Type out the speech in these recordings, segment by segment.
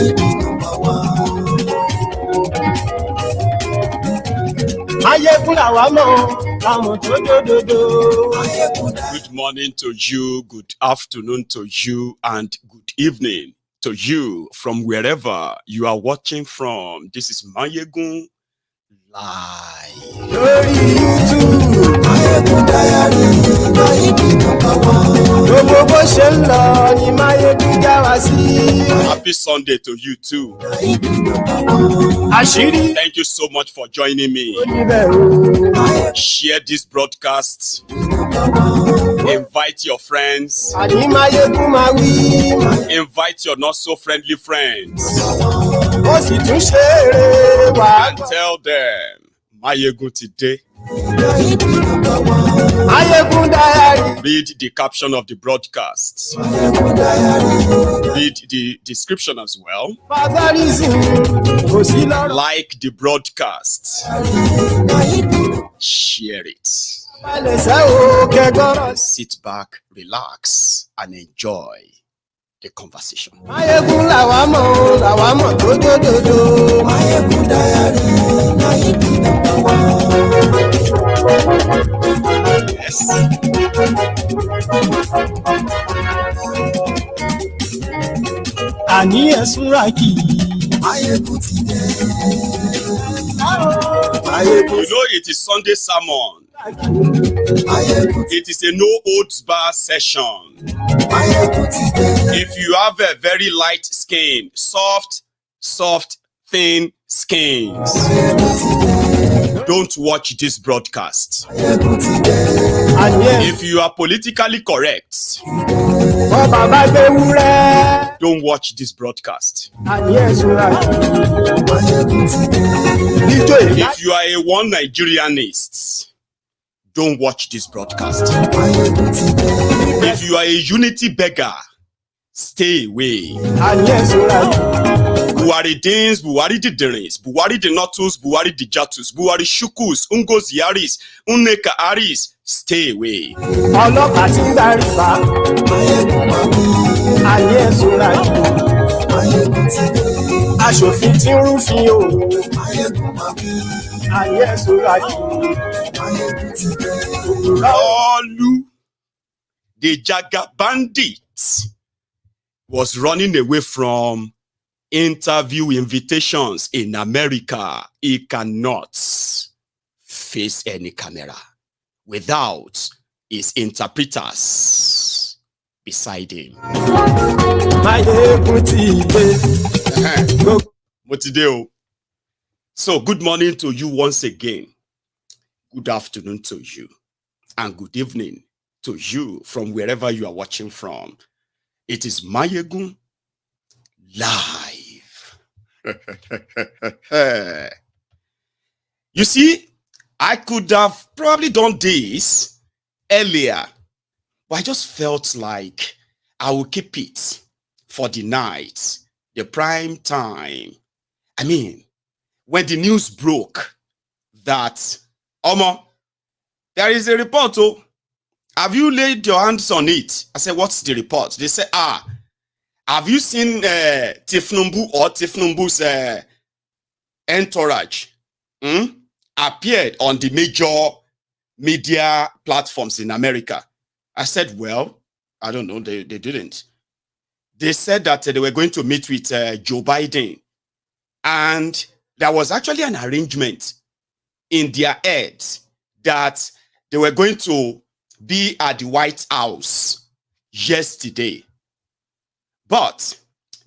Good morning to you, good afternoon to you, and good evening to you from wherever you are watching from. This is Maiyegun live. Happy Sunday to you too. Thank you so much for joining me. Share this broadcast. Invite your friends. Invite your not so friendly friends. And tell them Maiyegun today. Read the caption of the broadcast. Read the description as well. Like the broadcast. Share it. Sit back, relax, and enjoy the conversation. Yes. You know it is Sunday sermon. It is a no holds bar session. If you have a very light skin, soft, thin skins, don't watch this broadcast. If you are politically correct, don't watch this broadcast. If you are a one Nigerianist, don't watch this broadcast. If you are a unity beggar, stay away. Buhari Dins, Buhari the Derins, Buhari the Notus, Buhari the Jatus, Buhari Shukus, Ungos Yaris, Uneka Aris, stay away. Olu, the Jaga bandits, was running away from interview invitations in America. He cannot face any camera without his interpreters beside him. So good morning to you once again. Good afternoon to you. And good evening to you from wherever you are watching from. It is Maiyegun live. You see, I could have probably done this earlier, but I just felt like I will keep it for the night, the prime time. I mean, when the news broke that, there is a report, oh, have you laid your hands on it? I said, what's the report? They said, have you seen Tinubu or Tinubu's entourage appeared on the major media platforms in America? I said, well, I don't know. They didn't. They said that they were going to meet with Joe Biden. And there was actually an arrangement in their heads that they were going to be at the White House yesterday. But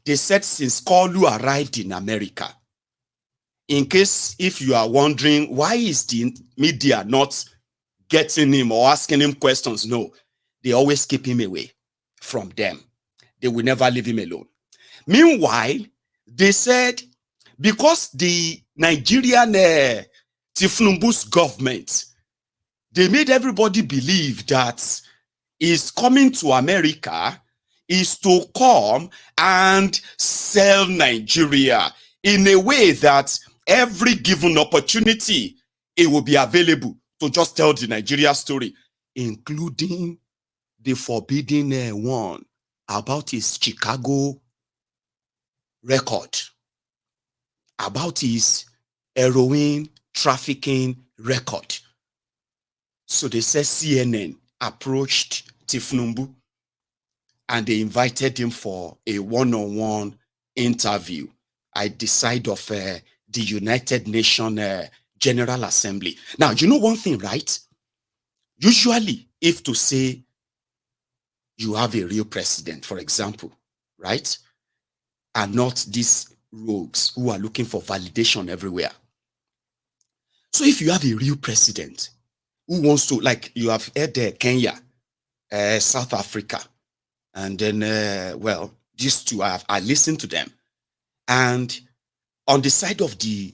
they said since Kolu arrived in America, in case if you are wondering why is the media not getting him or asking him questions, no, they always keep him away from them. They will never leave him alone. Meanwhile, they said because the Nigerian Tinubu's government, they made everybody believe that he's coming to America is to come and sell Nigeria in a way that every given opportunity, it will be available to just tell the Nigeria story, including the forbidden one about his Chicago record about his heroin trafficking record. So they said CNN approached Tinubu and they invited him for a one-on-one interview. I decide of the United Nations General Assembly. Now, you know one thing, right? Usually, if to say you have a real president, for example, right? And not these rogues who are looking for validation everywhere. So if you have a real president who wants to, like you have heard Kenya, South Africa, and then, well, these two, I listened to them. And on the side of the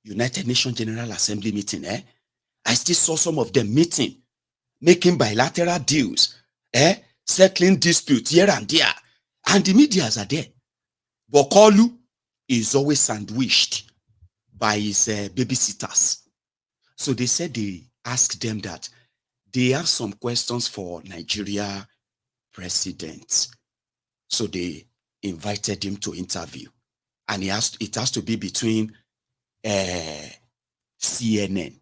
United Nations General Assembly meeting, I still saw some of them meeting, making bilateral deals, settling disputes here and there. And the medias are there. But Kolu is always sandwiched by his babysitters. So they said they asked them that they have some questions for Nigeria president. So they invited him to interview. And it has to be between CNN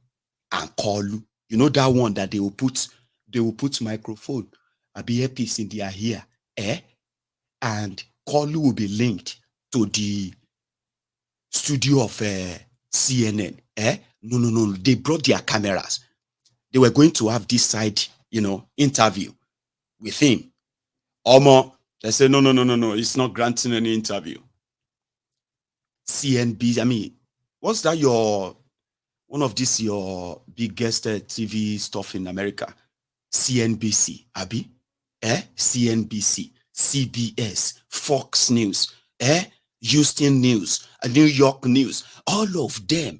and Kolu. You know that one that they will put microphone, a earpiece in their ear, and Kolu will be linked to the studio of CNN. No. They brought their cameras. They were going to have this side, interview with him. Omo, they said, no. It's not granting any interview. CNBC, I mean, what's that one of these your biggest TV stuff in America? CNBC, Abi? CNBC, CBS, Fox News, Houston News, New York News, all of them,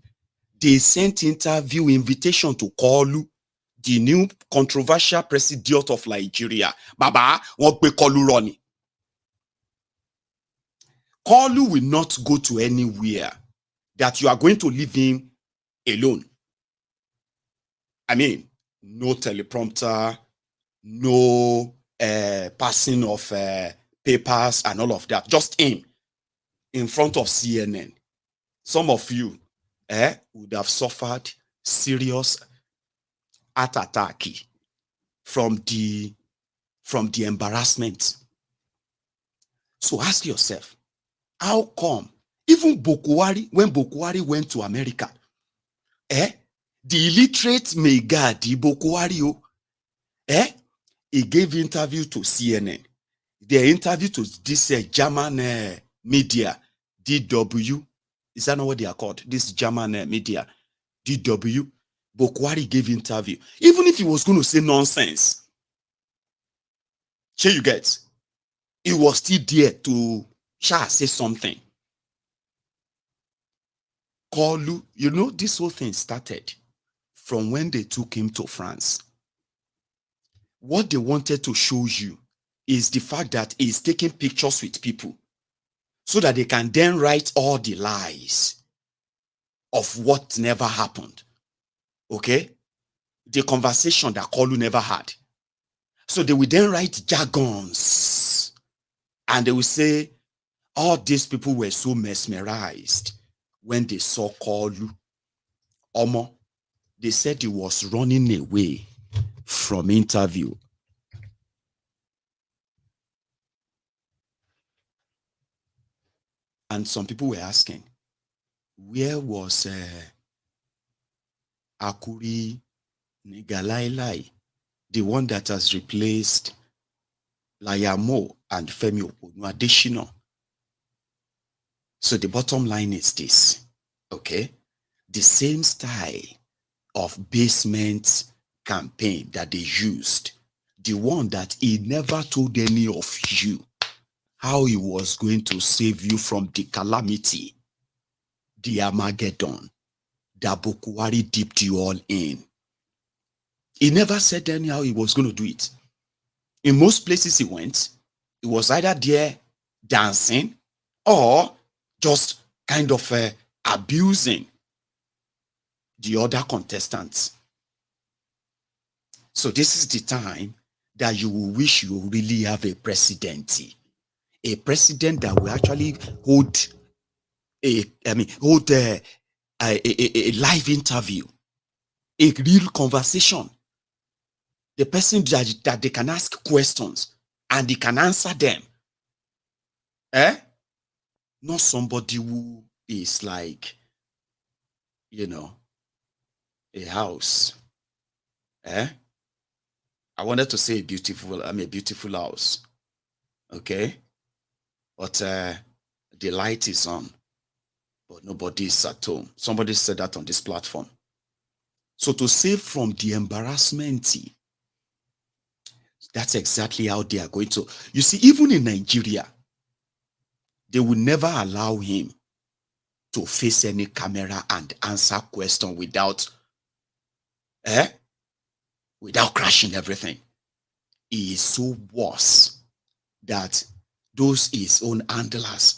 they sent interview invitation to Kolu, the new controversial Presidiot of Nigeria. Baba, what we Kolu Ronnie. Kolu will not go to anywhere that you are going to leave him alone. I mean, no teleprompter, no passing of papers and all of that. Just him in front of CNN. Some of you would have suffered serious heart attack from the embarrassment. So ask yourself, how come even when Bokwari went to America, the illiterate Megadi Bokwari, he gave interview to CNN. The interview to this German media, DW. Is that not what they are called? This German media, DW. Bokwari gave interview. Even if he was going to say nonsense, you get, he was still there to say something. Kolu, this whole thing started from when they took him to France. What they wanted to show you is the fact that he's taking pictures with people so that they can then write all the lies of what never happened. Okay? The conversation that Kolu never had. So they will then write jargons and they will say, all these people were so mesmerized when they saw Kolu. Omo, they said he was running away from interview. And some people were asking, where was Akuri Nigalailai, the one that has replaced Layamo and Femi Adesina? So the bottom line is this, okay? The same style of basement campaign that they used, the one that he never told any of you how he was going to save you from the calamity, the Armageddon, that Bokwari dipped you all in. He never said anyhow he was going to do it. In most places he went, he was either there dancing or just kind of abusing the other contestants. So this is the time that you will wish you really have a presidency, a president that will actually hold a live interview, a real conversation. The person that they can ask questions and they can answer them. Not somebody who is like, a house. I wanted to say a beautiful house. Okay? But the light is on, but nobody is at home. Somebody said that on this platform. So to save from the embarrassment, that's exactly how they are going to. You see, even in Nigeria, they will never allow him to face any camera and answer question without crashing everything. He is so worse that those his own handlers,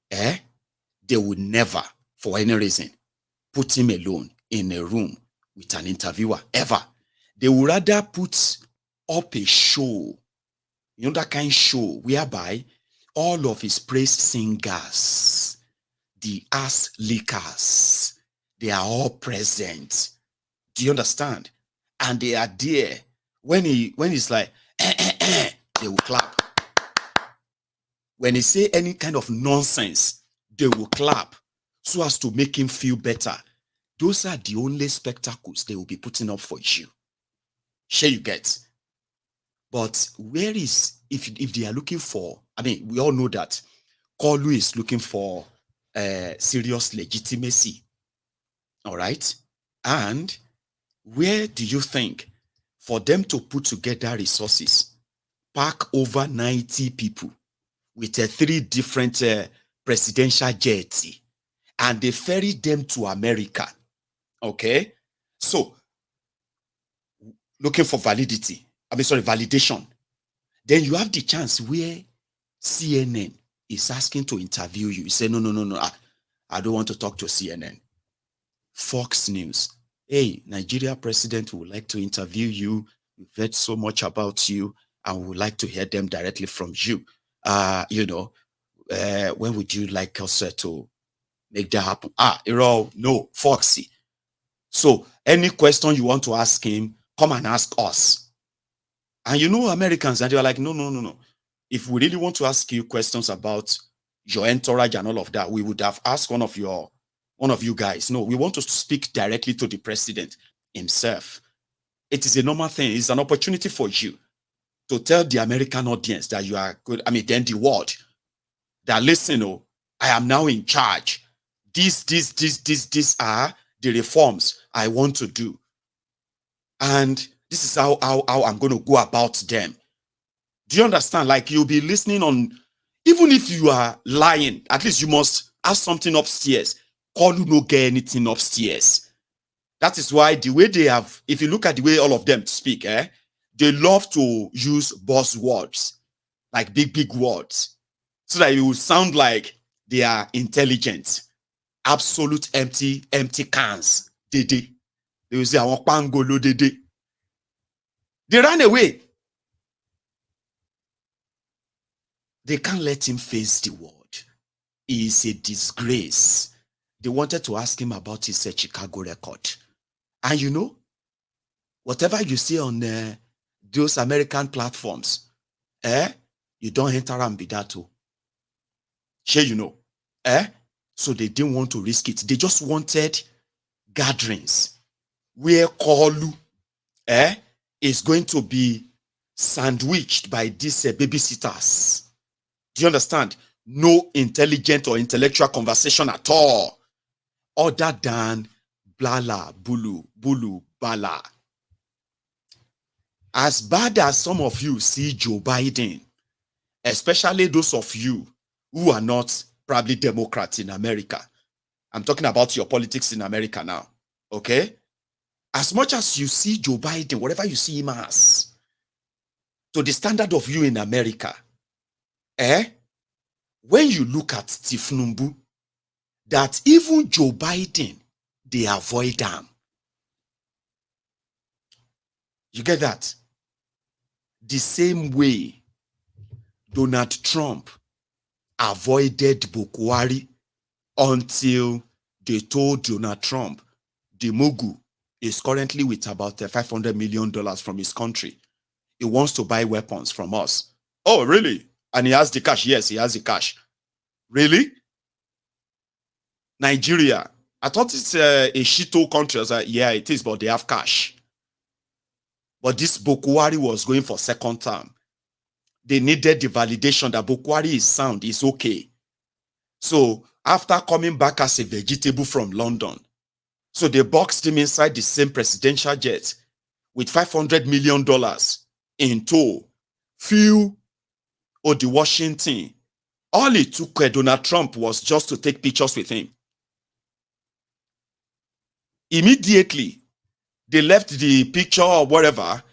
they would never, for any reason, put him alone in a room with an interviewer, ever. They would rather put up a show, that kind of show, whereby all of his praise singers, the ass lickers, they are all present. Do you understand? And they are there. When he's like, they will clap. When he say any kind of nonsense, they will clap so as to make him feel better. Those are the only spectacles they will be putting up for you. Sure you get. But where is, if they are looking for, we all know that Kolu is looking for serious legitimacy. All right? And where do you think for them to put together resources, pack over 90 people with 3 different presidential jets, and they ferry them to America? Okay? So, looking for validation. Then you have the chance where CNN is asking to interview you. You say, no, I don't want to talk to CNN. Fox News, hey, Nigeria president would like to interview you. We've heard so much about you and we would like to hear them directly from you. When would you like us to make that happen? No, Foxy. So any question you want to ask him, come and ask us. And Americans, and they are like, no. If we really want to ask you questions about your entourage and all of that, we would have asked one of you guys. No, we want to speak directly to the president himself. It is a normal thing. It's an opportunity for you to tell the American audience that you are good. Then the world that, listen, I am now in charge. These are the reforms I want to do. And this is how I'm going to go about them. Do you understand? Like, you'll be listening on, even if you are lying, at least you must have something upstairs. Call you no get anything upstairs. That is why the way they have, if you look at the way all of them speak, they love to use buzzwords, like big words, so that it will sound like they are intelligent. Absolute empty cans. They will say, they ran away. They can't let him face the world. He is a disgrace. They wanted to ask him about his Chicago record. And whatever you see on those American platforms, you don't enter and be that too. Sure, So they didn't want to risk it. They just wanted gatherings where Kolu is going to be sandwiched by these babysitters. Do you understand? No intelligent or intellectual conversation at all, other than blala, bulu, bala. As bad as some of you see Joe Biden, especially those of you who are not probably Democrats in America. I'm talking about your politics in America now, okay? As much as you see Joe Biden, whatever you see him as, to the standard of you in America, when you look at Tinubu, that even Joe Biden, they avoid them. You get that? The same way Donald Trump avoided Buhari until they told Donald Trump the Mugu is currently with about $500 million from his country. He wants to buy weapons from us. Oh, really? And he has the cash. Yes, he has the cash. Really? Nigeria. I thought it's a shithole country. I was like, yeah, it is, but they have cash. But this Buhari was going for second term. They needed the validation that Buhari is sound, is okay. So after coming back as a vegetable from London, so they boxed him inside the same presidential jet with $500 million in tow. Few or the Washington. All it took Donald Trump was just to take pictures with him. Immediately, they left the picture or whatever.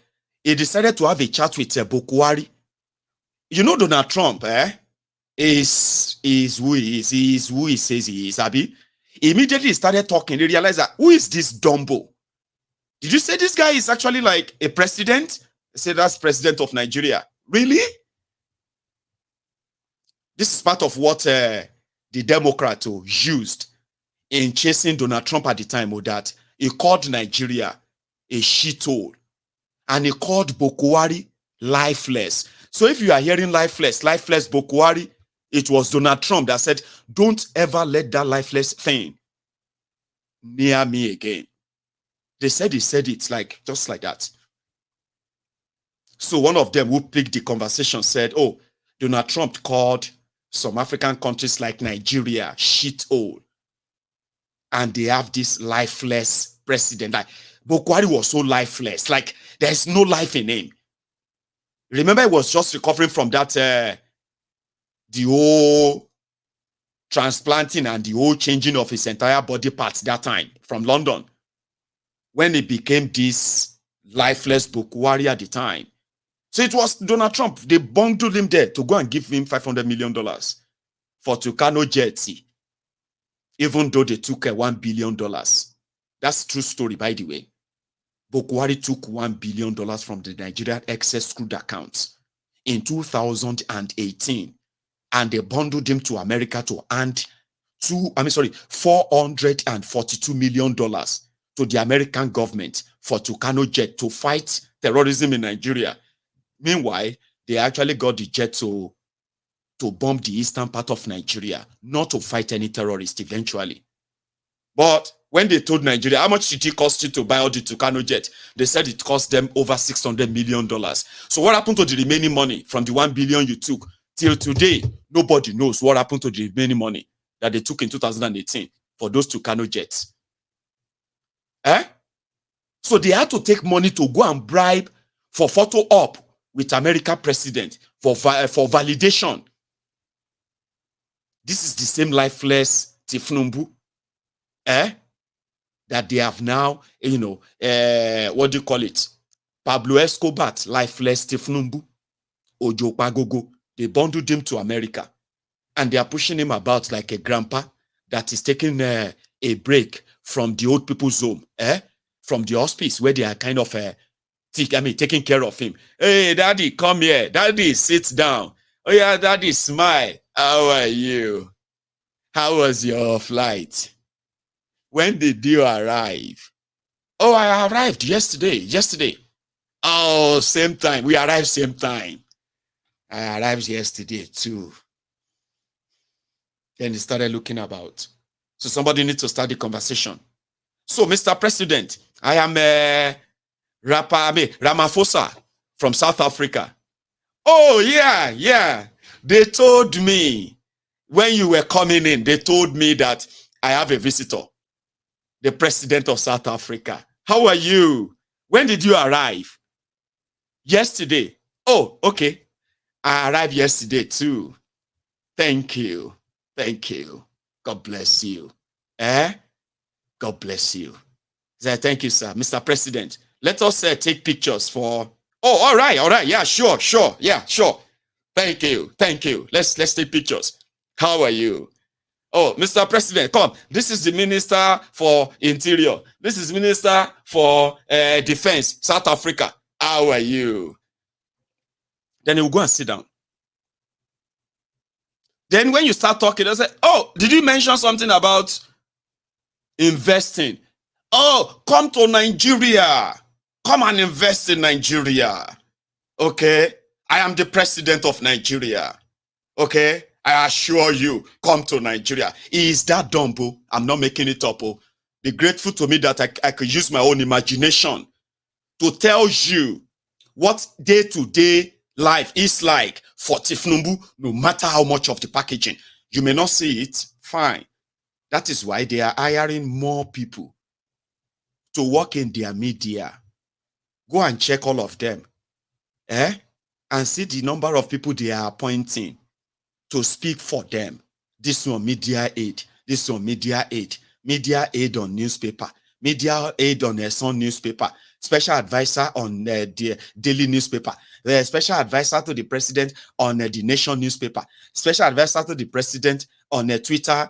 He decided to have a chat with Buhari. You know, Donald Trump, is who he is. He is who he says he is, Abi. Immediately he started talking. They realized that, who is this Dumbo? Did you say this guy is actually like a president? I said, that's president of Nigeria. Really? This is part of what the Democrats used in chasing Donald Trump at the time, that he called Nigeria a shithole. And he called Buhari lifeless. So if you are hearing lifeless Buhari, it was Donald Trump that said, don't ever let that lifeless thing near me again. They said he said it like, just like that. So one of them who picked the conversation said, oh, Donald Trump called some African countries like Nigeria shithole. And they have this lifeless president. Like, Buhari was so lifeless. Like, there's no life in him. Remember, he was just recovering from that, the whole transplanting and the whole changing of his entire body parts that time from London. When he became this lifeless Buhari at the time. So it was Donald Trump. They bundled him there to go and give him $500 million for Tucano Jersey. Even though they took $1 billion. That's a true story, by the way. Buhari took $1 billion from the Nigerian excess crude account in 2018. And they bundled him to America to earn $442 million to the American government for Tucano jet to fight terrorism in Nigeria. Meanwhile, they actually got the jet to bomb the eastern part of Nigeria, not to fight any terrorists eventually. But when they told Nigeria, how much did it cost you to buy all the Tucano jet? They said it cost them over $600 million. So what happened to the remaining money from the $1 billion you took? Till today, nobody knows what happened to the remaining money that they took in 2018 for those Tucano jets. So they had to take money to go and bribe for photo op with American president for validation. This is the same lifeless Tinubu, that they have now, what do you call it? Pablo Escobar, lifeless Tinubu, Ojo Pagogo. They bundled him to America. And they are pushing him about like a grandpa that is taking a break from the old people's home, from the hospice where they are kind of taking care of him. Hey, daddy, come here. Daddy, sit down. Oh yeah, daddy, smile. How are you? How was your flight? When did you arrive? Oh, I arrived yesterday. Oh, same time. We arrived same time. I arrived yesterday too. Then he started looking about. So somebody needs to start the conversation. So, Mr. President, I am Ramaphosa from South Africa. Oh, yeah. They told me when you were coming in, they told me that I have a visitor, the president of South Africa. How are you? When did you arrive? Yesterday. Oh, okay. I arrived yesterday too. Thank you. God bless you. God bless you. Thank you, sir. Mr. President, let us take pictures for... Oh, all right. Yeah, sure. Yeah, sure. Thank you. Let's take pictures. How are you? Oh, Mr. President, come. This is the Minister for Interior. This is Minister for Defense, South Africa. How are you? Then he will go and sit down. Then when you start talking, they say, oh, did you mention something about investing? Oh, come to Nigeria. Come and invest in Nigeria. Okay? I am the president of Nigeria. Okay? I assure you, come to Nigeria. Is that dumb? Oh? I'm not making it up. Oh. Be grateful to me that I could use my own imagination to tell you what day-to-day life is like for Tinubu, no matter how much of the packaging. You may not see it, fine. That is why they are hiring more people to work in their media. Go and check all of them. And see the number of people they are appointing to speak for them. This one media aid, this one media aid on newspaper, media aid on Sun newspaper, special advisor on the daily newspaper, the special advisor to the president on the Nation newspaper, special advisor to the president on Twitter,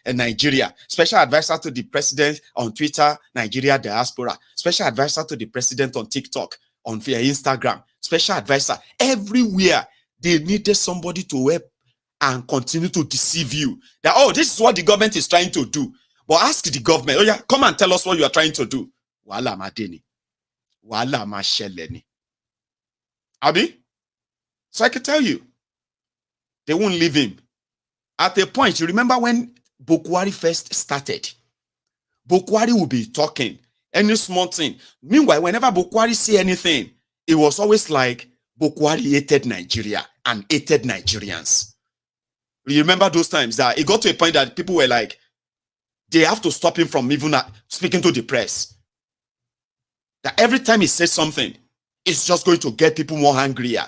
Nigeria, special advisor to the president on Twitter, Nigeria Diaspora, special advisor to the president on TikTok, on Instagram, special advisor. Everywhere they needed somebody to help and continue to deceive you. That, oh, this is what the government is trying to do. But ask the government, oh yeah, come and tell us what you are trying to do. Wala madeni. Wala masheleni. Abi? So I can tell you, they won't leave him. At a point, you remember when Bokwari first started, Bokwari will be talking, any small thing. Meanwhile, whenever Bokwari say anything, it was always like Bokwari hated Nigeria and hated Nigerians. You remember those times that it got to a point that people were like, they have to stop him from even speaking to the press. That every time he says something, it's just going to get people more angrier.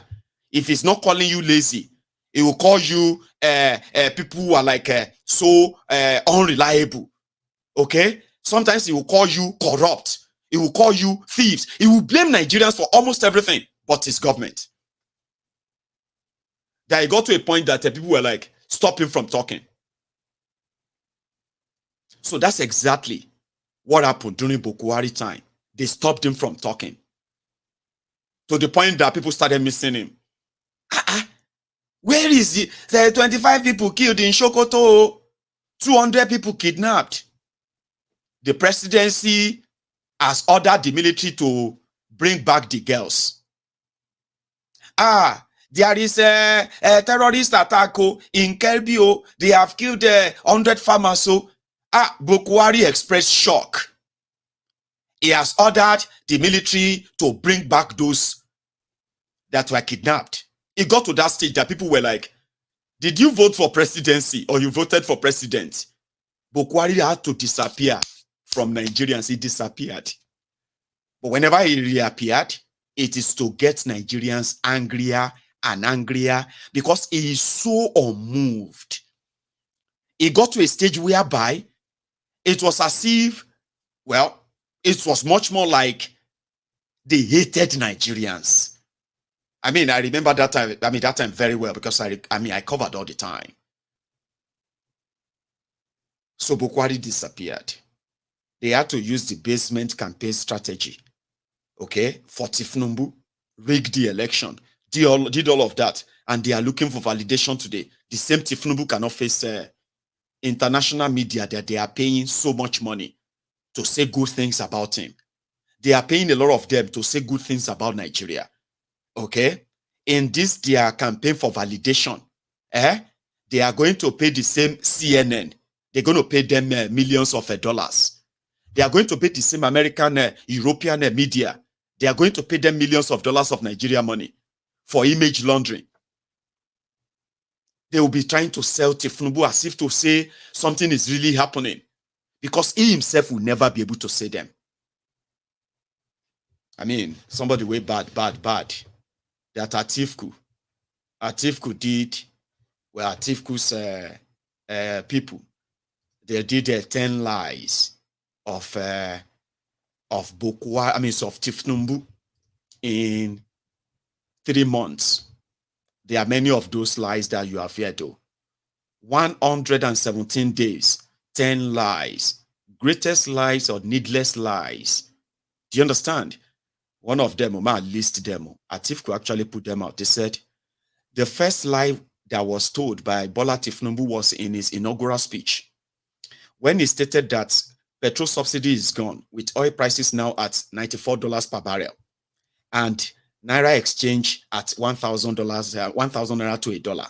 If he's not calling you lazy, he will call you people who are like so unreliable. Okay? Sometimes he will call you corrupt. He will call you thieves. He will blame Nigerians for almost everything, but his government. That it got to a point that people were like, stop him from talking. So that's exactly what happened during Bokwari time. They stopped him from talking. To the point that people started missing him. Where is he? There are 25 people killed in Sokoto. 200 people kidnapped. The presidency has ordered the military to bring back the girls. There is a terrorist attack in Kelbio. They have killed 100 farmers. Bokwari expressed shock. He has ordered the military to bring back those that were kidnapped. It got to that stage that people were like, did you vote for presidency or you voted for president? Bokwari had to disappear from Nigerians. He disappeared. But whenever he reappeared, it is to get Nigerians angrier and angrier because he is so unmoved. It got to a stage whereby it was as if, well, it was much more like they hated Nigerians. I mean, I remember that time. I mean, that time very well because I covered all the time. So Bokwari disappeared. They had to use the basement campaign strategy. Okay, for Tinubu, rigged the election, did all of that, and they are looking for validation today. The same Tinubu cannot face international media that they are paying so much money to say good things about him. They are paying a lot of them to say good things about Nigeria. Okay? In this, their campaign for validation, they are going to pay the same CNN. They're going to pay them millions of dollars. They are going to pay the same American, European media. They are going to pay them millions of dollars of Nigeria money for image laundering. They will be trying to sell Tinubu as if to say something is really happening because he himself will never be able to say them. I mean, somebody way bad. That Atifku did, well, Atifku's people, they did 10 lies of Bokwari, of Tinubu in 3 months. There are many of those lies that you have heard though. 117 days, 10 lies, greatest lies or needless lies. Do you understand? One of them, I list them. Atifku actually put them out. They said, the first lie that was told by Bola Tinubu was in his inaugural speech, when he stated that petrol subsidy is gone, with oil prices now at $94 per barrel, and Naira exchange at $1,000, 1,000 Naira to $1.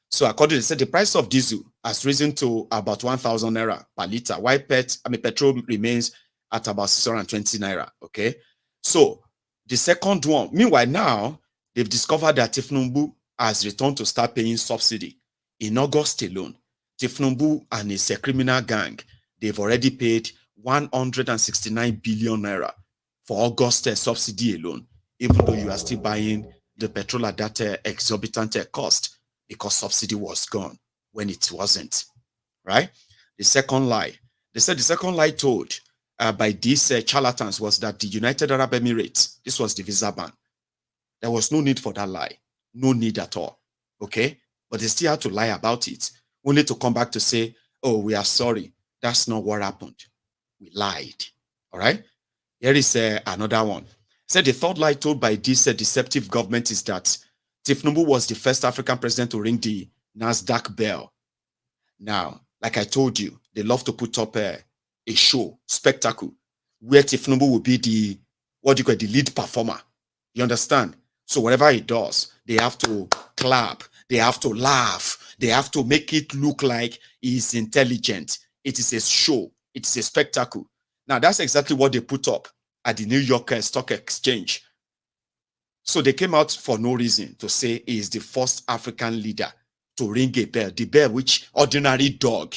So according to said, the price of diesel has risen to about 1,000 Naira per liter, while petrol remains at about 620 Naira, okay? So the second one, meanwhile now, they've discovered that Tinubu has returned to start paying subsidy. In August alone, Tinubu and his criminal gang, they've already paid 169 billion Naira for August subsidy alone, even though you are still buying the petrol at that exorbitant cost, because subsidy was gone when it wasn't, right? The second lie, they said the second lie told by these charlatans was that the United Arab Emirates, this was the visa ban. There was no need for that lie. No need at all, okay? But they still had to lie about it, only to come back to say, oh, we are sorry. That's not what happened. We lied, all right? Here is another one. Said the third lie told by this deceptive government is that Tinubu was the first African president to ring the NASDAQ bell. Now, like I told you, they love to put up a show, spectacle, where Tinubu will be the, the lead performer. You understand? So whatever he does, they have to clap, they have to laugh, they have to make it look like he's intelligent. It is a show, it is a spectacle. Now, that's exactly what they put up at the New York Stock Exchange. So they came out for no reason to say he is the first African leader to ring a bell. The bell which ordinary dog,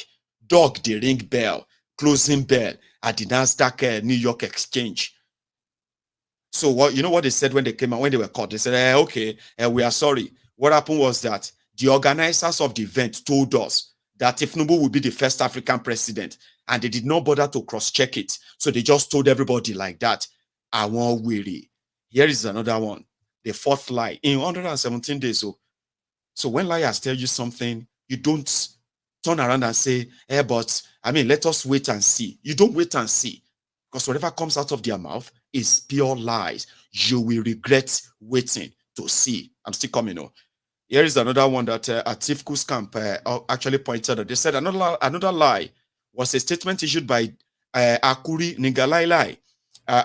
the ring bell, closing bell at the NASDAQ New York Exchange. So what, you know what they said when they came out, when they were caught? They said, okay, we are sorry. What happened was that the organizers of the event told us that Tinubu would be the first African president, and they did not bother to cross-check it. So they just told everybody like that. I won't weary. Here is another one. The fourth lie in 117 days. So when liars tell you something, you don't turn around and say, but I mean, let us wait and see. You don't wait and see, because whatever comes out of their mouth is pure lies. You will regret waiting to see. I'm still coming. Here is another one that Atifku's camp actually pointed out. They said another lie was a statement issued by Akuri Nigalailai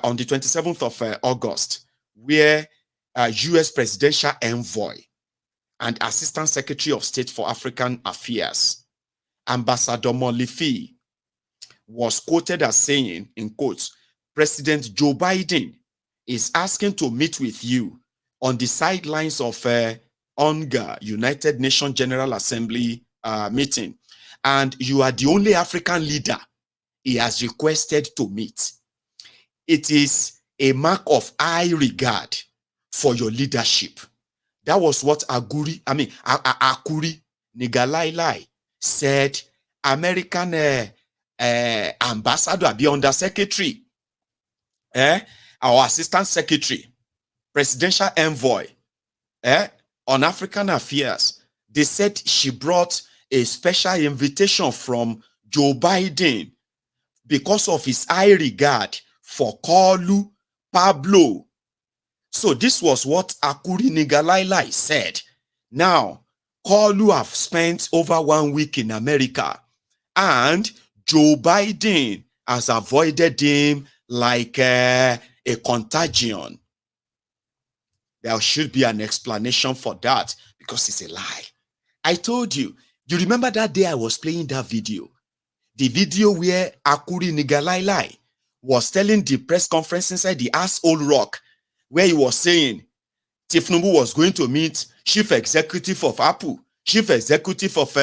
on the 27th of August, where U.S. presidential envoy and Assistant Secretary of State for African Affairs, Ambassador Molifi, was quoted as saying, in quotes, President Joe Biden is asking to meet with you on the sidelines of UNGA, United Nations General Assembly meeting, and you are the only African leader he has requested to meet. It is a mark of high regard for your leadership. That was what Akuri Nigalailai said. American ambassador, be under secretary, our assistant secretary, presidential envoy on African affairs. They said she brought a special invitation from Joe Biden because of his high regard for Kalu Pablo. So this was what Akuri Nigalailai said. Now, Kalu have spent over 1 week in America, and Joe Biden has avoided him like a contagion. There should be an explanation for that, because it's a lie. I told you. You remember that day I was playing that video? The video where Akuri Nigalailai was telling the press conference inside the asshole rock, where he was saying Tinubu was going to meet chief executive of Apple, chief executive of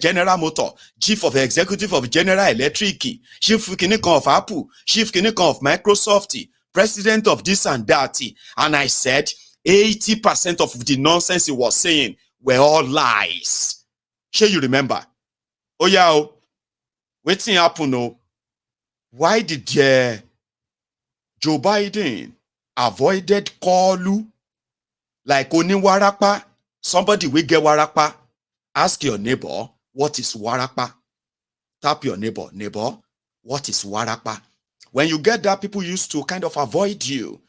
General Motor, chief of executive of General Electric, chief Kinikon of Apple, chief Kinikon of Microsoft, president of this and that. And I said 80% of the nonsense he was saying were all lies. Sure, you remember? Oh yeah, waiting happen. No, why did Joe Biden avoided Kalu like Oni Warapa? Somebody will get Warapa. Ask your neighbor, what is Warapa? Tap your neighbor, what is Warapa? When you get that, people used to kind of avoid you.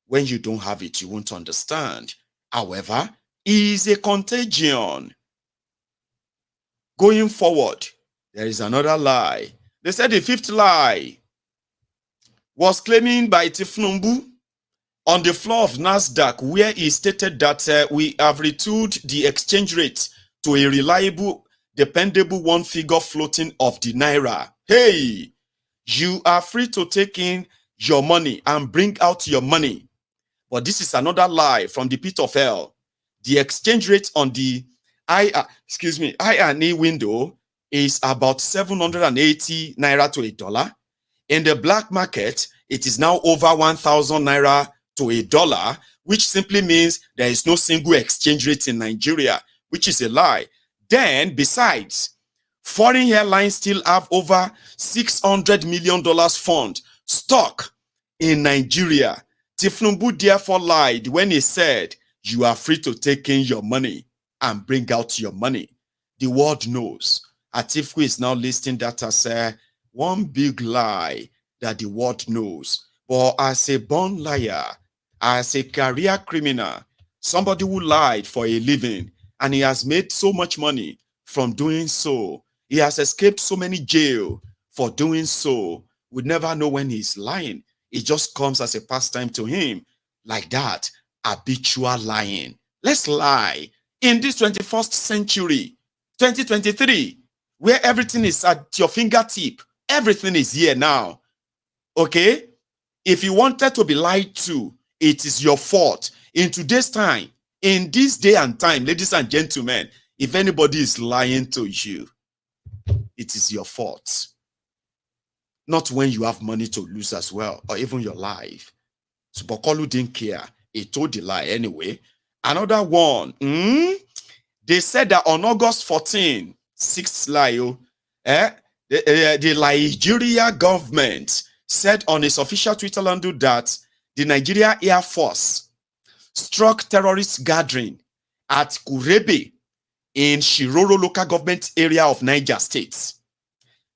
When you don't have it, you won't understand. However, is a contagion. Going forward, there is another lie. They said the fifth lie was claiming by Tinubu on the floor of NASDAQ, where he stated that we have retooled the exchange rate to a reliable, dependable one-figure floating of the naira. Hey, you are free to take in your money and bring out your money. But this is another lie from the pit of hell. The exchange rate on the I&E window is about 780 naira to $1. In the black market, it is now over 1,000 naira to $1, which simply means there is no single exchange rate in Nigeria, which is a lie. Then, besides, foreign airlines still have over $600 million fund stock in Nigeria. Tinubu therefore lied when he said, you are free to take in your money and bring out your money. The world knows. Atiku is now listing that as one big lie that the world knows. But as a born liar, as a career criminal, somebody who lied for a living, and he has made so much money from doing so, he has escaped so many jail for doing so, we never know when he's lying. It just comes as a pastime to him. Like that, habitual lying. Let's lie. In this 21st century, 2023, where everything is at your fingertip, everything is here now. Okay? If you wanted to be lied to, it is your fault. In today's time, in this day and time, ladies and gentlemen, if anybody is lying to you, it is your fault. Not when you have money to lose as well, or even your life. So Bokolu didn't care. He told the lie anyway. Another one. They said that on August 14, sixth lie, the Nigeria government said on its official Twitter handle that the Nigeria Air Force struck terrorist gathering at Kurebe in Shiroro local government area of Niger State.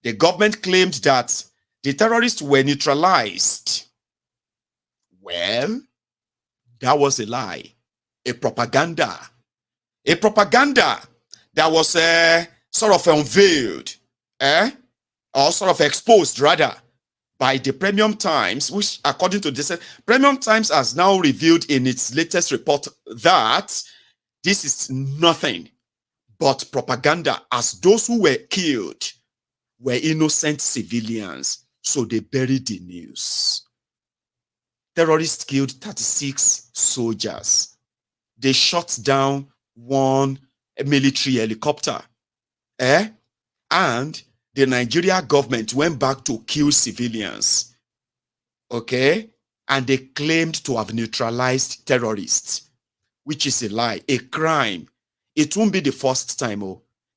The government claimed that the terrorists were neutralized. Well, that was a lie, a propaganda that was sort of unveiled, or sort of exposed rather, by the Premium Times, which according to this, Premium Times has now revealed in its latest report that this is nothing but propaganda, as those who were killed were innocent civilians, so they buried the news. Terrorists killed 36 soldiers. They shot down one military helicopter. And the Nigeria government went back to kill civilians. Okay? And they claimed to have neutralized terrorists, which is a lie, a crime. It won't be the first time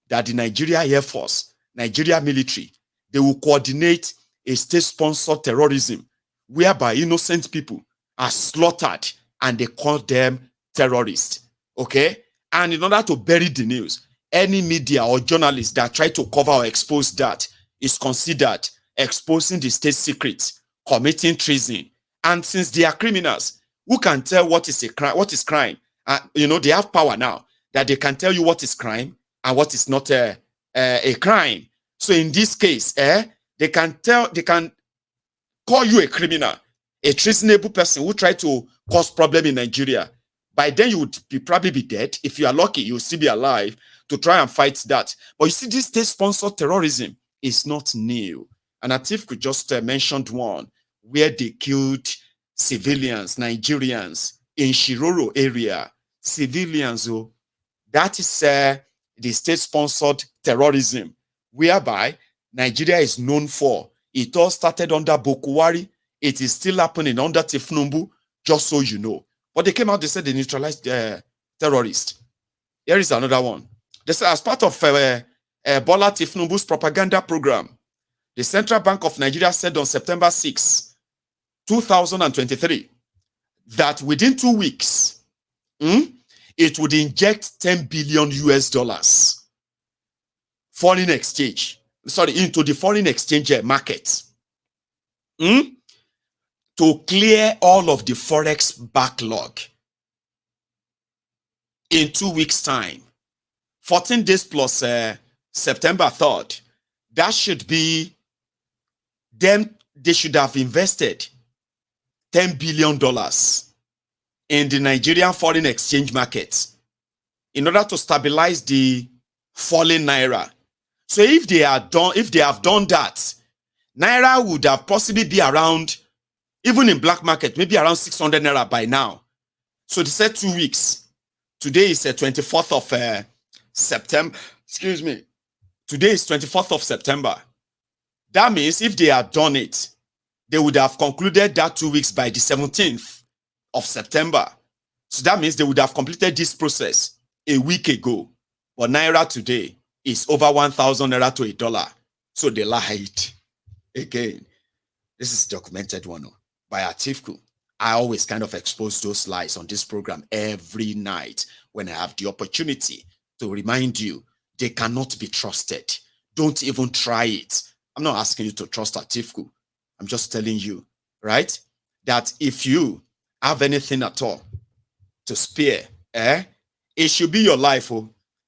that the Nigeria Air Force, Nigeria military, they will coordinate a state-sponsored terrorism whereby innocent people are slaughtered and they call them terrorists. Okay? And in order to bury the news, any media or journalist that try to cover or expose that is considered exposing the state secrets, committing treason. And since they are criminals, who can tell what is a crime? What is crime? They have power now that they can tell you what is crime and what is not a crime. So in this case, they can call you a criminal, a treasonable person who tried to cause problem in Nigeria. By then, you would probably be dead. If you are lucky, you will still be alive to try and fight that. But you see, this state-sponsored terrorism is not new. And Atif just mentioned one where they killed civilians, Nigerians, in Shiroro area. Civilians, that is the state-sponsored terrorism, whereby Nigeria is known for. It all started under Bokuwari. It is still happening under Tinubu, just so you know. But they came out, they said they neutralized terrorists. Here is another one. They said as part of Bola Tinubu's propaganda program, the Central Bank of Nigeria said on September 6, 2023, that within 2 weeks, it would inject 10 billion US dollars foreign exchange, into the foreign exchange market. To clear all of the forex backlog. in 2 weeks' time. 14 days plus September 3rd. That should be them. They should have invested $10 billion in the Nigerian foreign exchange market in order to stabilize the falling naira. So if they have done that, naira would have possibly be around, even in black market, maybe around 600 naira by now. So they said 2 weeks. Today is 24th of September. Excuse me. Today is 24th of September. That means if they had done it, they would have concluded that 2 weeks by the 17th of September. So that means they would have completed this process a week ago. But naira today is over 1,000 naira to $1. So they lied. Again, this is documented one by Atiku. I always kind of expose those lies on this program every night when I have the opportunity to remind you they cannot be trusted. Don't even try it. I'm not asking you to trust Atiku. I'm just telling you, right, that if you have anything at all to spare, it should be your life,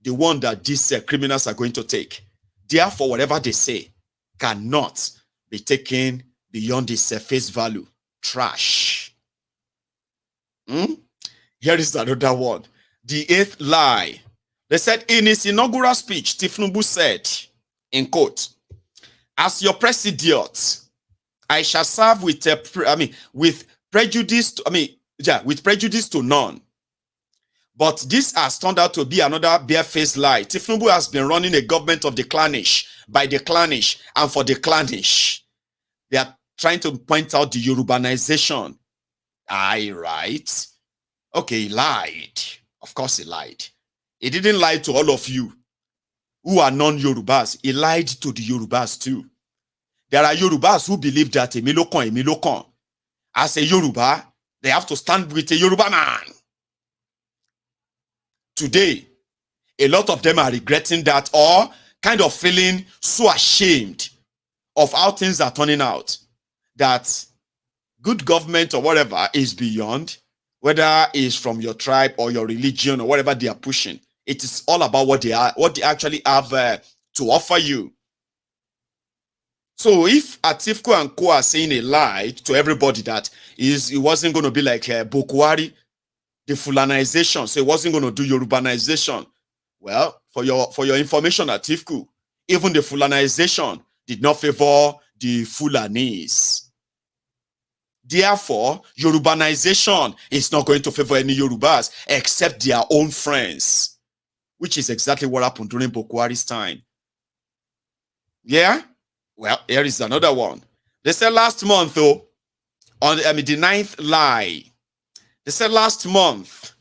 the one that these criminals are going to take. Therefore, whatever they say cannot be taken beyond its face value. Trash. Here is another one. The 8th lie. They said in his inaugural speech, Tinubu said, in quote, "As your Presidiot, I shall serve with prejudice to none." But this has turned out to be another barefaced lie. Tinubu has been running a government of the clannish, by the clannish, and for the clannish. They are trying to point out the Yorubanization. Aye, right. Okay, he lied. Of course he lied. He didn't lie to all of you who are non-Yorubas. He lied to the Yorubas too. There are Yorubas who believe that Emilokon. As a Yoruba, they have to stand with a Yoruba man. Today, a lot of them are regretting that or kind of feeling so ashamed of how things are turning out, that good government or whatever is beyond, whether it's from your tribe or your religion or whatever they are pushing. It is all about what they actually have to offer you. So if Atiku and Co are saying a lie to everybody that it wasn't going to be like Bokwari, the Fulanization, so it wasn't going to do Yorubanization. Well, for your information, Atiku, even the Fulanization did not favor the Fulanis. Therefore, Yorubanization is not going to favor any Yorubas except their own friends, which is exactly what happened during Bokwari's time. Yeah? Well, here is another one. They said last month, though, on the 9th lie, they said last month,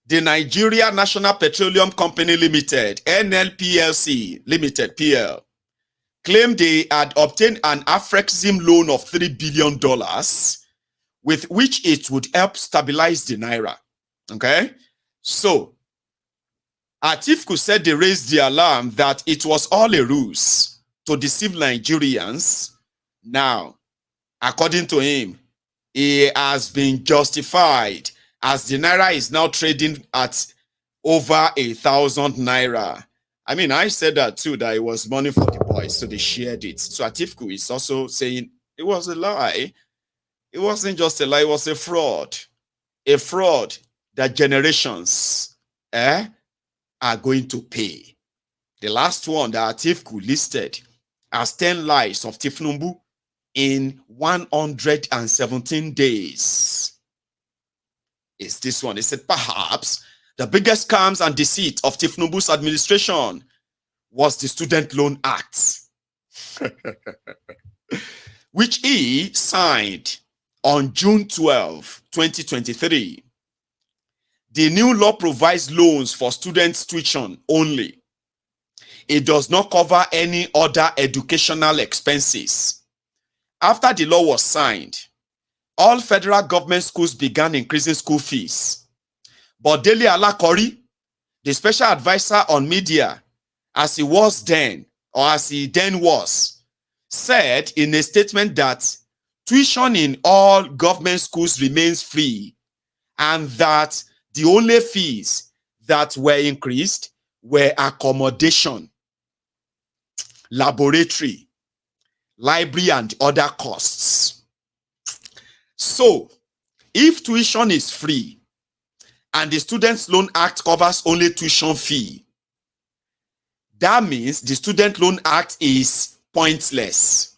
the Nigeria National Petroleum Company Limited, NLPLC Limited, PL, claimed they had obtained an Afrexim loan of $3 billion, with which it would help stabilize the naira. Okay? So, Atiku said they raised the alarm that it was all a ruse to deceive Nigerians. Now, according to him, he has been justified as the naira is now trading at over 1,000 naira. I mean, I said that too, that it was money for the boys, so they shared it. So Atiku is also saying it was a lie. It wasn't just a lie, it was a fraud. A fraud that generations are going to pay. The last one that Atiku listed as 10 lies of Tinubu in 117 days is this one. They said perhaps the biggest scams and deceit of Tinubu's administration was the Student Loan Act, which he signed on June 12, 2023. The new law provides loans for students' tuition only. It does not cover any other educational expenses. After the law was signed, all federal government schools began increasing school fees. But Dele Alakori, the special advisor on media, as he was then, or as he then was, said in a statement that tuition in all government schools remains free, and that the only fees that were increased were accommodation, laboratory, library, and other costs. So, if tuition is free and the Student Loan Act covers only tuition fee, that means the Student Loan Act is pointless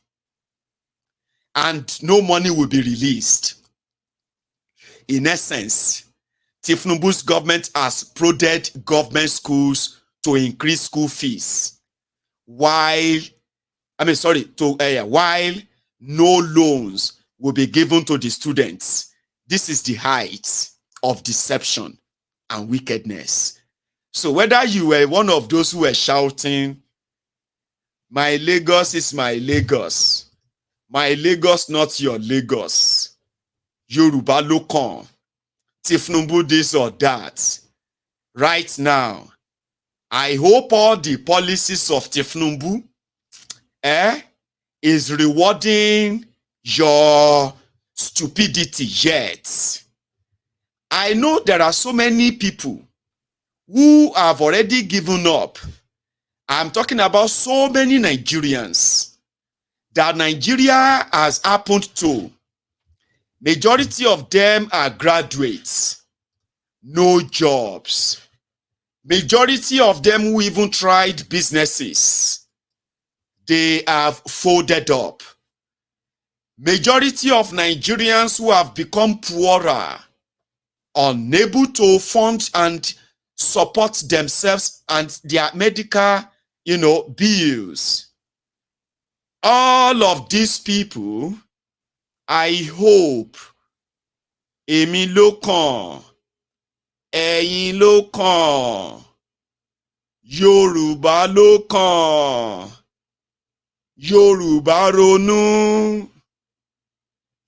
and no money will be released. In essence, Tinubu's government has prodded government schools to increase school fees while no loans will be given to the students. This is the height of deception and wickedness. So whether you were one of those who were shouting, "My Lagos is my Lagos. My Lagos, not your Lagos. Yoruba lokan. Tinubu this or that." Right now, I hope all the policies of Tinubu is rewarding your stupidity yet. I know there are so many people who have already given up. I'm talking about so many Nigerians that Nigeria has happened to. Majority of them are graduates, no jobs. Majority of them who even tried businesses, they have folded up. Majority of Nigerians who have become poorer, unable to fund and support themselves and their medical, bills. All of these people, I hope, èmi ló kàn, ẹ̀yin ló kàn, Yorùbá ló kàn, Yorùbá ronú,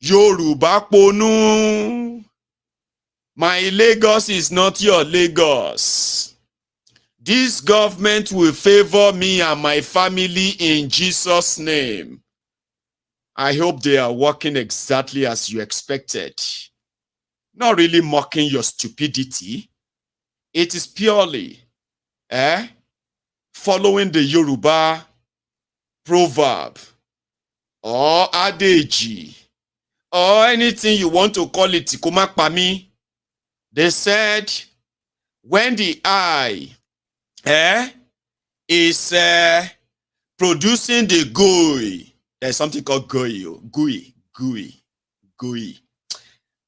Yorùbá ponú. My Lagos is not your Lagos. This government will favor me and my family in Jesus' name. I hope they are working exactly as you expected. Not really mocking your stupidity. It is purely following the Yoruba proverb or adage or anything you want to call it. Pami. They said, when the eye is producing the gooey, there's something called gooey.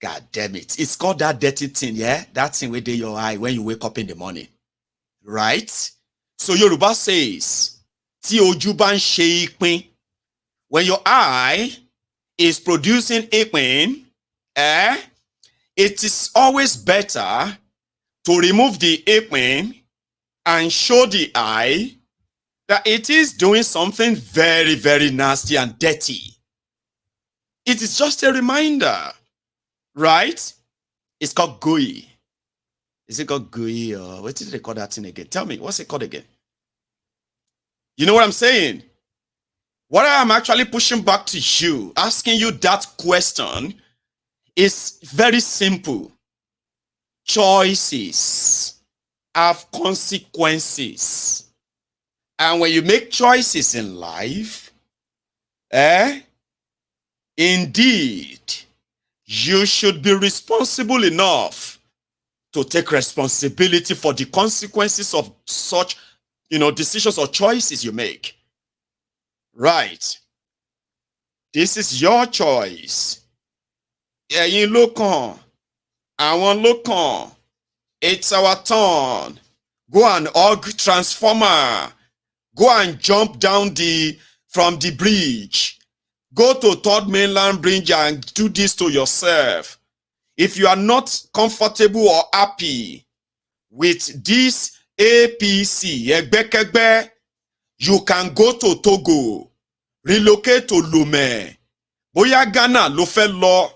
God damn it. It's called that dirty thing, yeah? That thing within your eye when you wake up in the morning. Right? So Yoruba says, tí ojú bá ń ṣe ìpín, when your eye is producing ìpín, it is always better to remove the ìpín and show the eye that it is doing something very, very nasty and dirty. It is just a reminder, right? It's called gooey. Is it called gooey or what did they call that thing again? Tell me, what's it called again? You know what I'm saying? What I'm actually pushing back to you, asking you that question, is very simple. Choices have consequences. And when you make choices in life, indeed, you should be responsible enough to take responsibility for the consequences of such, decisions or choices you make. Right. This is your choice. Ẹ̀yin ló kàn, àwọn ló kàn. It's our turn. Go and hug transformer. Go and jump down from the bridge. Go to Third Mainland Bridge and do this to yourself. If you are not comfortable or happy with this APC, Egbekegbe, you can go to Togo, relocate to Lomé, bóyá Ghana ló fẹ́ lọ,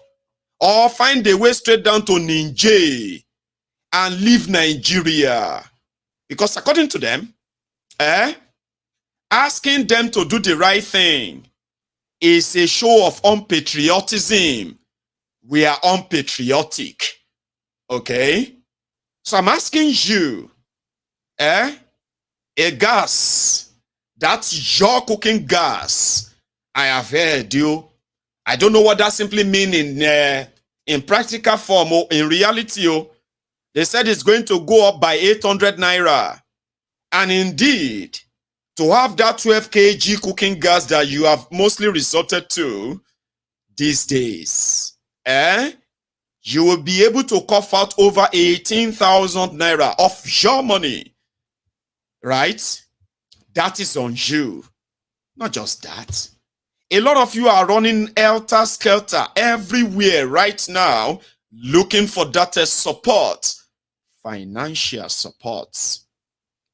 or find a way straight down to Niger and leave Nigeria. Because according to them, asking them to do the right thing is a show of unpatriotism. We are unpatriotic. Okay? So I'm asking you, a gas. That's your cooking gas. I have heard you. I don't know what that simply means in practical form or in reality. They said it's going to go up by 800 naira. And indeed, to have that 12 kg cooking gas that you have mostly resorted to these days, you will be able to cough out over 18,000 naira of your money. Right? That is on you. Not just that. A lot of you are running helter-skelter everywhere right now, looking for that support, financial support.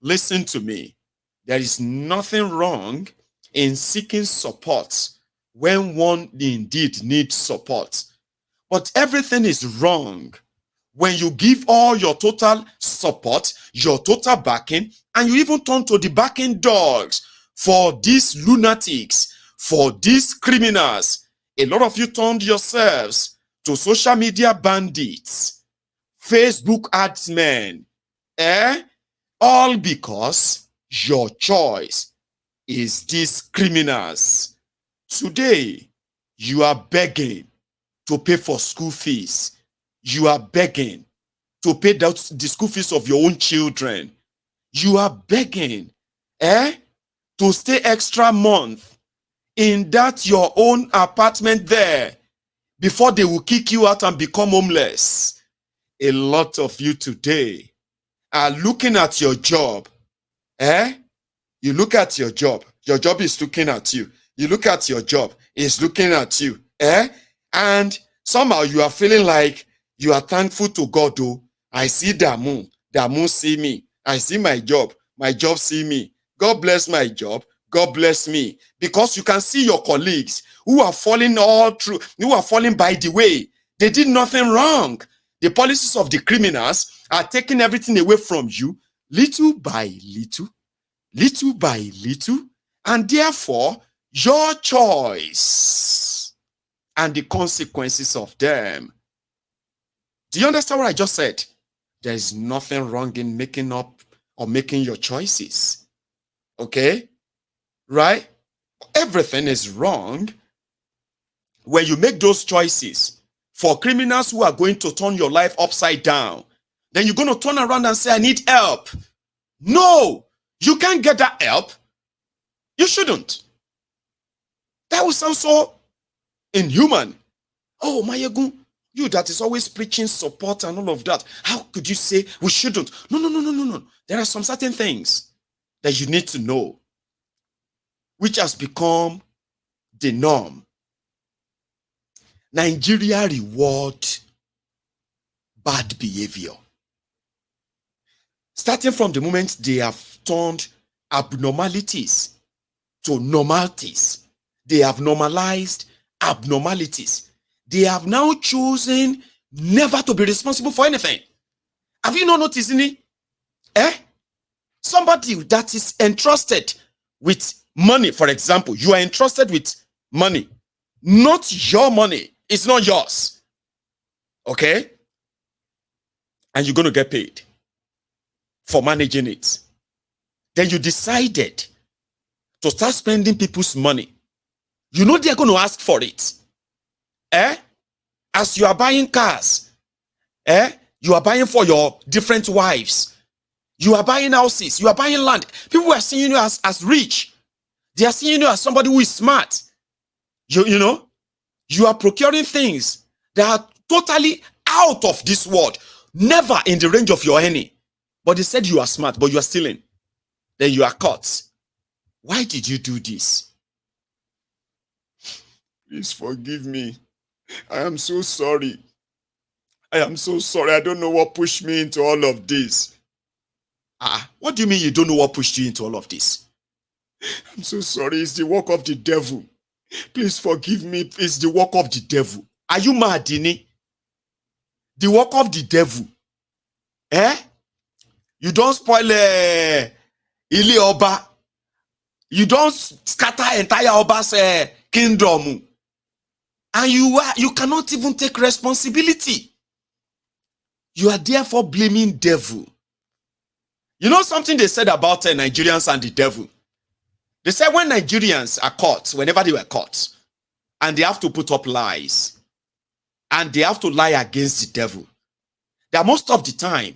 Listen to me. There is nothing wrong in seeking support when one indeed needs support. But everything is wrong when you give all your total support, your total backing, and you even turn to the backing dogs for these lunatics, for these criminals. A lot of you turned yourselves to social media bandits, Facebook adsmen, all because your choice is these criminals. Today, you are begging to pay for school fees. You are begging to pay the school fees of your own children. You are begging to stay extra month in that your own apartment there before they will kick you out and become homeless. A lot of you today are looking at your job. You look at your job is looking at you. You look at your job, it's looking at you. And somehow you are feeling like you are thankful to God. Oh, I see Damu see me. I see my job see me. God bless my job. God bless me. Because you can see your colleagues who are falling all through, who are falling by the way. They did nothing wrong. The policies of the criminals are taking everything away from you, little by little, little by little, and therefore your choice and the consequences of them. Do you understand what I just said? There is nothing wrong in making up or making your choices. Okay? Right? Everything is wrong when you make those choices for criminals who are going to turn your life upside down. Then you're going to turn around and say, I need help. No, you can't get that help. You shouldn't. That would sound so inhuman. Oh, Maiyegun, you that is always preaching support and all of that. How could you say we shouldn't? No. There are some certain things that you need to know, which has become the norm. Nigeria reward bad behavior. Starting from the moment they have turned abnormalities to normalities. They have normalized abnormalities. They have now chosen never to be responsible for anything. Have you not noticed any? Somebody that is entrusted with money, for example, you are entrusted with money, not your money. It's not yours. Okay? And you're going to get paid for managing it. Then you decided to start spending people's money. You know they're going to ask for it. As you are buying cars, you are buying for your different wives. You are buying houses. You are buying land. People are seeing you as rich. They are seeing you as somebody who is smart. You know, you are procuring things that are totally out of this world, never in the range of your earning. But they said you are smart, but you are stealing. Then you are caught. Why did you do this? Please forgive me. I am so sorry. I am so sorry. I don't know what pushed me into all of this. What do you mean you don't know what pushed you into all of this? I'm so sorry. It's the work of the devil. Please forgive me. It's the work of the devil. Are you mad, Dini? The work of the devil. You don't spoil Ili Oba. You don't scatter entire Oba's kingdom. And you cannot even take responsibility. You are therefore blaming devil. You know something they said about Nigerians and the devil? They said when Nigerians are caught, whenever they were caught, and they have to put up lies, and they have to lie against the devil, that most of the time,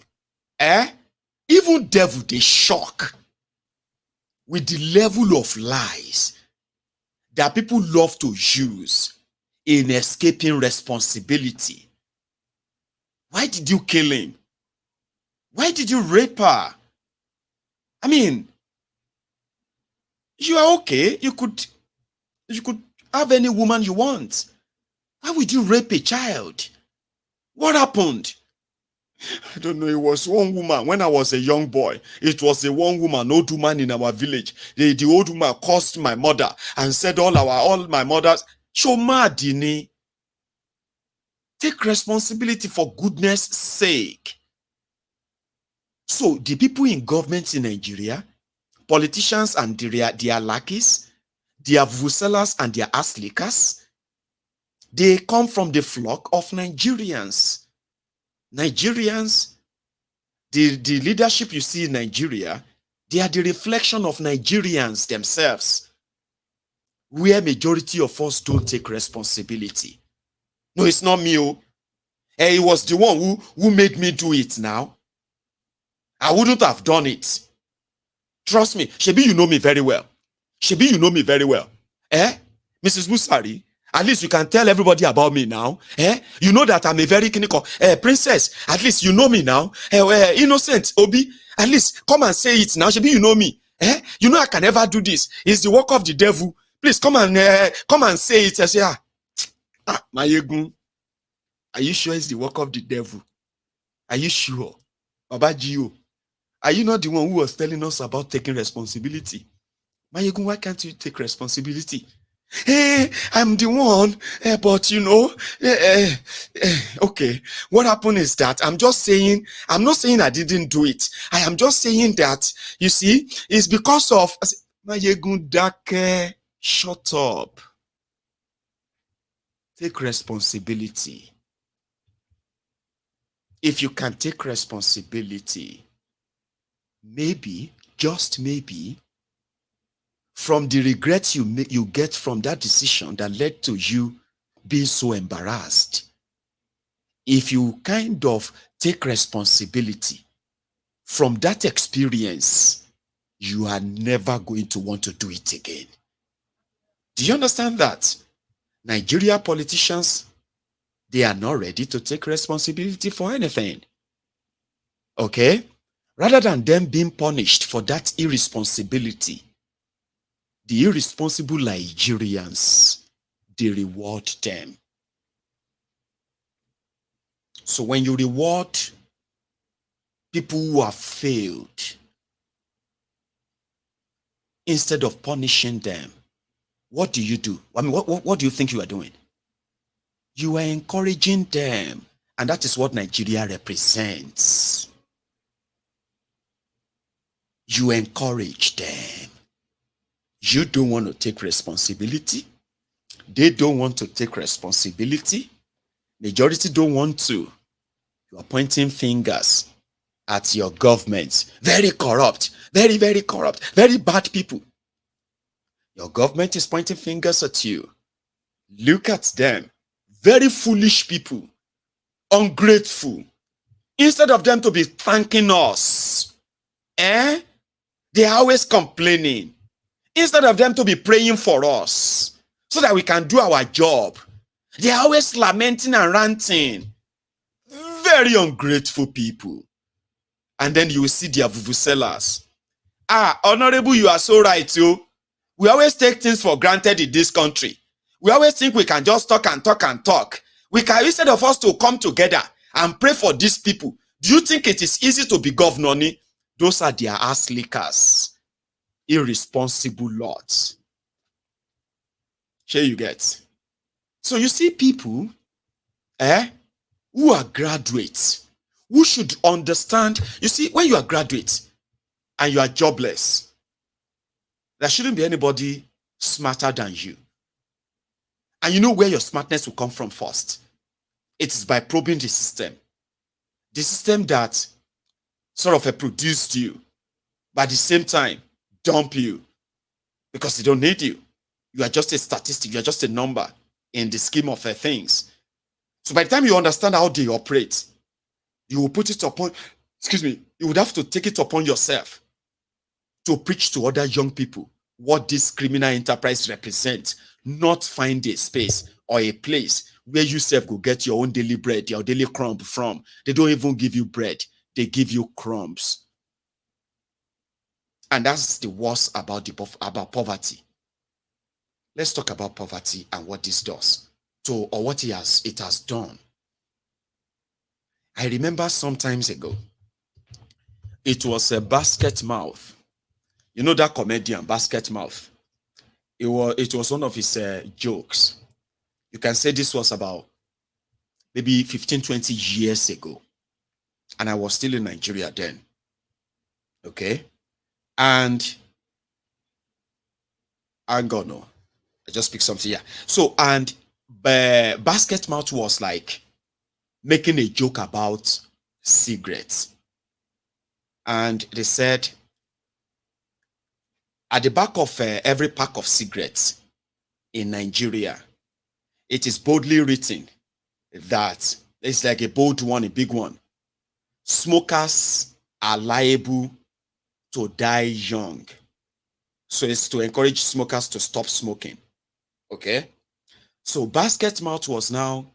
even devil, they shock with the level of lies that people love to use in escaping responsibility. Why did you kill him? Why did you rape her? I mean, you are okay. You could have any woman you want. Why would you rape a child? What happened? I don't know. It was one woman. When I was a young boy, it was a one woman, old woman in our village. The old woman cursed my mother and said all my mothers, show madini. Take responsibility for goodness sake. So the people in government in Nigeria, politicians and their lackeys, their vuvuzelas and their ass lickers, they come from the flock of Nigerians. Nigerians, the leadership you see in Nigeria, they are the reflection of Nigerians themselves, where majority of us don't take responsibility. No, it's not me. It was the one who made me do it now. I wouldn't have done it. Trust me. Shebi, you know me very well. Shebi, you know me very well. Mrs. Musari, at least you can tell everybody about me now. You know that I'm a very clinical princess. At least you know me now. Innocent Obi, at least come and say it now. Shebi, you know me. You know I can never do this. It's the work of the devil. Please come and say it. I say, Maiyegun, are you sure it's the work of the devil? Are you sure? Baba Gio, are you not the one who was telling us about taking responsibility? Maiyegun, why can't you take responsibility? Hey, I'm the one, but you know, okay. What happened is that I'm not saying I didn't do it. I am just saying that, you see, it's because of, Maiyegun, Dake, shut up. Take responsibility. If you can take responsibility, maybe, just maybe, from the regrets you get from that decision that led to you being so embarrassed, if you kind of take responsibility from that experience, you are never going to want to do it again. Do you understand that? Nigeria politicians, they are not ready to take responsibility for anything. Okay? Rather than them being punished for that irresponsibility, the irresponsible Nigerians, they reward them. So when you reward people who have failed, instead of punishing them, what do you do? I mean, what do you think you are doing? You are encouraging them. And that is what Nigeria represents. You encourage them. You don't want to take responsibility. They don't want to take responsibility. Majority don't want to. You are pointing fingers at your government. Very corrupt. Very, very corrupt. Very bad people. Your government is pointing fingers at you. Look at them. Very foolish people. Ungrateful. Instead of them to be thanking us, they are always complaining. Instead of them to be praying for us so that we can do our job, they are always lamenting and ranting. Very ungrateful people. And then you will see their vuvuzelas. Honorable, you are so right, yo. We always take things for granted in this country. We always think we can just talk and talk and talk. We can, instead of us to come together and pray for these people. Do you think it is easy to be governor? Those are their ass lickers. Irresponsible lots. Here you get. So you see people who are graduates, who should understand. You see, when you are graduate and you are jobless, there shouldn't be anybody smarter than you. And you know where your smartness will come from first. It is by probing the system. The system that sort of produced you. but at the same time, dump you because they don't need you. You are just a statistic, you are just a number in the scheme of things. So by the time you understand how they operate, you will put it upon, you would have to take it upon yourself to preach to other young people what this criminal enterprise represents, not find a space or a place where you self go get your own daily bread, your daily crumb from. They don't even give you bread, they give you crumbs. And that's the worst about poverty. Let's talk about poverty and what this does or what it has done. I remember some times ago, it was a Basket Mouth. You know that comedian, Basket Mouth? It was one of his jokes. You can say this was about maybe 15, 20 years ago. And I was still in Nigeria then. Okay? And I just picked something here. So, and Basket Mouth was like making a joke about cigarettes. And they said, at the back of every pack of cigarettes in Nigeria, it is boldly written that it's like a bold one, a big one. Smokers are liable to die young. So it's to encourage smokers to stop smoking. Okay? So Basket Mouth was now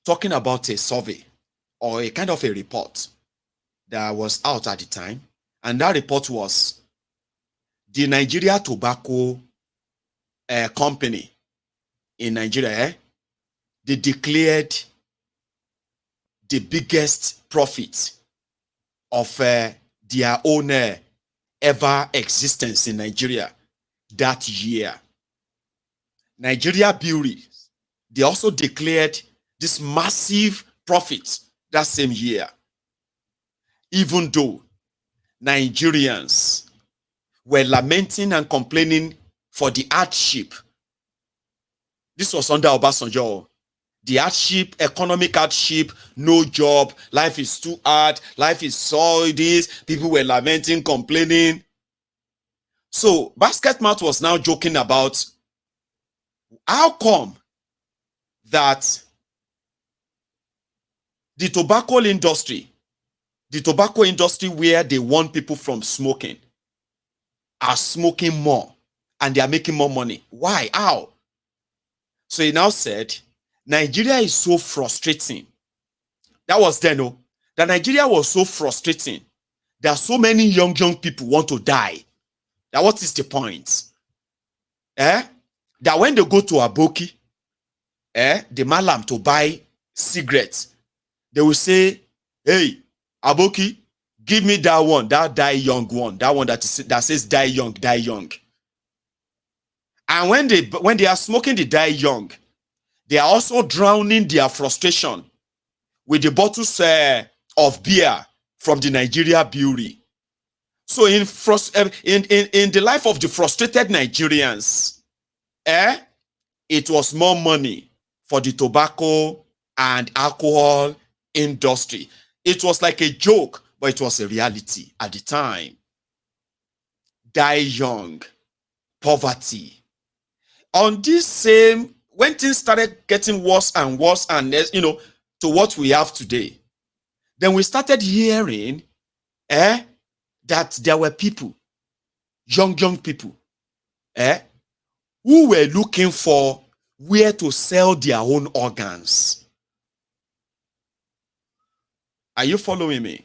talking about a survey or a kind of a report that was out at the time. And that report was the Nigeria Tobacco Company in Nigeria, they declared the biggest profit of their own ever existence in Nigeria that year. Nigeria Breweries, they also declared this massive profit that same year. Even though Nigerians were lamenting and complaining for the hardship. This was under Obasanjo. The hardship, economic hardship, no job, life is too hard, life is so this, people were lamenting, complaining. So Basket Mouth was now joking about how come that the tobacco industry where they want people from smoking, are smoking more and they are making more money. Why? How? So he now said, Nigeria is so frustrating. That was then, oh, that Nigeria was so frustrating that so many young people want to die. Now, what is the point? That when they go to Aboki, the Malam to buy cigarettes, they will say, hey, Aboki, give me that one, that die young one, that one that says die young, die young. And when they are smoking the die young, they are also drowning their frustration with the bottles of beer from the Nigeria Brewery. So in the life of the frustrated Nigerians, it was more money for the tobacco and alcohol industry. It was like a joke, but it was a reality at the time. Die young, poverty. On this same, when things started getting worse and worse, and to what we have today, then we started hearing that there were people, young people, who were looking for where to sell their own organs. Are you following me?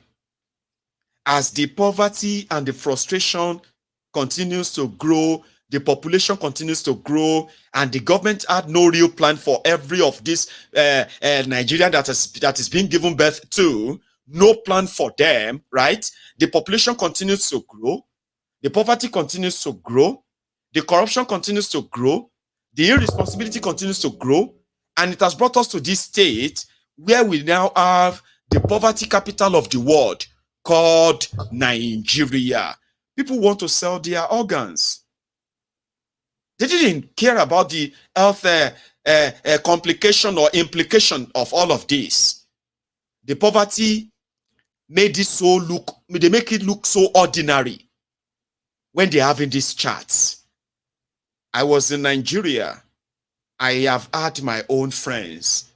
As the poverty and the frustration continues to grow, the population continues to grow, and the government had no real plan for every of this Nigerian that is being given birth to, no plan for them, right? The population continues to grow, the poverty continues to grow, the corruption continues to grow, the irresponsibility continues to grow, and it has brought us to this state where we now have the poverty capital of the world called Nigeria. People want to sell their organs. They didn't care about the health complication or implication of all of this. The poverty made it they make it look so ordinary when they're having these chats. I was in Nigeria. I have had my own friends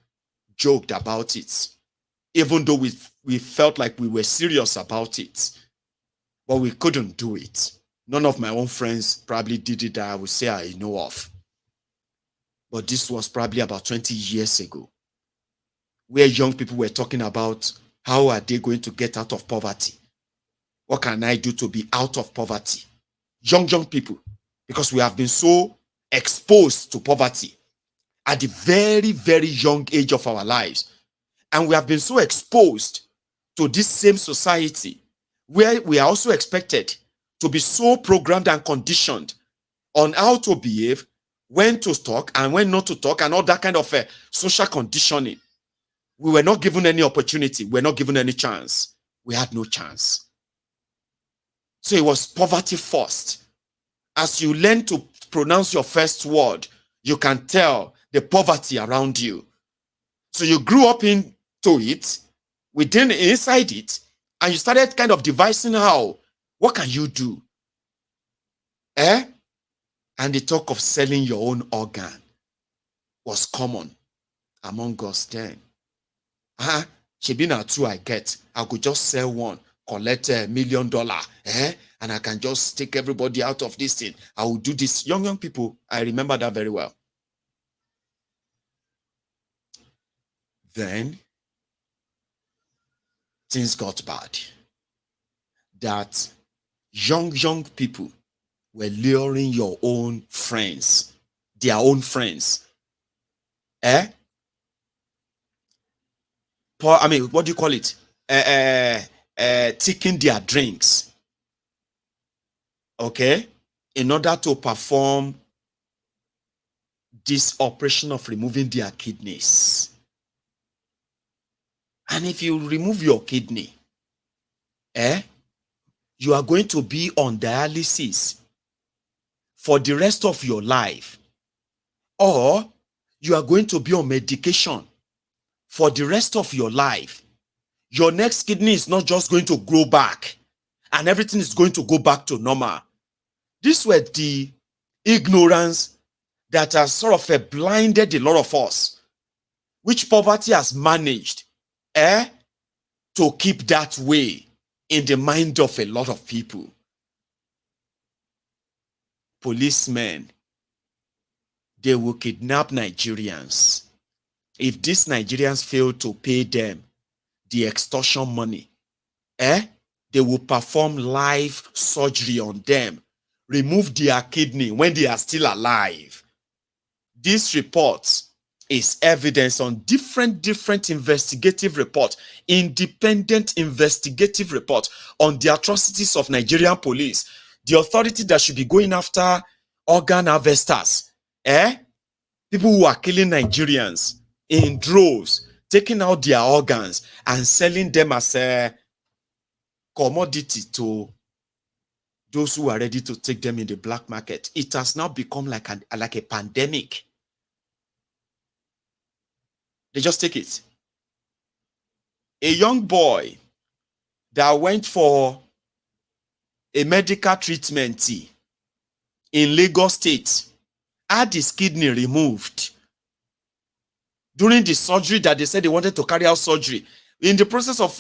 joked about it, even though we felt like we were serious about it, but we couldn't do it. None of my own friends probably did it that I would say I know of. But this was probably about 20 years ago, where young people were talking about how are they going to get out of poverty? What can I do to be out of poverty? Young people, because we have been so exposed to poverty at the very, very young age of our lives. And we have been so exposed to this same society where we are also expected to be so programmed and conditioned on how to behave, when to talk and when not to talk, and all that kind of social conditioning. We were not given any opportunity. We were not given any chance. We had no chance. So it was poverty first. As you learn to pronounce your first word, you can tell the poverty around you. So you grew up into it, inside it, and you started kind of devising how. What can you do? And the talk of selling your own organ was common among us then. Shebi na two I get. I could just sell one, collect $1 million, and I can just take everybody out of this thing. I will do this. Young people, I remember that very well. Then things got bad. That young people were luring your own friends, their own friends. What do you call it? Taking their drinks. Okay? In order to perform this operation of removing their kidneys. And if you remove your kidney, you are going to be on dialysis for the rest of your life. Or you are going to be on medication for the rest of your life. Your next kidney is not just going to grow back and everything is going to go back to normal. These were the ignorance that has sort of blinded a lot of us, which poverty has managed to keep that way in the mind of a lot of people. Policemen, they will kidnap Nigerians. If these Nigerians fail to pay them the extortion money, they will perform live surgery on them, remove their kidney when they are still alive. This report is evidence on different investigative reports, independent investigative reports on the atrocities of Nigerian police, the authority that should be going after organ harvesters, people who are killing Nigerians in droves, taking out their organs and selling them as a commodity to those who are ready to take them in the black market. It has now become like a pandemic. They just take it. A young boy that went for a medical treatment in Lagos State had his kidney removed. During the surgery that they said they wanted to carry out surgery, in the process of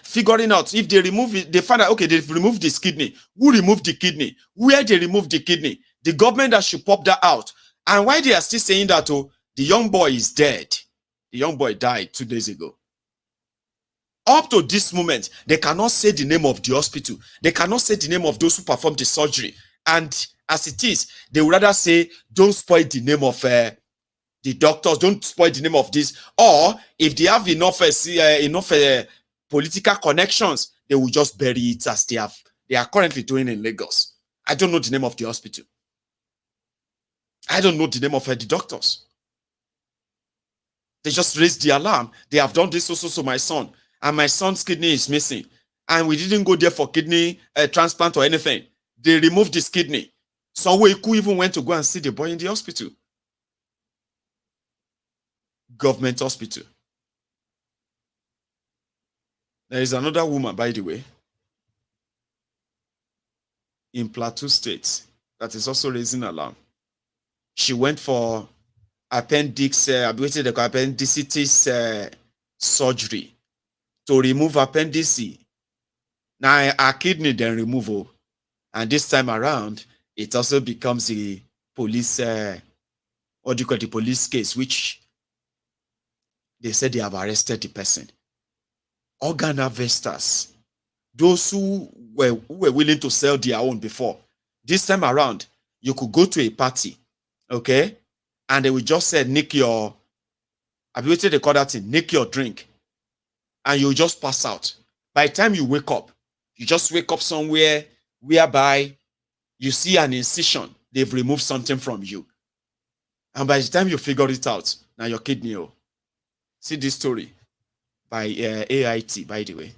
figuring out if they remove it, they find out, okay, they've removed this kidney. Who removed the kidney? Where they removed the kidney? The government that should pop that out. And why they are still saying that, the young boy is dead. The young boy died 2 days ago. Up to this moment, they cannot say the name of the hospital. They cannot say the name of those who performed the surgery. And as it is, they would rather say, don't spoil the name of the doctors, don't spoil the name of this. Or if they have enough political connections, they will just bury it as they are currently doing in Lagos. I don't know the name of the hospital. I don't know the name of the doctors. They just raised the alarm. They have done this also to my son. And my son's kidney is missing. And we didn't go there for kidney transplant or anything. They removed his kidney. Someone even went to go and see the boy in the hospital. Government hospital. There is another woman, by the way. in Plateau State that is also raising alarm. She went for appendicitis surgery to remove appendicitis. Now her kidney then removal, and this time around it also becomes a police the police case, which they said they have arrested the person. Organ harvesters, those who were willing to sell their own before, this time around you could go to a party, okay, and they will just say nick your, they call that thing, nick your drink, and you just pass out. By the time you wake up, you just wake up somewhere whereby you see an incision, they've removed something from you, and by the time you figure it out, now your kidney. See this story by AIT, by the way.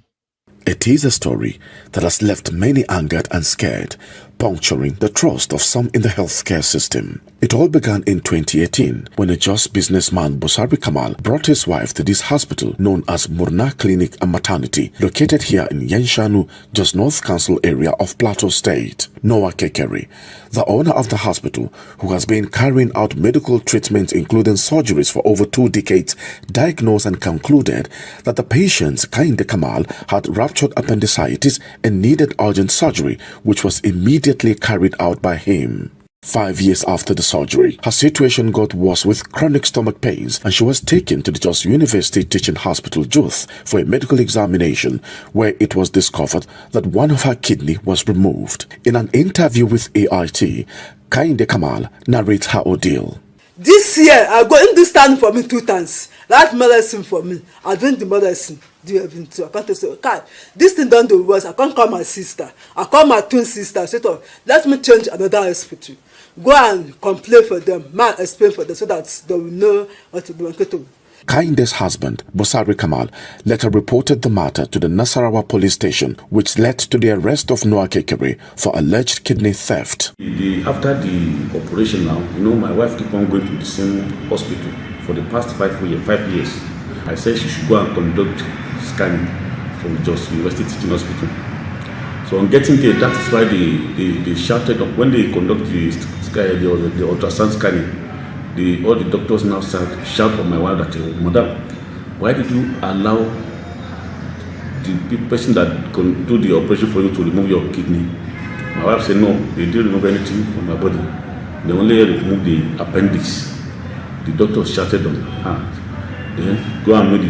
It is a story that has left many angered and scared, puncturing the trust of some in the healthcare system. It all began in 2018 when a just businessman, Busari Kamal, brought his wife to this hospital known as Murna Clinic and Maternity, located here in Yenshanu, just North Council area of Plateau State. Noah Kekere, the owner of the hospital, who has been carrying out medical treatments including surgeries for over 2 decades, diagnosed and concluded that the patient, Kainde Kamal, had ruptured appendicitis and needed urgent surgery, which was immediately carried out by him. 5 years after the surgery, her situation got worse with chronic stomach pains, and she was taken to the Jos University Teaching Hospital, Juth, for a medical examination, where it was discovered that one of her kidney was removed. In an interview with AIT, Kainde Kamal narrates her ordeal. This year, I go in this stand for me 2 times. That medicine for me, I drink the medicine. I can't say, okay, this thing done the worst. I can't call my sister. I call my twin sister. I said, oh, let me change another hospital. Go and complain for them. Man, explain for them so that they will know what to do. Kainde's husband, Busari Kamal, later reported the matter to the Nasarawa police station, which led to the arrest of Noah Kekere for alleged kidney theft. After the operation now, my wife kept on going to the same hospital for the past 5 years. I said she should go and conduct scanning from Jos University Teaching Hospital. So on getting there, that is why they shouted up. When they conduct the ultrasound scanning, all the doctors now shout on my wife that, Madam, why did you allow the person that can do the operation for you to remove your kidney? My wife said, no, they didn't remove anything from my body. They only removed the appendix. The doctor shouted on her. Then go and meet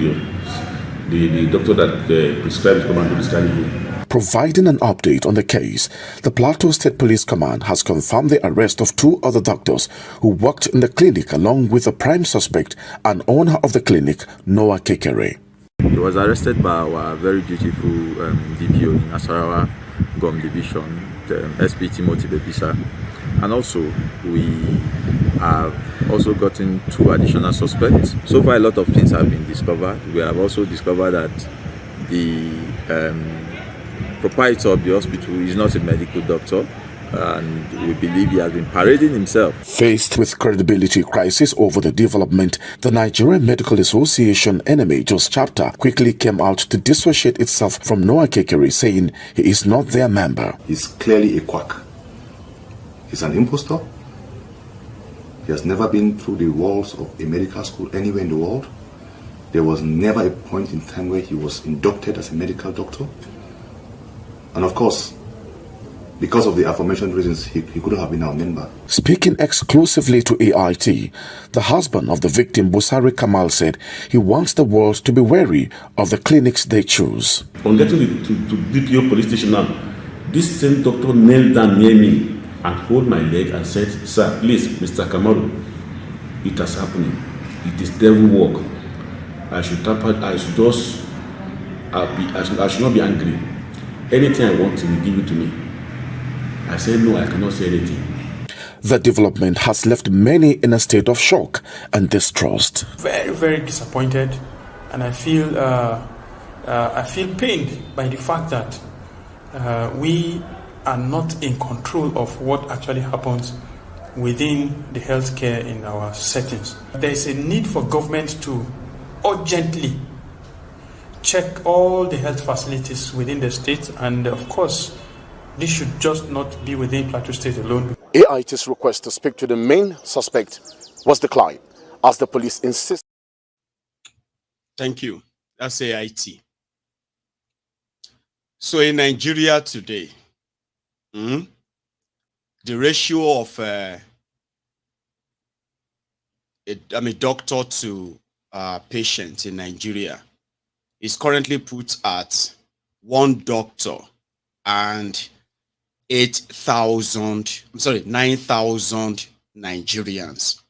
the doctor that prescribes come and do the scanning here. Providing an update on the case, the Plateau State Police Command has confirmed the arrest of 2 other doctors who worked in the clinic along with the prime suspect and owner of the clinic, Noah Kekere. He was arrested by our very dutiful DPO in Nasarawa GOM Division, SP Timothy Bebisa, and also we have also gotten 2 additional suspects. So far a lot of things have been discovered. We have also discovered that the proprietor of the hospital is not a medical doctor, and we believe he has been parading himself. Faced with credibility crisis over the development, the Nigerian Medical Association NMA Jos chapter quickly came out to dissociate itself from Noah Kekere, saying he is not their member. He's clearly a quack. He's an impostor. He has never been through the walls of a medical school anywhere in the world. There was never a point in time where he was inducted as a medical doctor. And of course, because of the aforementioned reasons, he couldn't have been our member. Speaking exclusively to AIT, the husband of the victim, Busari Kamal, said he wants the world to be wary of the clinics they choose. On getting to DPO police station now, this same doctor knelt down near me and held my leg and said, "Sir, please, Mr. Kamaru, it has happened. It is devil work. I should not be angry. Anything I want, he will give it to me." I said, no, I cannot say anything. The development has left many in a state of shock and distrust. Very, very disappointed, and I feel pained by the fact that we are not in control of what actually happens within the healthcare in our settings. There is a need for government to urgently check all the health facilities within the state, and of course This should just not be within Plateau State alone. AIT's request to speak to the main suspect was declined as the police insisted. Thank you. That's AIT. So in Nigeria today, the ratio of doctor to patient in Nigeria is currently put at 1 doctor and 9,000 Nigerians.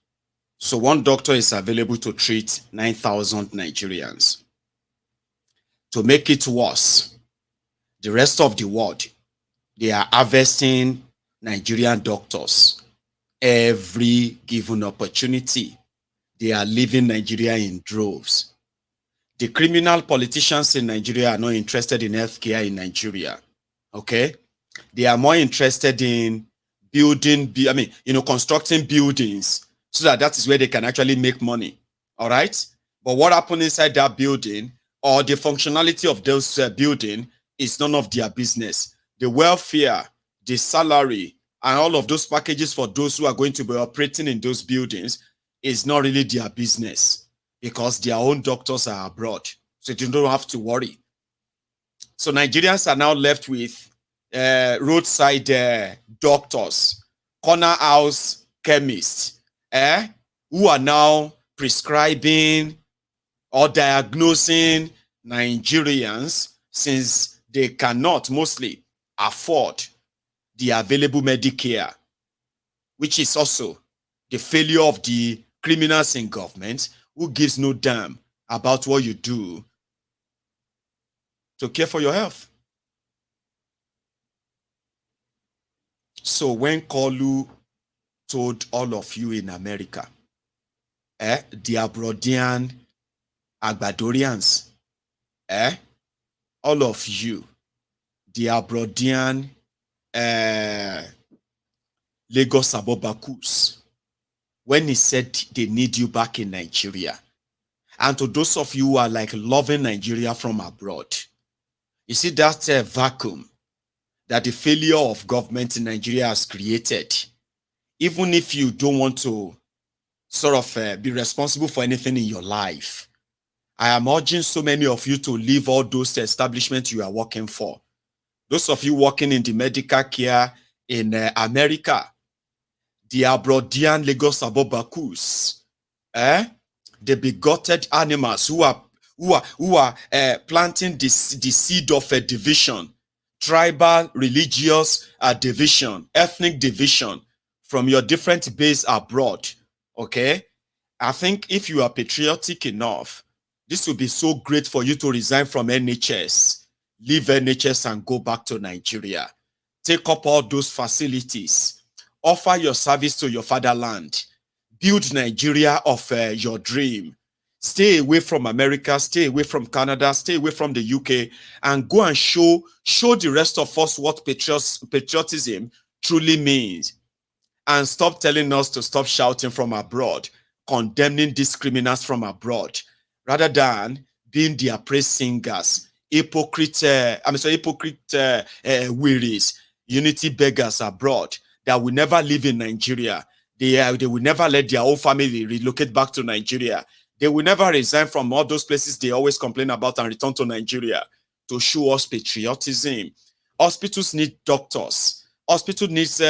So 1 doctor is available to treat 9,000 Nigerians. To make it worse, the rest of the world, they are harvesting Nigerian doctors every given opportunity. They are leaving Nigeria in droves. The criminal politicians in Nigeria are not interested in healthcare in Nigeria. Okay? They are more interested in constructing buildings so that is where they can actually make money. All right? But what happened inside that building or the functionality of those building is none of their business. The welfare, the salary, and all of those packages for those who are going to be operating in those buildings is not really their business because their own doctors are abroad. So you don't have to worry. So Nigerians are now left with roadside doctors, corner house chemists, who are now prescribing or diagnosing Nigerians since they cannot mostly afford the available Medicare, which is also the failure of the criminals in government who gives no damn about what you do to care for your health. So when Kolu told all of you in America, the Abrodian Agbadorians, all of you, the Abrodian Lagos Abobakus, when he said they need you back in Nigeria, and to those of you who are like loving Nigeria from abroad, you see that vacuum that the failure of government in Nigeria has created. Even if you don't want to sort of be responsible for anything in your life, I am urging so many of you to leave all those establishments you are working for. Those of you working in the medical care in America, the Abrodian Lagos Abobakus, the bigoted animals who are planting the seed of a division, tribal, religious division, ethnic division from your different base abroad. Okay, I think if you are patriotic enough, this will be so great for you to resign from NHS, leave NHS and go back to Nigeria. Take up all those facilities, offer your service to your fatherland, build Nigeria of your dream. Stay away from America, stay away from Canada, stay away from the UK, and go and show the rest of us what patriotism truly means. And stop telling us to stop shouting from abroad, condemning these criminals from abroad, rather than being their praise singers, hypocrite wearies, unity beggars abroad that will never live in Nigeria. They will never let their whole family relocate back to Nigeria. They will never resign from all those places they always complain about and return to Nigeria to show us patriotism. Hospitals need doctors. Hospital needs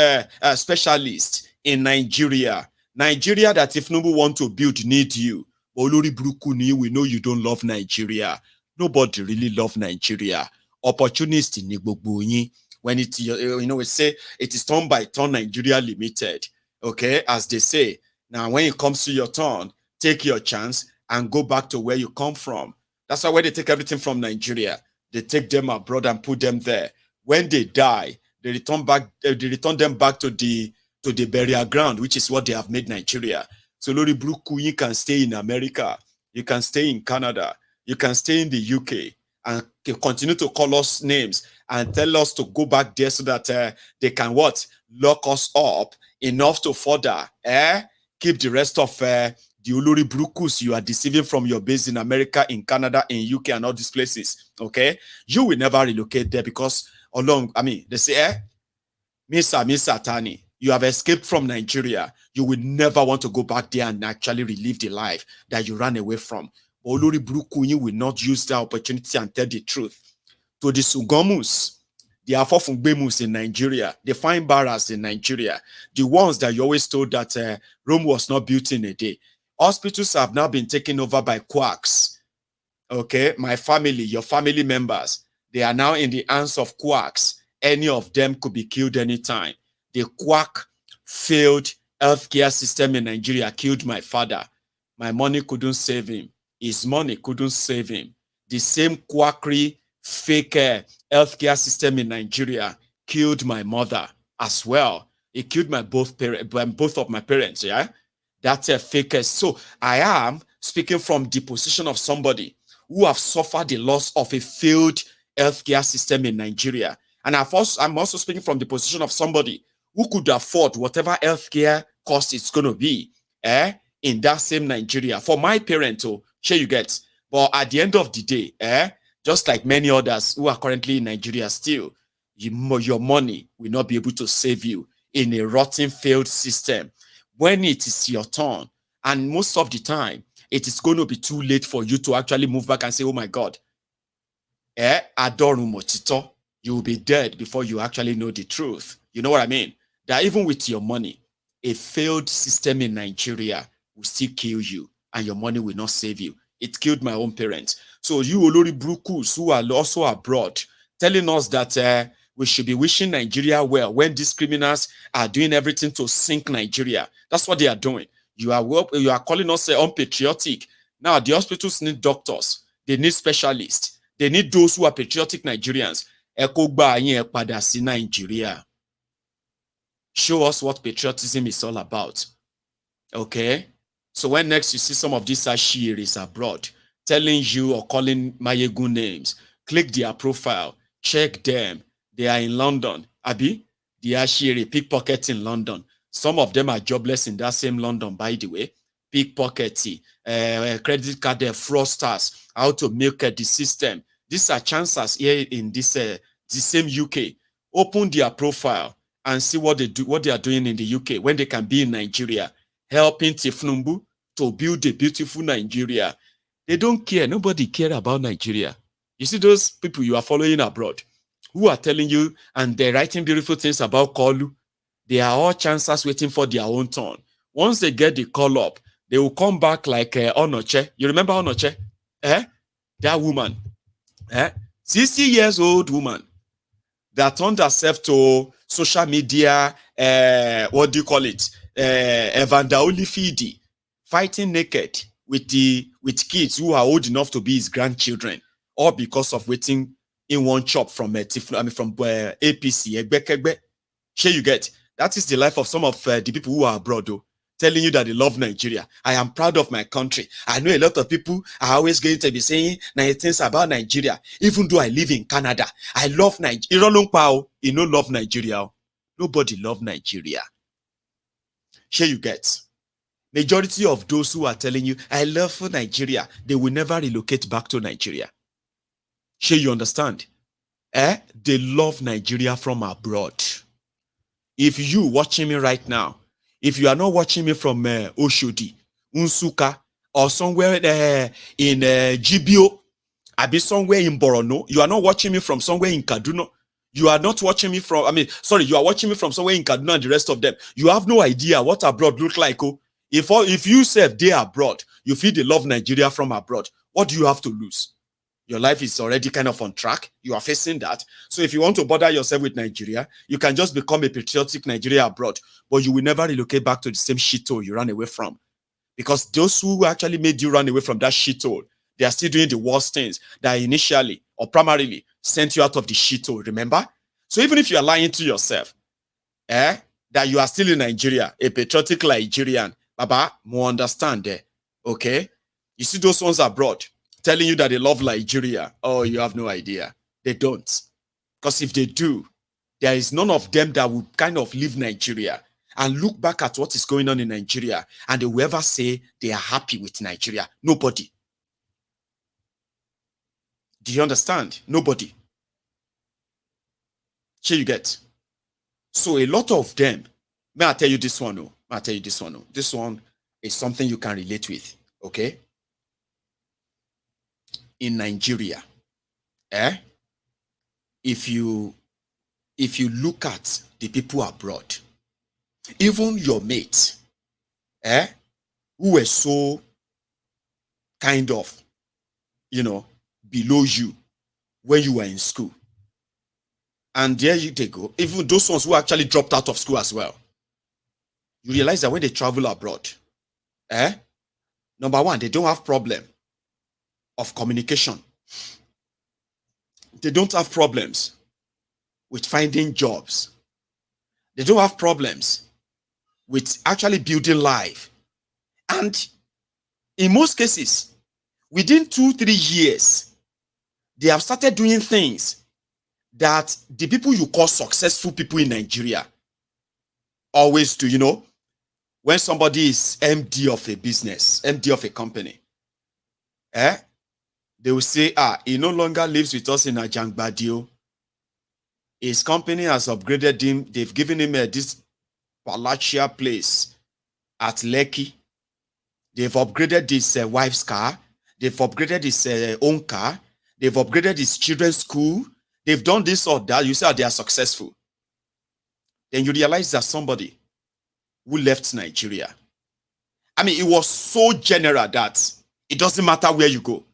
specialists in Nigeria. Nigeria that if Tinubu want to build need you. Olori Brukuni, we know you don't love Nigeria. Nobody really love Nigeria. Opportunist in Nigbogbo. When it, we say it is turn by turn Nigeria Limited. Okay, as they say. Now, when it comes to your turn, take your chance and go back to where you come from. That's why when they take everything from Nigeria, they take them abroad and put them there. When they die, they return them back to the burial ground, which is what they have made Nigeria. So Lori Bruku, you can stay in America, you can stay in Canada, you can stay in the UK, and continue to call us names and tell us to go back there so that they can lock us up enough to further keep the rest of the Uluri Brukus you are deceiving from your base in America, in Canada, in UK, and all these places. Okay, you will never relocate there because they say Miss Atani, you have escaped from Nigeria. You will never want to go back there and actually relive the life that you ran away from. Olori Brukunyi will not use that opportunity and tell the truth. To the Sugomus, the Afofungbemus in Nigeria, the fine barras in Nigeria, the ones that you always told that Rome was not built in a day. Hospitals have now been taken over by quacks. Okay, my family, your family members, they are now in the hands of quacks. Any of them could be killed anytime. The quack failed healthcare system in Nigeria killed my father. My money couldn't save him. His money couldn't save him. The same quackery, fake healthcare system in Nigeria killed my mother as well. It killed my both of my parents. Yeah, that's a fake. So I am speaking from the position of somebody who have suffered the loss of a failed healthcare system in Nigeria. And I'm also speaking from the position of somebody who could afford whatever healthcare cost it's going to be in that same Nigeria. For my parents, sure you get. But at the end of the day, just like many others who are currently in Nigeria still, your money will not be able to save you in a rotten, failed system. When it is your turn, and most of the time, it is going to be too late for you to actually move back and say, oh my God, Adoru Mochito, you will be dead before you actually know the truth. You know what I mean? That even with your money, a failed system in Nigeria will still kill you and your money will not save you. It killed my own parents. So you Olori Brukus who are also abroad telling us that we should be wishing Nigeria well when these criminals are doing everything to sink Nigeria. That's what they are doing. You are calling us unpatriotic. Now, the hospitals need doctors. They need specialists. They need those who are patriotic Nigerians. Nigeria. Show us what patriotism is all about. Okay? So when next you see some of these Ashiris abroad telling you or calling Maiyegun names, click their profile, check them. They are in London. Abi, the Ashiri pickpocket in London. Some of them are jobless in that same London, by the way. Pickpocketing, credit card fraudsters, how to milk the system. These are chances here in this the same UK. Open their profile and see what they are doing in the UK when they can be in Nigeria, helping Tifnumbu to build a beautiful Nigeria. They don't care. Nobody cares about Nigeria. You see those people you are following abroad who are telling you and they're writing beautiful things about Kolu. They are all chances waiting for their own turn. Once they get the call up, they will come back like Onoche. You remember Onoche? That woman. 60 years old woman that turned herself to social media, what do you call it? Evander Olifidi, fighting naked with kids who are old enough to be his grandchildren, all because of waiting in one chop from APC. Sure you get. That is the life of some of the people who are abroad, though, telling you that they love Nigeria. I am proud of my country. I know a lot of people are always going to be saying nice things about Nigeria, even though I live in Canada. I love Nigeria. You don't love Nigeria. Nobody love Nigeria. Sure you get. Majority of those who are telling you, I love Nigeria, they will never relocate back to Nigeria. Sure you understand? They love Nigeria from abroad. If you watching me right now, if you are not watching me from Oshodi, Unsuka, or somewhere in GBO, I be somewhere in Borono, you are not watching me from somewhere in Kaduna, you are not watching me from, you are watching me from somewhere in Kaduna and the rest of them. You have no idea what abroad look like. Oh, if you say they are abroad, you feel they love Nigeria from abroad. What do you have to lose? Your life is already kind of on track. You are facing that. So if you want to bother yourself with Nigeria, you can just become a patriotic Nigeria abroad, but you will never relocate back to the same shithole you ran away from. Because those who actually made you run away from that shithole, they are still doing the worst things that initially or primarily sent you out of the shithole, remember? So even if you are lying to yourself, that you are still in Nigeria, a patriotic Nigerian, Baba, more understand there, okay? You see those ones abroad, telling you that they love Nigeria. Oh, you have no idea. They don't. Because if they do, there is none of them that will kind of leave Nigeria and look back at what is going on in Nigeria and they will ever say they are happy with Nigeria. Nobody. Do you understand? Nobody. Here you get. So a lot of them, may I tell you this one? Oh, may I tell you this one? Oh, this one is something you can relate with. Okay. In Nigeria, if you look at the people abroad, even your mates, who were so kind of, below you when you were in school, and there they go, even those ones who actually dropped out of school as well, you realize that when they travel abroad, number one, they don't have problem of communication. They don't have problems with finding jobs. They don't have problems with actually building life. And in most cases, within 2-3 years, they have started doing things that the people you call successful people in Nigeria always do. When somebody is MD of a business, MD of a company, they will say, he no longer lives with us in Ajangbadio. His company has upgraded him. They've given him this palatial place at Lekki. They've upgraded his wife's car. They've upgraded his own car. They've upgraded his children's school. They've done this or that. You say they are successful. Then you realize that somebody who left Nigeria, it was so general that it doesn't matter where you go.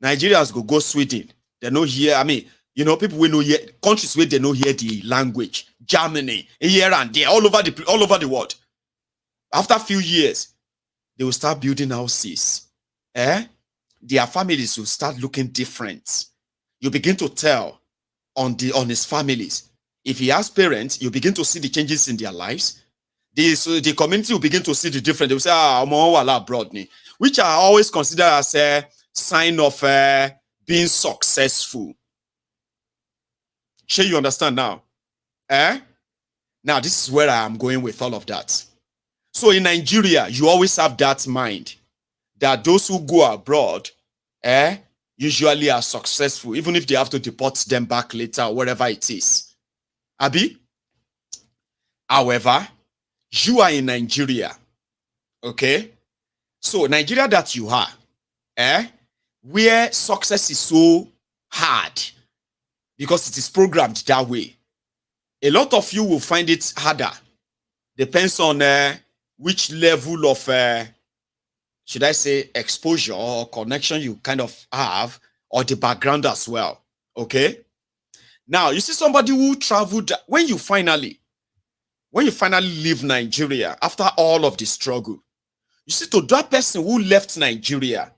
Nigerians go Sweden. They know here. People will know here, countries where they know here the language. Germany, here and there, all over the world. After a few years, they will start building houses. Their families will start looking different. You begin to tell on his families. If he has parents, you begin to see the changes in their lives. The community will begin to see the difference. They will say, abroad, which I always consider as a sign of being successful. Sure, you understand now? Now, this is where I am going with all of that. So in Nigeria, you always have that mind that those who go abroad usually are successful, even if they have to deport them back later or wherever it is. Abi? However, you are in Nigeria. Okay? So Nigeria that you are, where success is so hard because it is programmed that way. A lot of you will find it harder. Depends on which level of, should I say, exposure or connection you kind of have, or the background as well. Okay? Now, you see somebody who traveled, when you finally leave Nigeria after all of the struggle, you see, to that person who left Nigeria,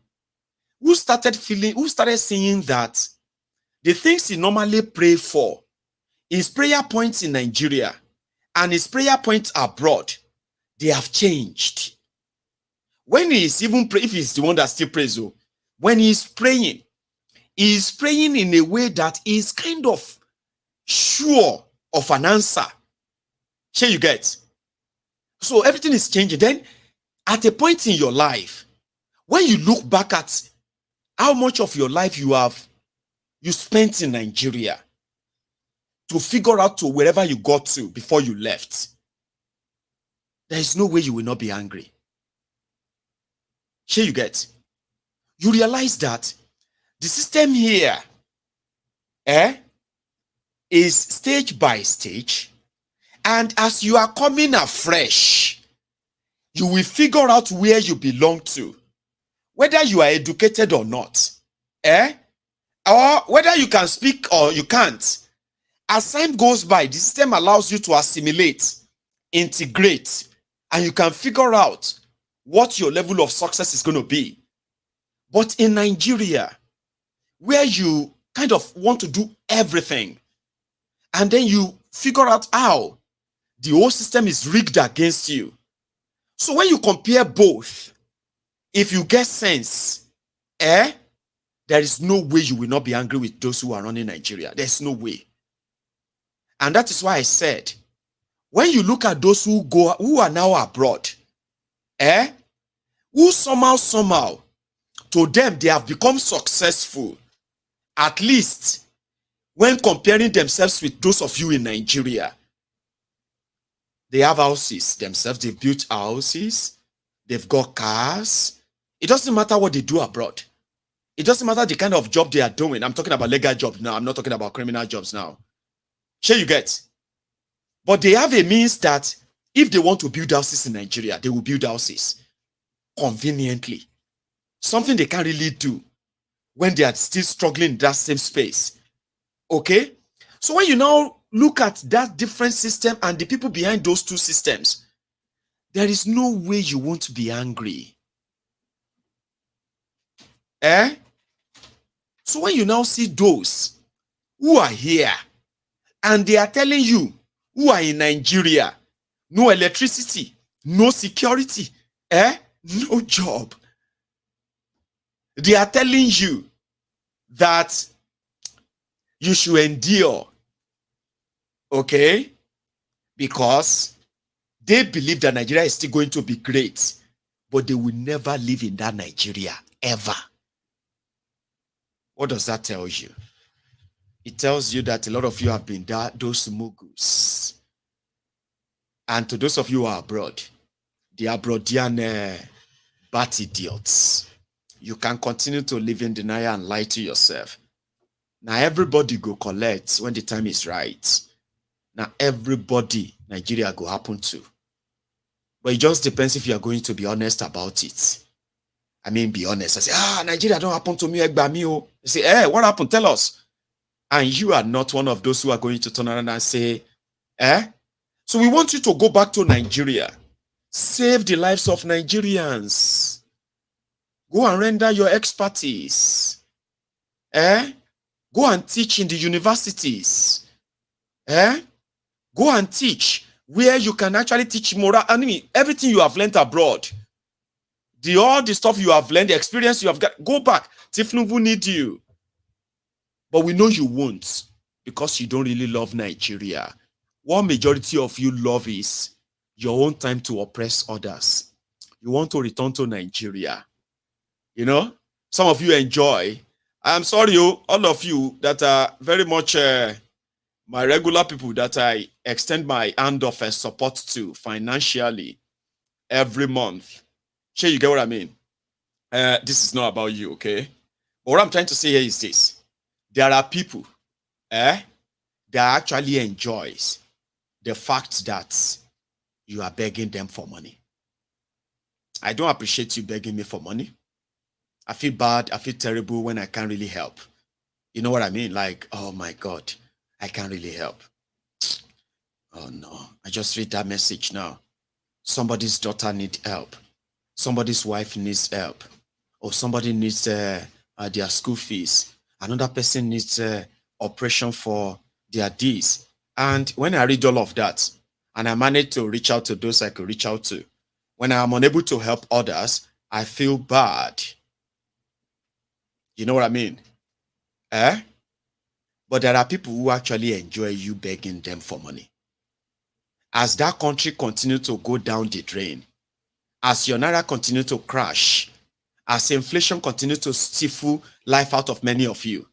who started seeing that the things he normally pray for, his prayer points in Nigeria and his prayer points abroad, they have changed. When he is even if he's the one that still prays, when he's praying in a way that is kind of sure of an answer. Sure, you get. So everything is changing. Then, at a point in your life, when you look back at how much of your life you spent in Nigeria to figure out to wherever you got to before you left, there is no way you will not be angry. Sure, you get. You realize that the system here is stage by stage, and as you are coming afresh, you will figure out where you belong to, whether you are educated or not, or whether you can speak or you can't. As time goes by, the system allows you to assimilate, integrate, and you can figure out what your level of success is going to be. But in Nigeria, where you kind of want to do everything, and then you figure out how the whole system is rigged against you. So when you compare both, if you get sense, there is no way you will not be angry with those who are running Nigeria. There's no way. And that is why I said, when you look at those who are now abroad, who somehow, to them, they have become successful, at least when comparing themselves with those of you in Nigeria. They have houses themselves. They've built houses. They've got cars. It doesn't matter what they do abroad. It doesn't matter the kind of job they are doing. I'm talking about legal jobs now. I'm not talking about criminal jobs now. Sure you get. But they have a means that if they want to build houses in Nigeria, they will build houses conveniently. Something they can't really do when they are still struggling in that same space. Okay? So when you now look at that different system and the people behind those two systems, there is no way you won't be angry. Eh? So when you now see those who are here and they are telling you who are in Nigeria, no electricity, no security, no job. They are telling you that you should endure, okay? Because they believe that Nigeria is still going to be great, but they will never live in that Nigeria, ever. What does that tell you? It tells you that a lot of you have been those mugus. And to those of you who are abroad, the abroadian bat idiots, you can continue to live in denial and lie to yourself. Now everybody go collect when the time is right. Now everybody Nigeria go happen to. But it just depends if you are going to be honest about it. I mean, be honest. I say, Nigeria don't happen to me. You say, what happened? Tell us. And you are not one of those who are going to turn around and say, So we want you to go back to Nigeria. Save the lives of Nigerians. Go and render your expertise. Go and teach in the universities. Go and teach where you can actually teach moral. I mean, everything you have learned abroad. All the stuff you have learned, the experience you have got, go back. Tinubu need you. But we know you won't because you don't really love Nigeria. What majority of you love is your own time to oppress others. You want to return to Nigeria. You know, some of you enjoy. I'm sorry, all of you that are very much my regular people that I extend my hand of support to financially every month. Sure, you get what I mean? This is not about you, okay? But what I'm trying to say here is this. There are people that actually enjoys the fact that you are begging them for money. I don't appreciate you begging me for money. I feel bad, I feel terrible when I can't really help. You know what I mean? Like, oh my God, I can't really help. Oh no, I just read that message now. Somebody's daughter needs help. Somebody's wife needs help. Or somebody needs their school fees. Another person needs operation for their D's. And when I read all of that, and I manage to reach out to those I could reach out to, when I'm unable to help others, I feel bad. You know what I mean? But there are people who actually enjoy you begging them for money. As that country continues to go down the drain, as your naira continues to crash, as inflation continues to stifle life out of many of you,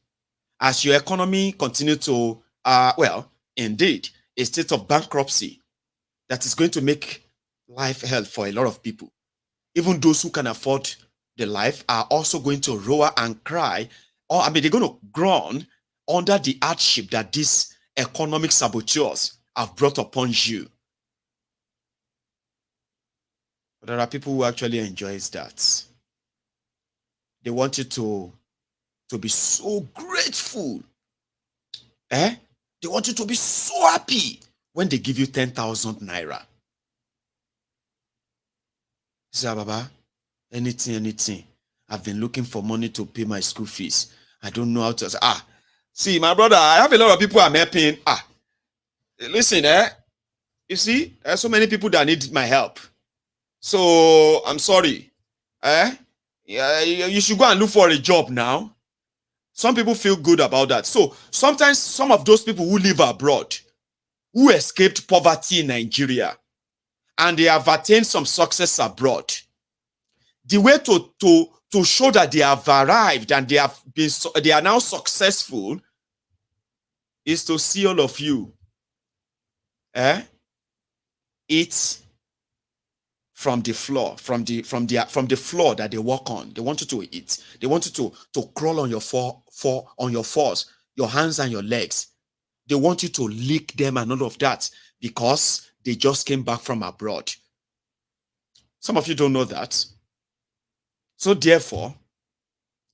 as your economy continues to, indeed, a state of bankruptcy that is going to make life hell for a lot of people. Even those who can afford the life are also going to roar and cry, or they're going to groan under the hardship that these economic saboteurs have brought upon you. But there are people who actually enjoy that. They want you to be so grateful. They want you to be so happy when they give you 10,000 naira. Say, Baba, anything. I've been looking for money to pay my school fees. I don't know how to say, see, my brother, I have a lot of people I'm helping. Listen, you see, there's so many people that need my help. So I'm sorry. You should go and look for a job now. Some people feel good about that. So sometimes some of those people who live abroad, who escaped poverty in Nigeria, and they have attained some success abroad, the way to show that they have arrived and they are now successful is to see all of you eat from the floor, from the floor that they walk on. They want you to eat. They want you to crawl on your on your fours, your hands and your legs. They want you to lick them and all of that because they just came back from abroad. Some of you don't know that. So therefore,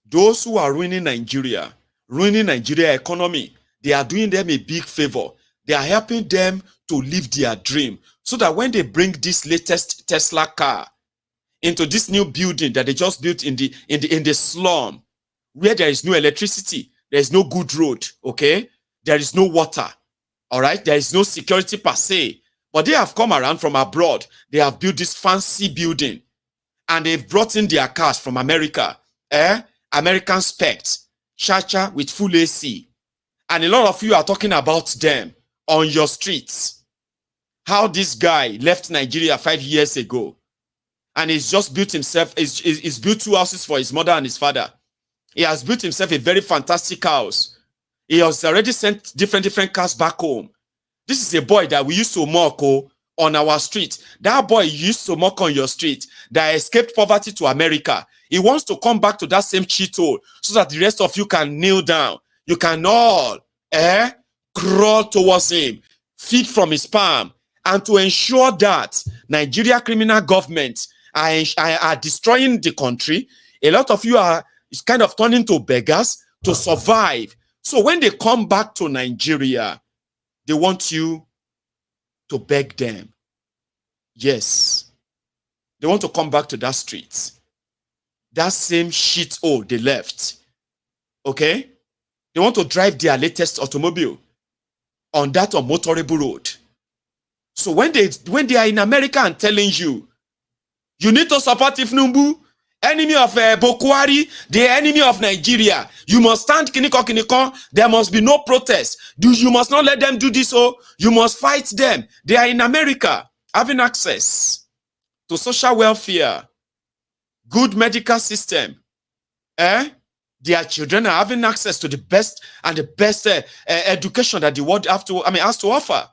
those who are ruining Nigeria economy, they are doing them a big favor. They are helping them to live their dream, so that when they bring this latest Tesla car into this new building that they just built in the slum, where there is no electricity, there is no good road, okay, there is no water, all right, there is no security per se, but they have come around from abroad. They have built this fancy building, and they've brought in their cars from America, American specs, Chacha with full AC, and a lot of you are talking about them on your streets. How this guy left Nigeria 5 years ago, and he's just built himself, he's built 2 houses for his mother and his father. He has built himself a very fantastic house. He has already sent different cars back home. This is a boy that we used to mock on our street. That boy used to mock on your street that escaped poverty to America. He wants to come back to that same cheat hole so that the rest of you can kneel down. You can all crawl towards him, feed from his palm, and to ensure that Nigeria criminal government are destroying the country. A lot of you are kind of turning to beggars to survive. So when they come back to Nigeria, they want you to beg them. Yes. They want to come back to that street. That same shit hole they left. Okay? They want to drive their latest automobile on that unmotorable road. So when they are in America and telling you, you need to support Tinubu, enemy of Bokwari, the enemy of Nigeria, you must stand kiniko, there must be no protest. You must not let them do this, you must fight them. They are in America, having access to social welfare, good medical system. Their children are having access to the best education that the world has to offer.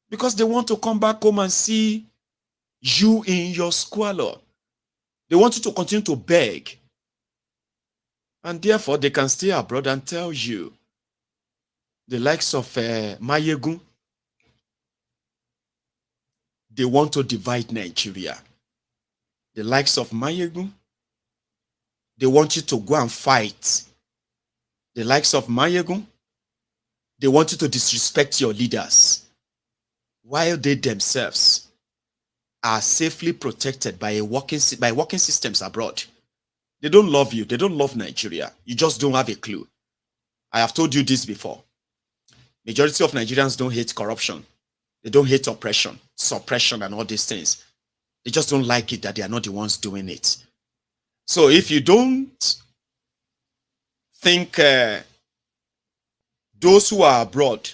Because they want to come back home and see you in your squalor. They want you to continue to beg. And therefore, they can stay abroad and tell you, the likes of Maiyegun, they want to divide Nigeria. The likes of Maiyegun, they want you to go and fight. The likes of Maiyegun, they want you to disrespect your leaders, while they themselves are safely protected by working systems abroad. They don't love you. They don't love Nigeria. You just don't have a clue. I have told you this before. Majority of Nigerians don't hate corruption. They don't hate oppression, suppression, and all these things. They just don't like it that they are not the ones doing it. So if you don't think those who are abroad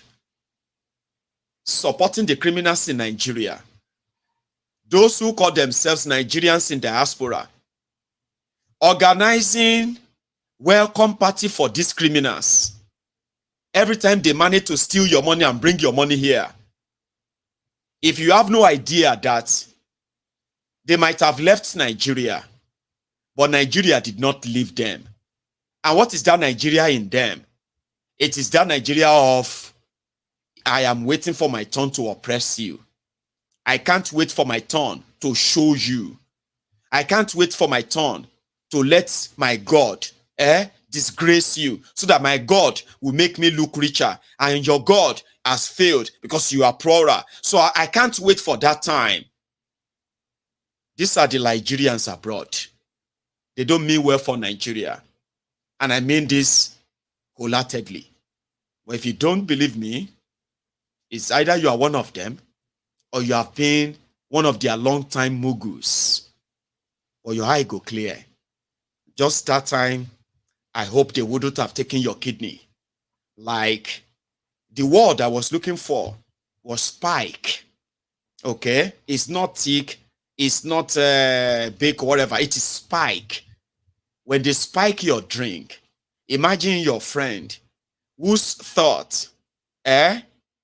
supporting the criminals in Nigeria, those who call themselves Nigerians in diaspora, organizing welcome party for these criminals, every time they manage to steal your money and bring your money here, if you have no idea that they might have left Nigeria, but Nigeria did not leave them. And what is that Nigeria in them? It is that Nigeria of, I am waiting for my turn to oppress you. I can't wait for my turn to show you. I can't wait for my turn to let my God disgrace you, so that my God will make me look richer, and your God has failed because you are poorer. So I can't wait for that time. These are the Nigerians abroad. They don't mean well for Nigeria. And I mean this wholeheartedly. But if you don't believe me, it's either you are one of them, or you have been one of their long-time mugus, or your eye go clear. Just that time, I hope they wouldn't have taken your kidney. Like, the word I was looking for was spike. Okay? It's not thick, it's not big or whatever, it is spike. When they spike your drink, imagine your friend whose thought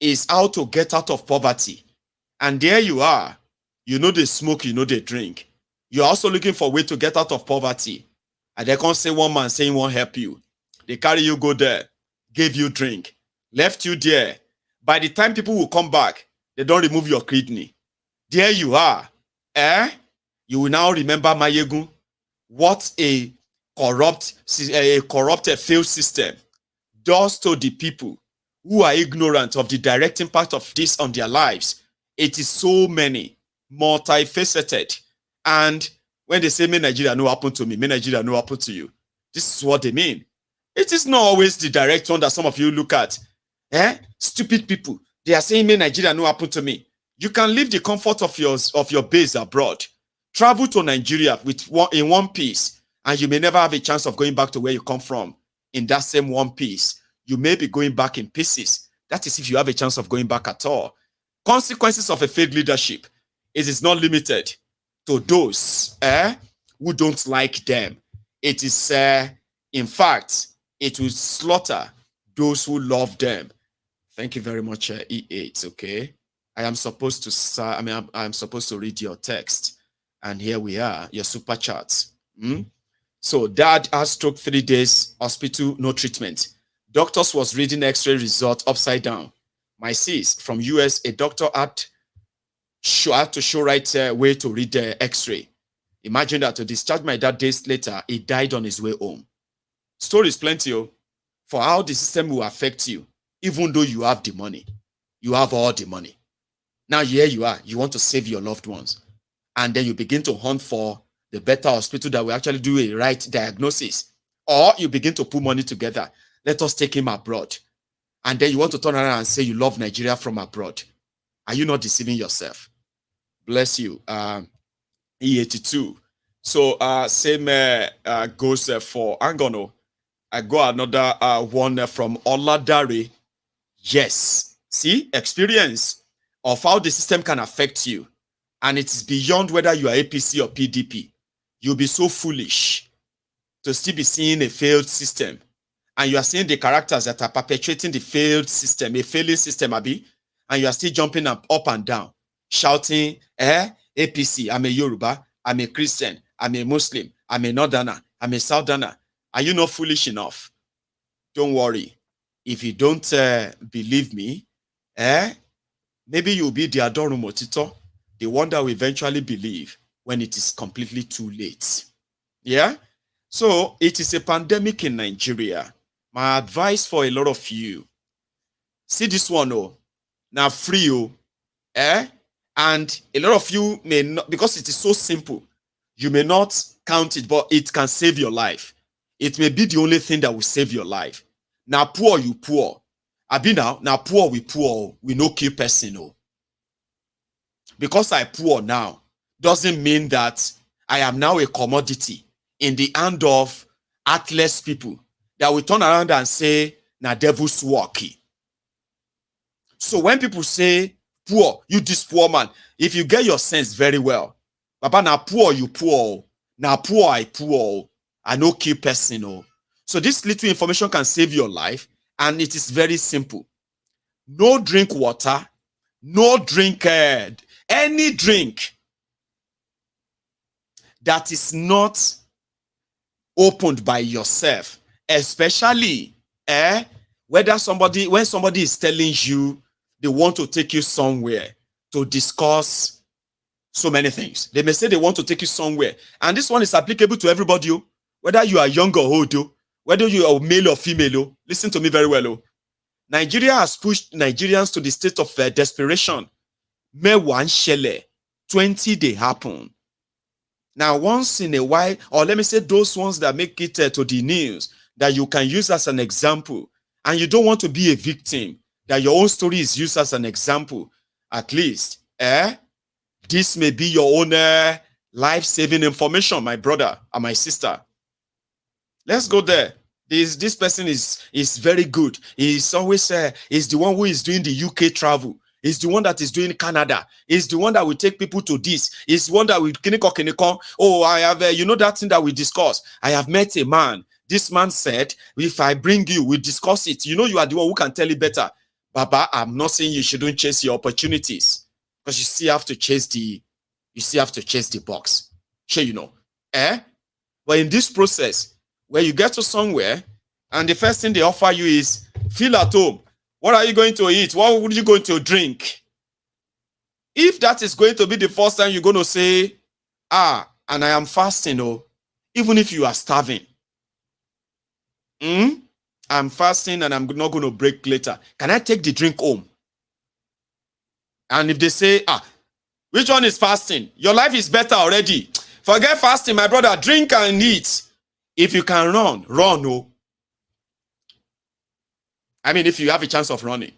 is how to get out of poverty. And there you are. You know they smoke, you know they drink. You're also looking for a way to get out of poverty. And they can't say one man saying won't help you. They carry you, go there, gave you drink, left you there. By the time people will come back, they don't remove your kidney. There you are. You will now remember Maiyegun. What a corrupted failed system does to the people who are ignorant of the direct impact of this on their lives. It is so many, multifaceted. And when they say, may Nigeria no happen to me, may Nigeria no happen to you, this is what they mean. It is not always the direct one that some of you look at. Stupid people. They are saying, may Nigeria no happen to me. You can leave the comfort of your base abroad. Travel to Nigeria in one piece, and you may never have a chance of going back to where you come from in that same one piece. You may be going back in pieces. That is if you have a chance of going back at all. Consequences of a failed leadership. It is not limited to those who don't like them. It is, in fact, it will slaughter those who love them. Thank you very much, E8. Okay, I am supposed to. I'm supposed to read your text, and here we are, your super chats. So, dad has stroke 3 days, hospital, no treatment. Doctors was reading X-ray result upside down. My sis from US, a doctor had to show right way to read the X-ray. Imagine that to discharge my dad days later, he died on his way home. Stories plenty for how the system will affect you, even though you have the money. You have all the money. Now here you are, you want to save your loved ones. And then you begin to hunt for the better hospital that will actually do a right diagnosis. Or you begin to put money together. Let us take him abroad. And then you want to turn around and say you love Nigeria from abroad. Are you not deceiving yourself? Bless you. E82. So same goes for Angono. I got another one from Oladare. Yes. See, experience of how the system can affect you. And it is beyond whether you are APC or PDP. You'll be so foolish to still be seeing a failed system. And you are seeing the characters that are perpetuating the failed system, a failing system, Abi. And you are still jumping up and down, shouting, APC, I'm a Yoruba, I'm a Christian, I'm a Muslim, I'm a Northerner, I'm a Southerner. Are you not foolish enough? Don't worry. If you don't believe me, maybe you'll be the Adorumotito, the one that will eventually believe when it is completely too late. Yeah? So, it is a pandemic in Nigeria. My advice for a lot of you, see this one, now free, and a lot of you may not, because it is so simple, you may not count it, but it can save your life. It may be the only thing that will save your life. Now poor, you poor. Abi now poor, we no kill person. Because I poor now, doesn't mean that I am now a commodity in the hand of heartless people that will turn around and say, na devil's work. So when people say, poor, you this poor man, if you get your sense very well, Papa, na poor, you poor. Na poor, I poor. I no kill person. So this little information can save your life, and it is very simple. No drink water, no drink any drink that is not opened by yourself, especially when somebody is telling you they want to take you somewhere to discuss so many things. They may say they want to take you somewhere, and this one is applicable to everybody, whether you are young or old, whether you are male or female. Listen to me very well. Nigeria has pushed Nigerians to the state of desperation. May one shele 20 they happen. Now, once in a while, or let me say those ones that make it to the news that you can use as an example, and you don't want to be a victim, that your own story is used as an example, at least, this may be your own life-saving information, my brother and my sister. Let's go there. This person is very good. He's always he's the one who is doing the UK travel. He's the one that is doing Canada. He's the one that will take people to this. He's the one that will kiniko. Oh, I have you know that thing that we discussed. I have met a man. This man said, if I bring you, we discuss it. You know you are the one who can tell it better. Baba, I'm not saying you shouldn't chase your opportunities, because you still have to chase the box. Sure, you know. But in this process, where you get to somewhere and the first thing they offer you is feel at home. What are you going to eat? What would you going to drink? If that is going to be the first time you're going to say, and I am fasting, even if you are starving. I'm fasting and I'm not going to break later. Can I take the drink home? And if they say, which one is fasting? Your life is better already. Forget fasting, my brother. Drink and eat. If you can run, I mean, if you have a chance of running,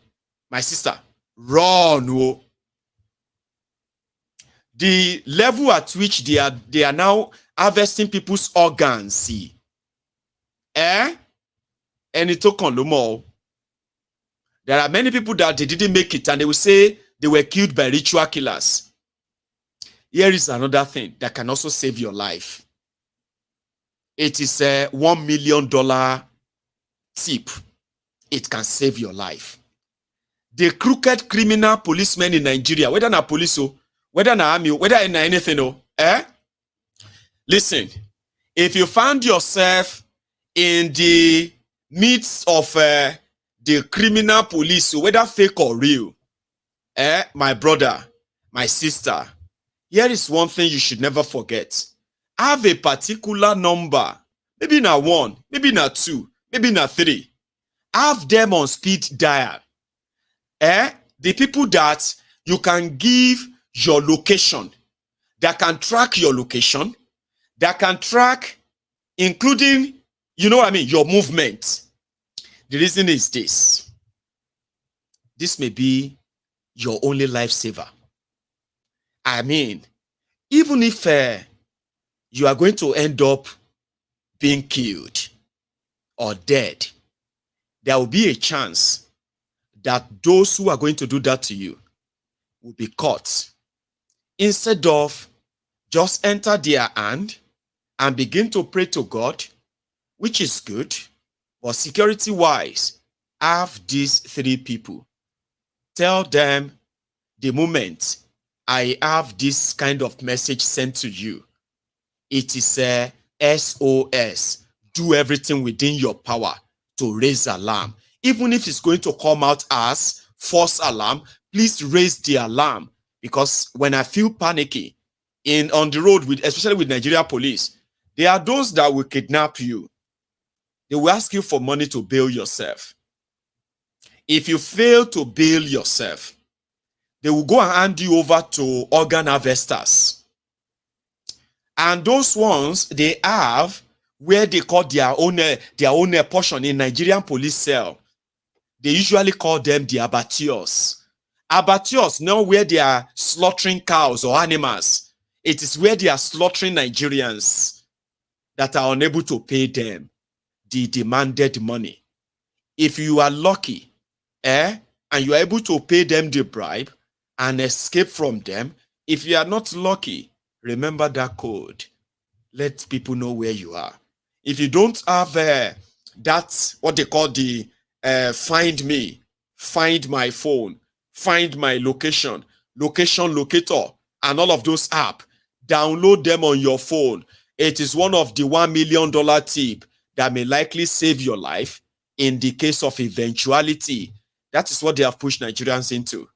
my sister, run. The level at which they are now harvesting people's organs, see. And it took on more. There are many people that they didn't make it and they will say they were killed by ritual killers. Here is another thing that can also save your life. It is a $1 million tip. It can save your life. The crooked criminal policemen in Nigeria, whether na police, whether na army, whether na anything, listen, if you found yourself in the midst of the criminal police, whether fake or real, my brother, my sister, here is one thing you should never forget. Have a particular number, maybe not 1, maybe not 2, maybe not 3. Have them on speed dial. The people that you can give your location, that can track your location, that can track, including, you know what I mean, your movement. The reason is this. This may be your only lifesaver. I mean, even if you are going to end up being killed or dead, there will be a chance that those who are going to do that to you will be caught. Instead of just enter their hand and begin to pray to God, which is good, but security-wise, have these 3 people. Tell them the moment I have this kind of message sent to you, it is a SOS. Do everything within your power to raise alarm. Even if it's going to come out as false alarm, please raise the alarm. Because when I feel panicky on the road, especially with Nigeria police, there are those that will kidnap you. They will ask you for money to bail yourself. If you fail to bail yourself, they will go and hand you over to organ harvesters. And those ones, they have where they call their own portion in Nigerian police cell. They usually call them the abattoirs. Abattoirs, not where they are slaughtering cows or animals. It is where they are slaughtering Nigerians that are unable to pay them the demanded money. If you are lucky, and you are able to pay them the bribe and escape from them, if you are not lucky, remember that code. Let people know where you are. If you don't have that, what they call the find me, find my phone, find my location, location locator, and all of those apps, download them on your phone. It is one of the $1 million tip that may likely save your life in the case of eventuality. That is what they have pushed Nigerians into.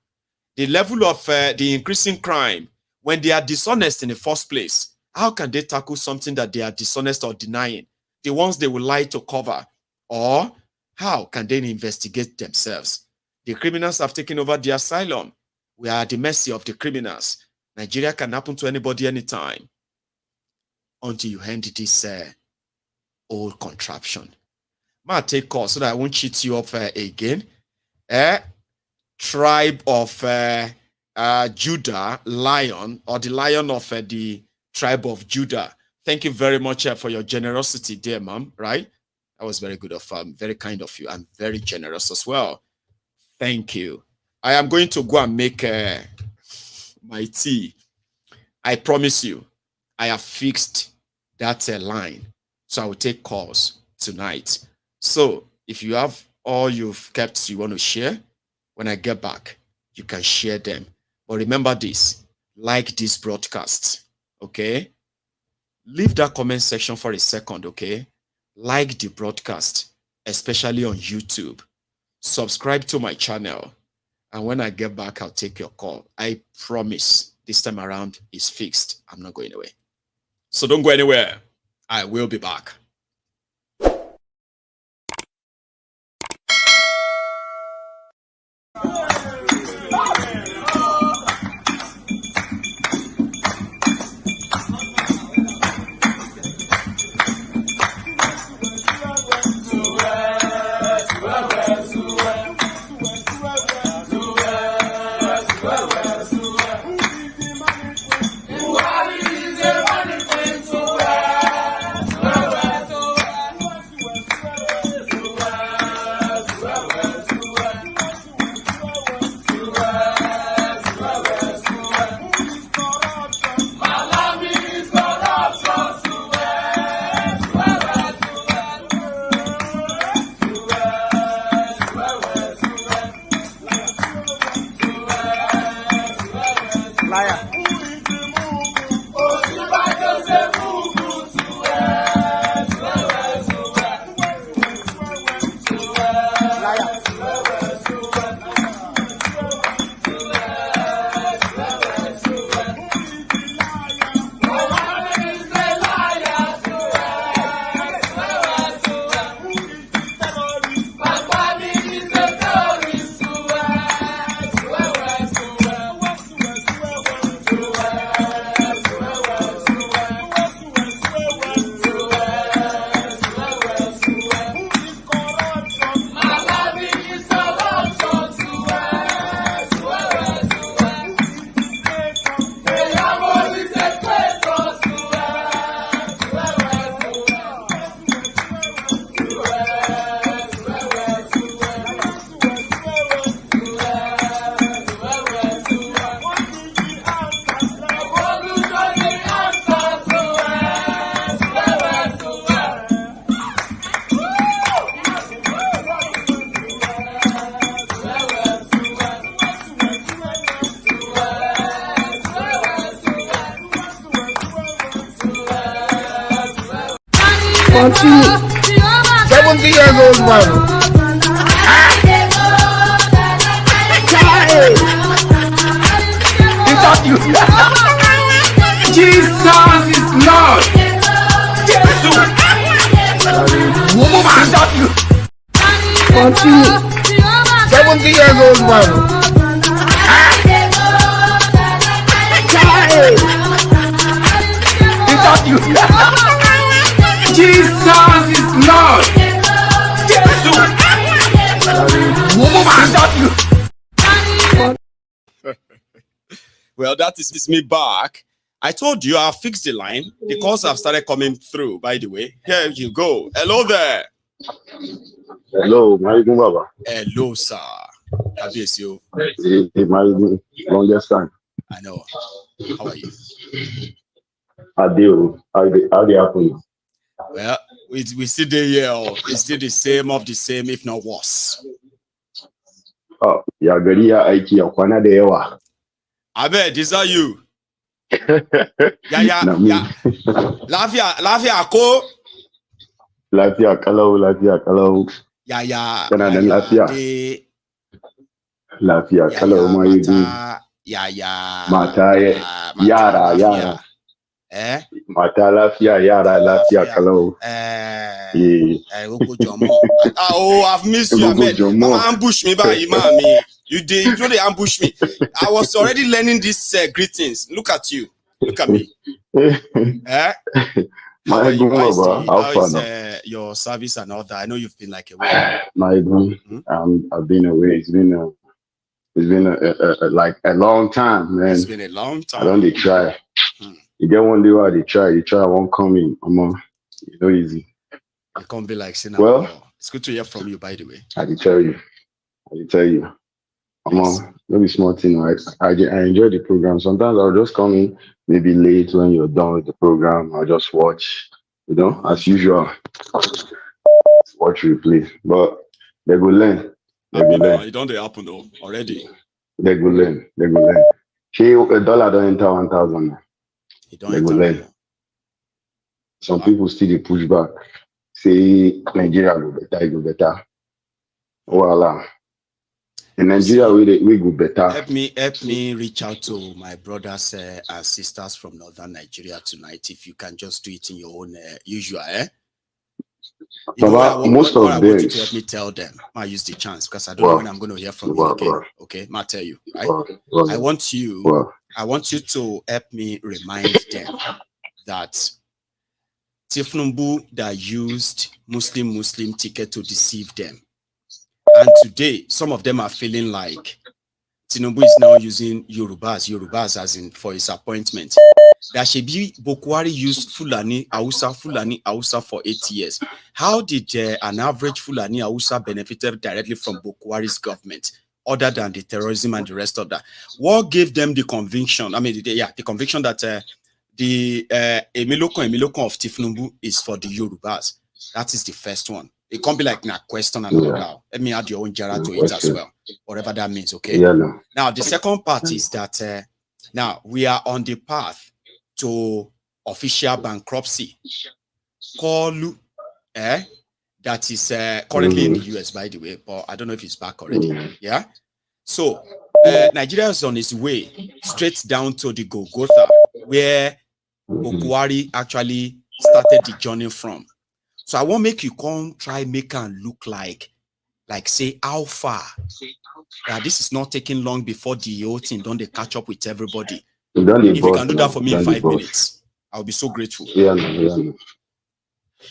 The level of the increasing crime, when they are dishonest in the first place, how can they tackle something that they are dishonest or denying? The ones they will lie to cover. Or how can they investigate themselves? The criminals have taken over the asylum. We are at the mercy of the criminals. Nigeria can happen to anybody anytime until you end this old contraption. Might take call so that I won't cheat you up again. Tribe of Judah, lion, or the lion of the tribe of Judah. Thank you very much for your generosity, dear mom, right? That was very good of very kind of you, and very generous as well. Thank you. I am going to go and make my tea. I promise you, I have fixed that line. So I will take calls tonight. So if you have all you've kept you want to share, When I get back, you can share them. But remember this, like this broadcast, okay? Leave that comment section for a second, okay? Like the broadcast, especially on YouTube. Subscribe to my channel. And when I get back, I'll take your call. I promise this time around is fixed. I'm not going away. So don't go anywhere. I will be back. Continue. 70 years old man. Charade. Is that you? Jesus is Lord. Is that you? Continue. 70 years old man. Charade. Is that you? Jesus is Lord. Well, that is me back. I told you I'll fix the line. The calls have started coming through, by the way. Here you go. Hello there. Hello, Maiyegun Baba. Hello, sir. God bless you. Hey, Maiyegun, longest time. I know. How are you? How do you happen? Well, we still there here. It's still the same of the same, if not worse. Oh, ya gari ya aiki ya kwana da yawa. Abe, these are you. Yeah. Lafiya ko. Lafiya kalau. Yeah. Kana da lafiya. Lafiya kalau Maiyegun. Mata yara. Mata lafiya, yara lafiya kalau. Oh, I've missed you, Ahmed. Mama ambush me by mommy. You really ambush me. I was already learning these greetings. Look at you. Look at me. How are you? How is your service and all that? I know you've been like away. Maiyegun, I've been away. It's been like a long time, man. It's been a long time. I don't try. You get one day while they try, I won't come in. It's not easy. It can't be like saying, well, it's good to hear from you, by the way. I tell you. Maybe small thing, right? I enjoy the program. Sometimes I'll just come in maybe late when you're done with the program. I'll just watch, as usual. Watch replay. But they go learn. It don't happen though already. They go learn. She a dollar don't enter 1,000. They go learn. Some people still dey push back. Say Nigeria go better. Voila. In Nigeria, we go better. Help me reach out to my brothers and sisters from northern Nigeria tonight. If you can just do it in your own usual, Most of them. I want you to help me tell them. I use the chance because I don't know when I'm going to hear from you again. Okay, I'll tell you. Right? I want you to help me remind them that Tinubu that used Muslim ticket to deceive them. And today, some of them are feeling like Tinubu is now using Yorubas as in for his appointment. That Shebi Bokwari used Fulani Hausa for 8 years. How did an average Fulani Hausa benefited directly from Bokwari's government, other than the terrorism and the rest of that? What gave them the conviction? I mean, the conviction that the Emiloko of Tinubu is for the Yorubas. That is the first one. It can't be like a question and all that. Let me add your own jara to it as well, whatever that means, okay? Yeah, no. Now, the second part is that now we are on the path to official bankruptcy. That is currently in the US, by the way, but I don't know if it's back already. Yeah? So, Nigeria is on its way straight down to the Golgotha, where Bokwari actually started the journey from. So I won't make you come try make and look like say how far. This is not taking long before the whole thing don't they catch up with everybody. If you can do that for me in 5 minutes, I'll be so grateful. Yeah.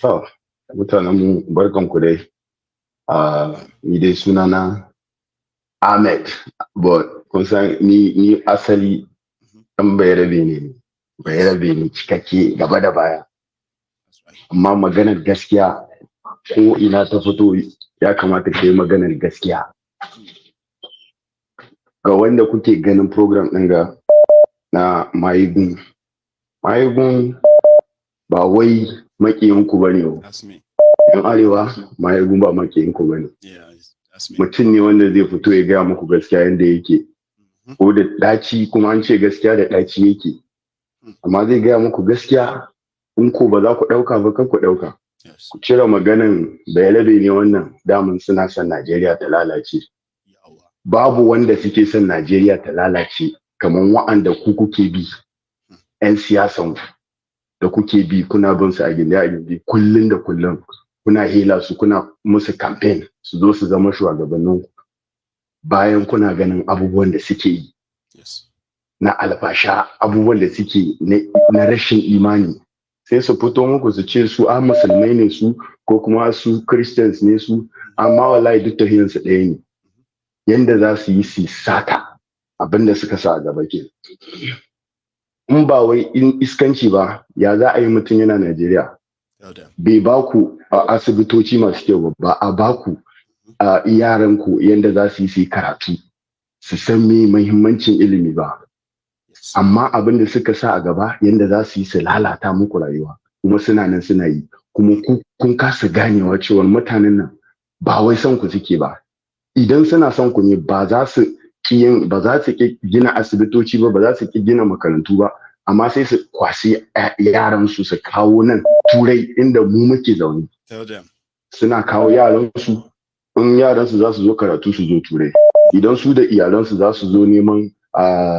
Oh, welcome today. It is Sunana Ahmed, but concern me asali bayarabe ne cikakke gaba da baya. Amma maganar gaskiya ko ina ta fito ya kamata kai maganar gaskiya. Ga wanda kuke ganin program ɗin ga na Maiyegun ba wai makiyinku bane. Yan arewa Maiyegun ba makiyinku bane. Mutum ne wanda zai fito ya gaya muku gaskiya yanda yake. Ko da ɗaci kuma an ce gaskiya da ɗaci yake. Amma zai gaya muku gaskiya. In ko ba za ku ɗauka ba kan ku ɗauka. Ku cire maganin bayalabe ne wannan damun suna son Najeriya ta lalace. Babu wanda suke son Najeriya ta lalace kamar wa'anda ku kuke bi. 'Yan siyasan da kuke bi kuna bin su a gindi kullun da kullun. Kuna hila su kuna musu campaign su zo su zama shugabannin ku. Bayan kuna ganin abubuwan da suke yi. Na alfasha abubuwan da suke na rashin imani. Sai su fito muku su ce su musulmai ne su ko kuma su Christians ne su, amma wallahi duk tahiyansu ɗaya ne. Yanda za su yi su sata abinda suka sa a gaba ke. In ba wai in iskanci ba, ya za a yi mutum yana Najeriya. Bai ba ku asibitoci masu kyau ba a ba ku yaran ku yanda za su yi karatu su san me muhimmancin ilimi ba. Amma abin da suka sa a gaba yanda za su yi su lalata muku rayuwa kuma suna nan suna yi kuma kun kasa ganewa cewa mutanen nan ba wai son ku suke ba. Idan suna son ku ne ba za su gina asibitoci ba za su gina makarantu ba, amma sai su kwasi yaran su kawo nan turai inda mu muke zaune. Suna kawo yaran su, in yaran su za su zo karatu su zo turai. Idan su da iyalan su za su zo neman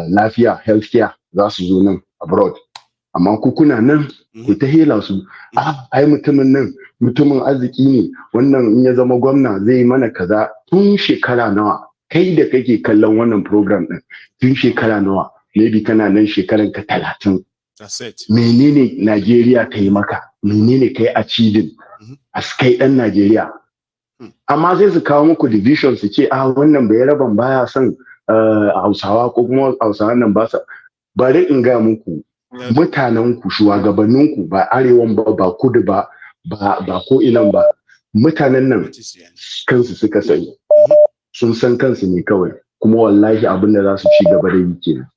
lafiya healthcare za su zo nan abroad, amma ku kuna nan ku ta hela su. Ai mutumin arziki ne, wannan in ya zama gwamna zai mana kaza. Tun shekara nawa kai da kake kallon wannan program din, tun shekara nawa, maybe kana nan shekaran ka 30. Menene Najeriya ta yi maka? Menene kai achieving as kai dan Najeriya? Amma sai su kawo muku division su ce wannan bayaraban baya son Hausawa ko kuma Hausawan nan ba sa. Bari in ga muku mutanen ku shugabannin ku ba arewan ba kudu ba ko inan ba, mutanen nan kansu suka sani, sun san kansu ne kawai, kuma wallahi abin da za su ci gaba da yi kenan.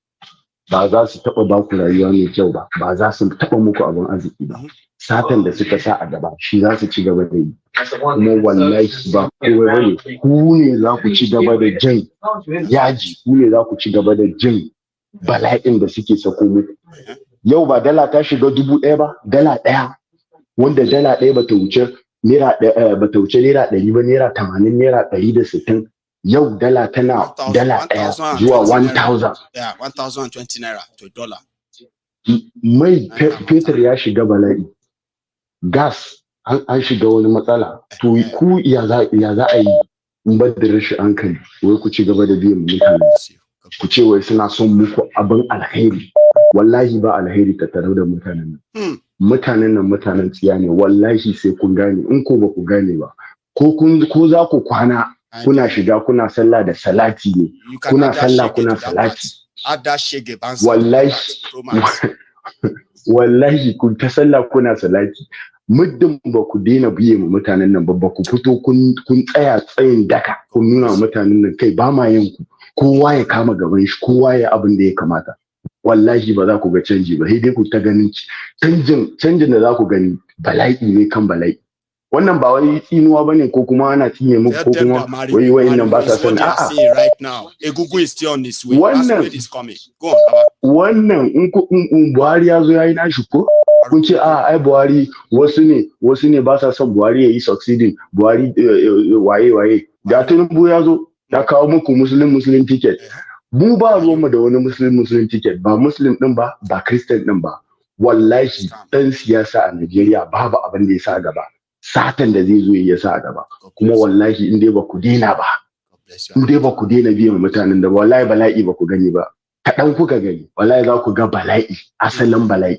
Ba za su taba ba ku rayuwa mai kyau ba za su taba muku abin arziki ba. Satan da suka sa a gaba shi za su ci gaba da yi. kuma wallahi ba kowa bane ku ne za ku ci gaba da jin yaji, ku ne za ku ci gaba da jin bala'in da suke sako muku. Yau ba dala ta shiga 1,000 ba, dala ɗaya, wanda dala ɗaya bata wuce naira ɗari ba, naira 80, naira 160. Yau dala tana dala ɗaya zuwa 1,000. Yeah, 1,020 naira to $1. Mai fetur ya shiga bala'i, gas an shiga wani matsala. To ku ya za a yi in bar da rashin hankali wai ku ci gaba da biyan mutane, ku ce wai suna son muku abin alheri. Wallahi ba alheri tattare da mutanen nan. Mutanen nan mutanen tsiya ne, wallahi sai kun gane. In ko ba ku gane ba, ko za ku kwana kuna shiga kuna sallah da salati ne, kuna sallah kuna salati. Wallahi kun ta sallah kuna salati. Muddin ba ku daina biye ma mutanen nan ba ku fito kun tsaya tsayin daka kun nuna wa mutanen nan kai ba ma yin ku, kowa ya kama gaban shi, kowa ya abin da ya kamata. Wallahi ba za ku ga canji ba, sai dai ku ta ganin canjin da za ku gani bala'i ne kan bala'i. Wannan ba wani tsinuwa bane ko kuma ana tsine muku ko kuma wai nan ba sa sani. A'a, wannan in Buhari ya zo yayi nashi ko kun ce ai Buhari wasu ne ba sa son Buhari yayi succeeding, Buhari waye da Tinubu ya zo ya kawo muku muslim ticket. Mu ba ruwanmu da wani muslim ticket, ba muslim din ba christian din ba. Wallahi dan siyasa a Najeriya babu abin da ya sa gaba satan da zai zo ya sa gaba. Kuma wallahi in dai ba ku dena ba, in dai ba ku dena biyan mutanen da wallahi bala'i ba ku gani ba, kaɗan kuka gani, wallahi za ku ga bala'i, asalin bala'i.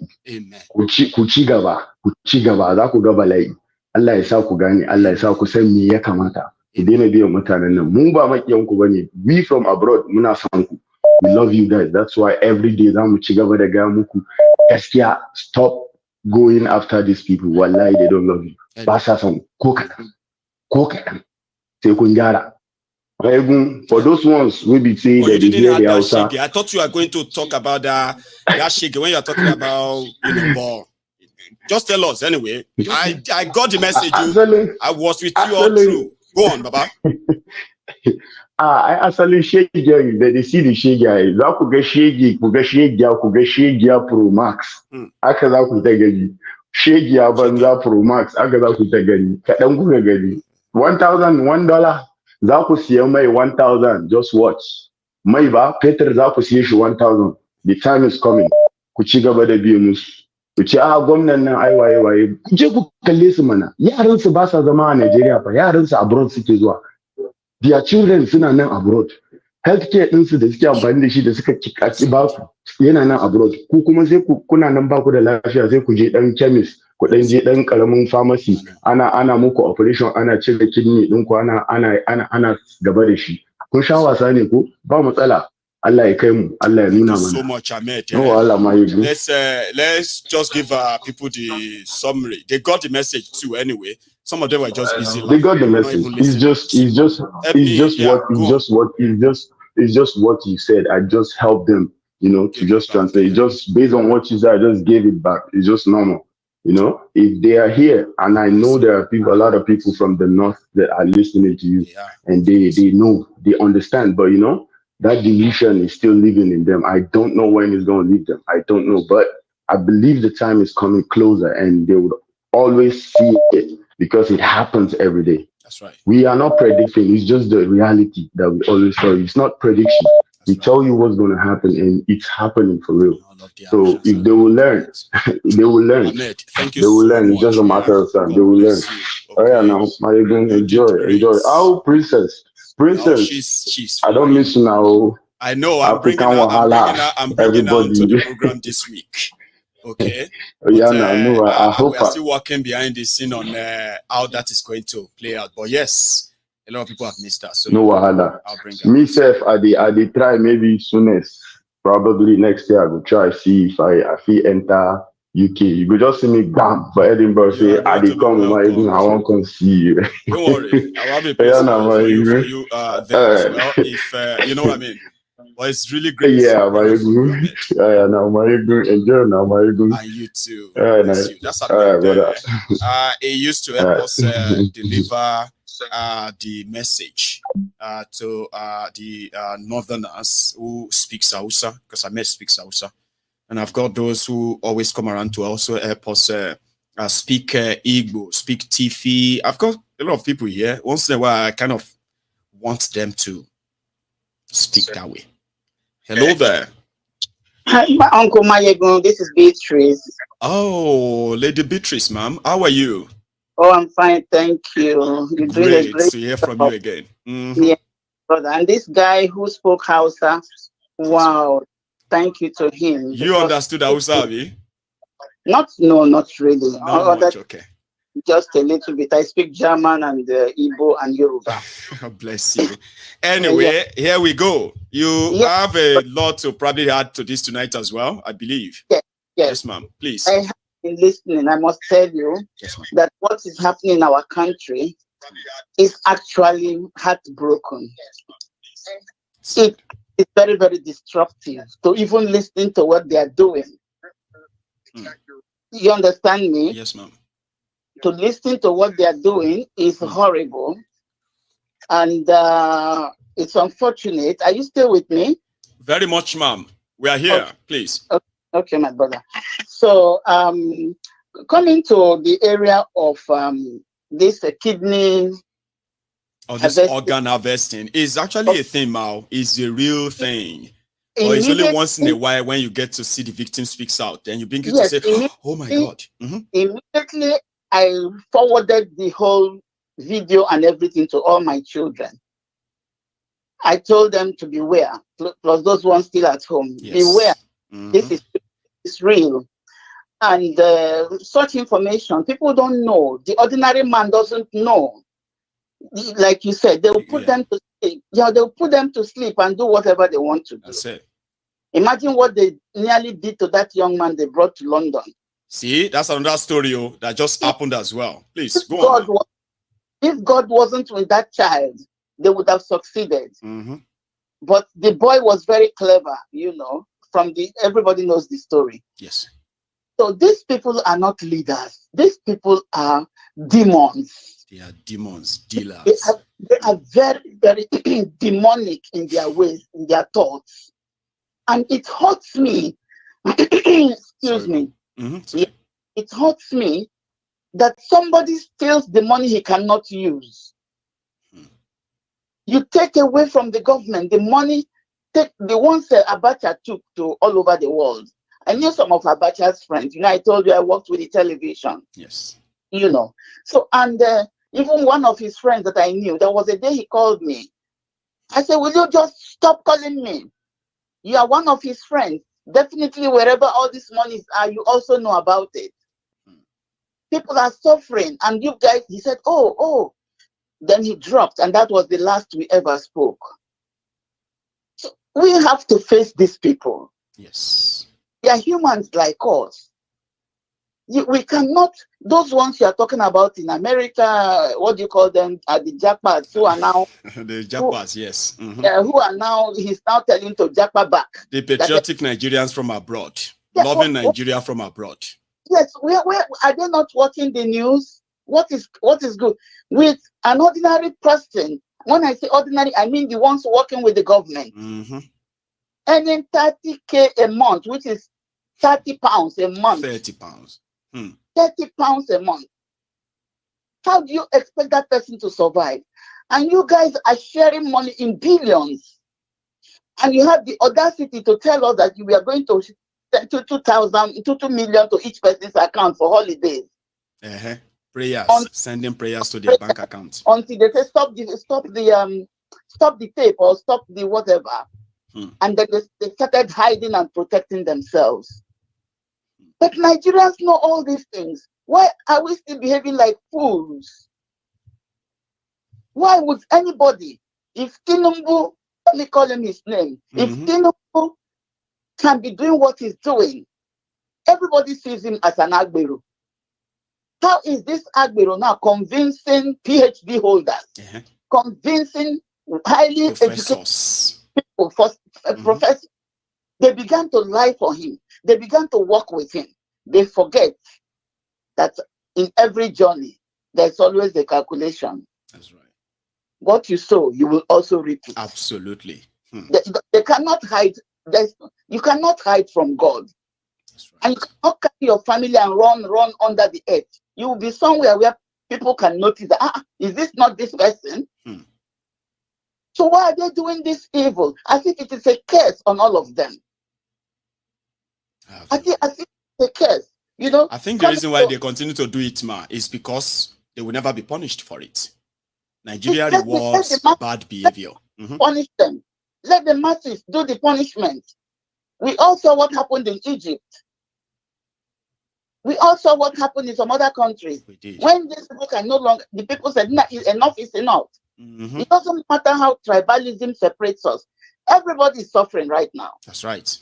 Ku ci gaba za ku ga bala'i. Allah ya sa ku gane, Allah ya sa ku san me ya kamata. Ku daina biyan mutanen nan. Mu ba makiyanku bane. We from abroad muna son ku. We love you guys. That's why every day za mu ci gaba da gaya muku gaskiya, stop going after these people. Wallahi they don't love you. Ba sa son ko kaɗan. Sai kun gyara. Maiyegun, for those ones we be saying that they hear the outside. I thought you were going to talk about that Shege when you are talking about ball. Just tell us anyway. I got the message. I was with you all through. Go on, Baba. I actually Shege, they see the Shege. Za ku ga Shege, ku ga Shege Pro Max. Aka za ku ta gani. Shege banza Pro Max, aka za ku ta gani. Kaɗan ku ga gani. $1,000. Za ku siya mai 1,000. Just watch. Mai ba, Peter za ku siya shi 1,000. The time is coming. Ku ci gaba da biyu musu. Ku ce gwamnan nan ai waye. Ku je ku kalle su mana. Yaran su ba sa zama a Najeriya fa. Yaran su abroad suke zuwa. Their children suna nan abroad. Healthcare din su da suke amfani da shi da suka kiki ba su yana nan abroad. Ku kuma sai kuna nan ba ku da lafiya sai ku je dan chemist, ku dan je dan karamin pharmacy. Ana muku operation, ana cire kidney din ku, ana gaba da shi. Kun sha wasa ne ko? Ba matsala. Allah ya kai mu, Allah ya nuna mana. So much, Ahmed. Maiyegun. Let's just give people the summary. They got the message too anyway. Some of them were just busy. They got the message. It's just what you said. I just helped them, to just translate. It's just based on what you said, I just gave it back. It's just normal. If they are here, and I know there are a lot of people from the north that are listening to you, and they know, they understand, but that delusion is still living in them. I don't know when it's going to leave them. I don't know, but I believe the time is coming closer, and they would always see it because it happens every day. That's right. We are not predicting. It's just the reality that we always tell you. It's not prediction. We tell you what's going to happen, and it's happening for real. So if they will learn, they will learn. Ahmed, thank you. They will learn. It's just a matter of time. They will learn. Oh yeah, now Maiyegun, enjoy. Oh, princess. No, she's I don't miss you now. I know. I'm bringing her onto the program this week. Okay. I hope we are still working behind the scene on how that is going to play out. But yes, a lot of people have missed us. So no wahala. I'll bring her. Myself, I try maybe soonest. Probably next year I will try see if I enter UK. You could just see me bam for Edinburgh. Say I did come, Maiyegun, I want to see you. Don't worry, I'll have a place for you there as well. If you know what I mean. But it's really great. Yeah, Maiyegun. Yeah, now Maiyegun. Enjoy now, Maiyegun. And you too. Nice. You. That's a brother. it used to help us deliver the message to the northerners who speak Hausa, because I met speaks Hausa. And I've got those who always come around to also help us speak Igbo, speak Tifi. I've got a lot of people here. Once in a while, I kind of want them to speak that way. Hello there. Hi, my Uncle Maiyegun. This is Beatrice. Oh, Lady Beatrice, ma'am. How are you? Oh, I'm fine, thank you. You're doing a great to hear from you again. Yeah, brother. And this guy who spoke Hausa, wow, thank you to him. You understood Hausa, Abi? Not really. Not much, okay. Just a little bit. I speak German and Igbo and Yoruba. Bless you. Anyway, here we go. You have a lot to probably add to this tonight as well, I believe. Yes, ma'am. Please. I have been listening. I must tell you that what is happening in our country is actually heartbroken. It is very, very destructive to even listen to what they are doing. You understand me? Yes, ma'am. To listen to what they are doing is horrible, and it's unfortunate. Are you still with me? Very much, ma'am. We are here, please. Okay, my brother. So, coming to the area of this kidney, this organ harvesting is actually a thing now. It's a real thing. Or it's only once in a while when you get to see the victim speaks out, then you begin to say, "Oh my God!" Immediately, I forwarded the whole video and everything to all my children. I told them to beware, plus those ones still at home. Beware. This is real. And such information, people don't know. The ordinary man doesn't know. Like you said, they will put them to sleep. Yeah, they'll put them to sleep and do whatever they want to do. That's it. Imagine what they nearly did to that young man they brought to London. See, that's another story that just happened as well. Please, go on. If God wasn't with that child, they would have succeeded. But the boy was very clever, you know, everybody knows the story. Yes. So these people are not leaders. These people are demons. They are demons, dealers. They are very, very demonic in their ways, in their thoughts. And it hurts me. Excuse me. It hurts me that somebody steals the money he cannot use. You take away from the government the money, take the ones Abacha took to all over the world. I knew some of Abacha's friends. You know, I told you I worked with the television. Yes. You know. So, and even one of his friends that I knew, there was a day he called me. I said, will you just stop calling me? You are one of his friends. Definitely wherever all these monies are, you also know about it. People are suffering. And you guys, he said, oh. Then he dropped. And that was the last we ever spoke. So we have to face these people. Yes. They are humans like us. We cannot, those ones you are talking about in America, what do you call them? The jackpots who are now. The jackpots, yes. Who are now, he's now telling to jackpot back. The patriotic Nigerians from abroad. Loving Nigeria from abroad. Yes, where are they not watching the news? What is good? With an ordinary person, when I say ordinary, I mean the ones working with the government. Earning 30K a month, which is 30 pounds a month. 30 pounds. 30 pounds a month. How do you expect that person to survive? And you guys are sharing money in billions. And you have the audacity to tell us that we are going to send 2 million to each person's account for holidays. Prayers, sending prayers to their bank account. Until they say stop the tape or stop the whatever. And then they started hiding and protecting themselves. But Nigerians know all these things. Why are we still behaving like fools? Why would anybody, if Tinubu, let me call him his name, if Tinubu can be doing what he's doing, everybody sees him as an Agbero. How is this Agbero now convincing PhD holders, convincing highly educated professors, they began to lie for him. They began to work with him. They forget that in every journey, there's always a calculation. That's right. What you sow, you will also reap it. Absolutely. They cannot hide. You cannot hide from God. That's right. And you cannot carry your family and run under the earth. You will be somewhere where people can notice that, is this not this person? So why are they doing this evil? As if it is a curse on all of them. As if it's a curse. You know, I think the reason why they continue to do it, is because they will never be punished for it. Nigeria rewards bad behavior. Punish them. Let the masses do the punishment. We all saw what happened in Egypt. We all saw what happened in some other countries. When these people can no longer, the people said, enough is enough. It doesn't matter how tribalism separates us. Everybody is suffering right now. That's right.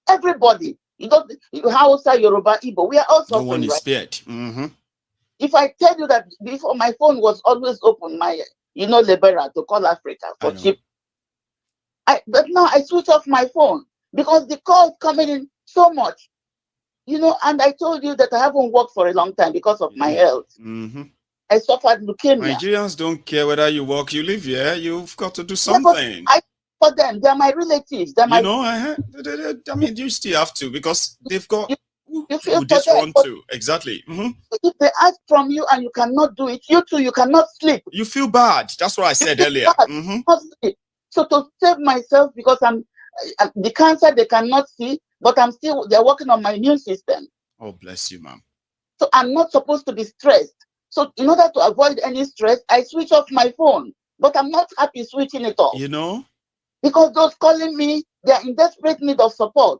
Everybody. You don't, Hausa, Yoruba, Igbo, we are all suffering. No one is spared. If I tell you that before, my phone was always open, my, Libera to call Africa for cheap. But now I switch off my phone because the calls coming in so much. And I told you that I haven't worked for a long time because of my health. I suffered leukemia. Nigerians don't care whether you work, you live here. You've got to do something. For them, they're my relatives. They're I mean, you still have to because they've got who this one too. Exactly. If they ask from you and you cannot do it, you too, you cannot sleep. You feel bad. That's what I said earlier. So to save myself, because I'm the cancer they cannot see, but they're working on my immune system. Oh, bless you, ma'am. So I'm not supposed to be stressed. So in order to avoid any stress, I switch off my phone. But I'm not happy switching it off. Because those calling me, they are in desperate need of support.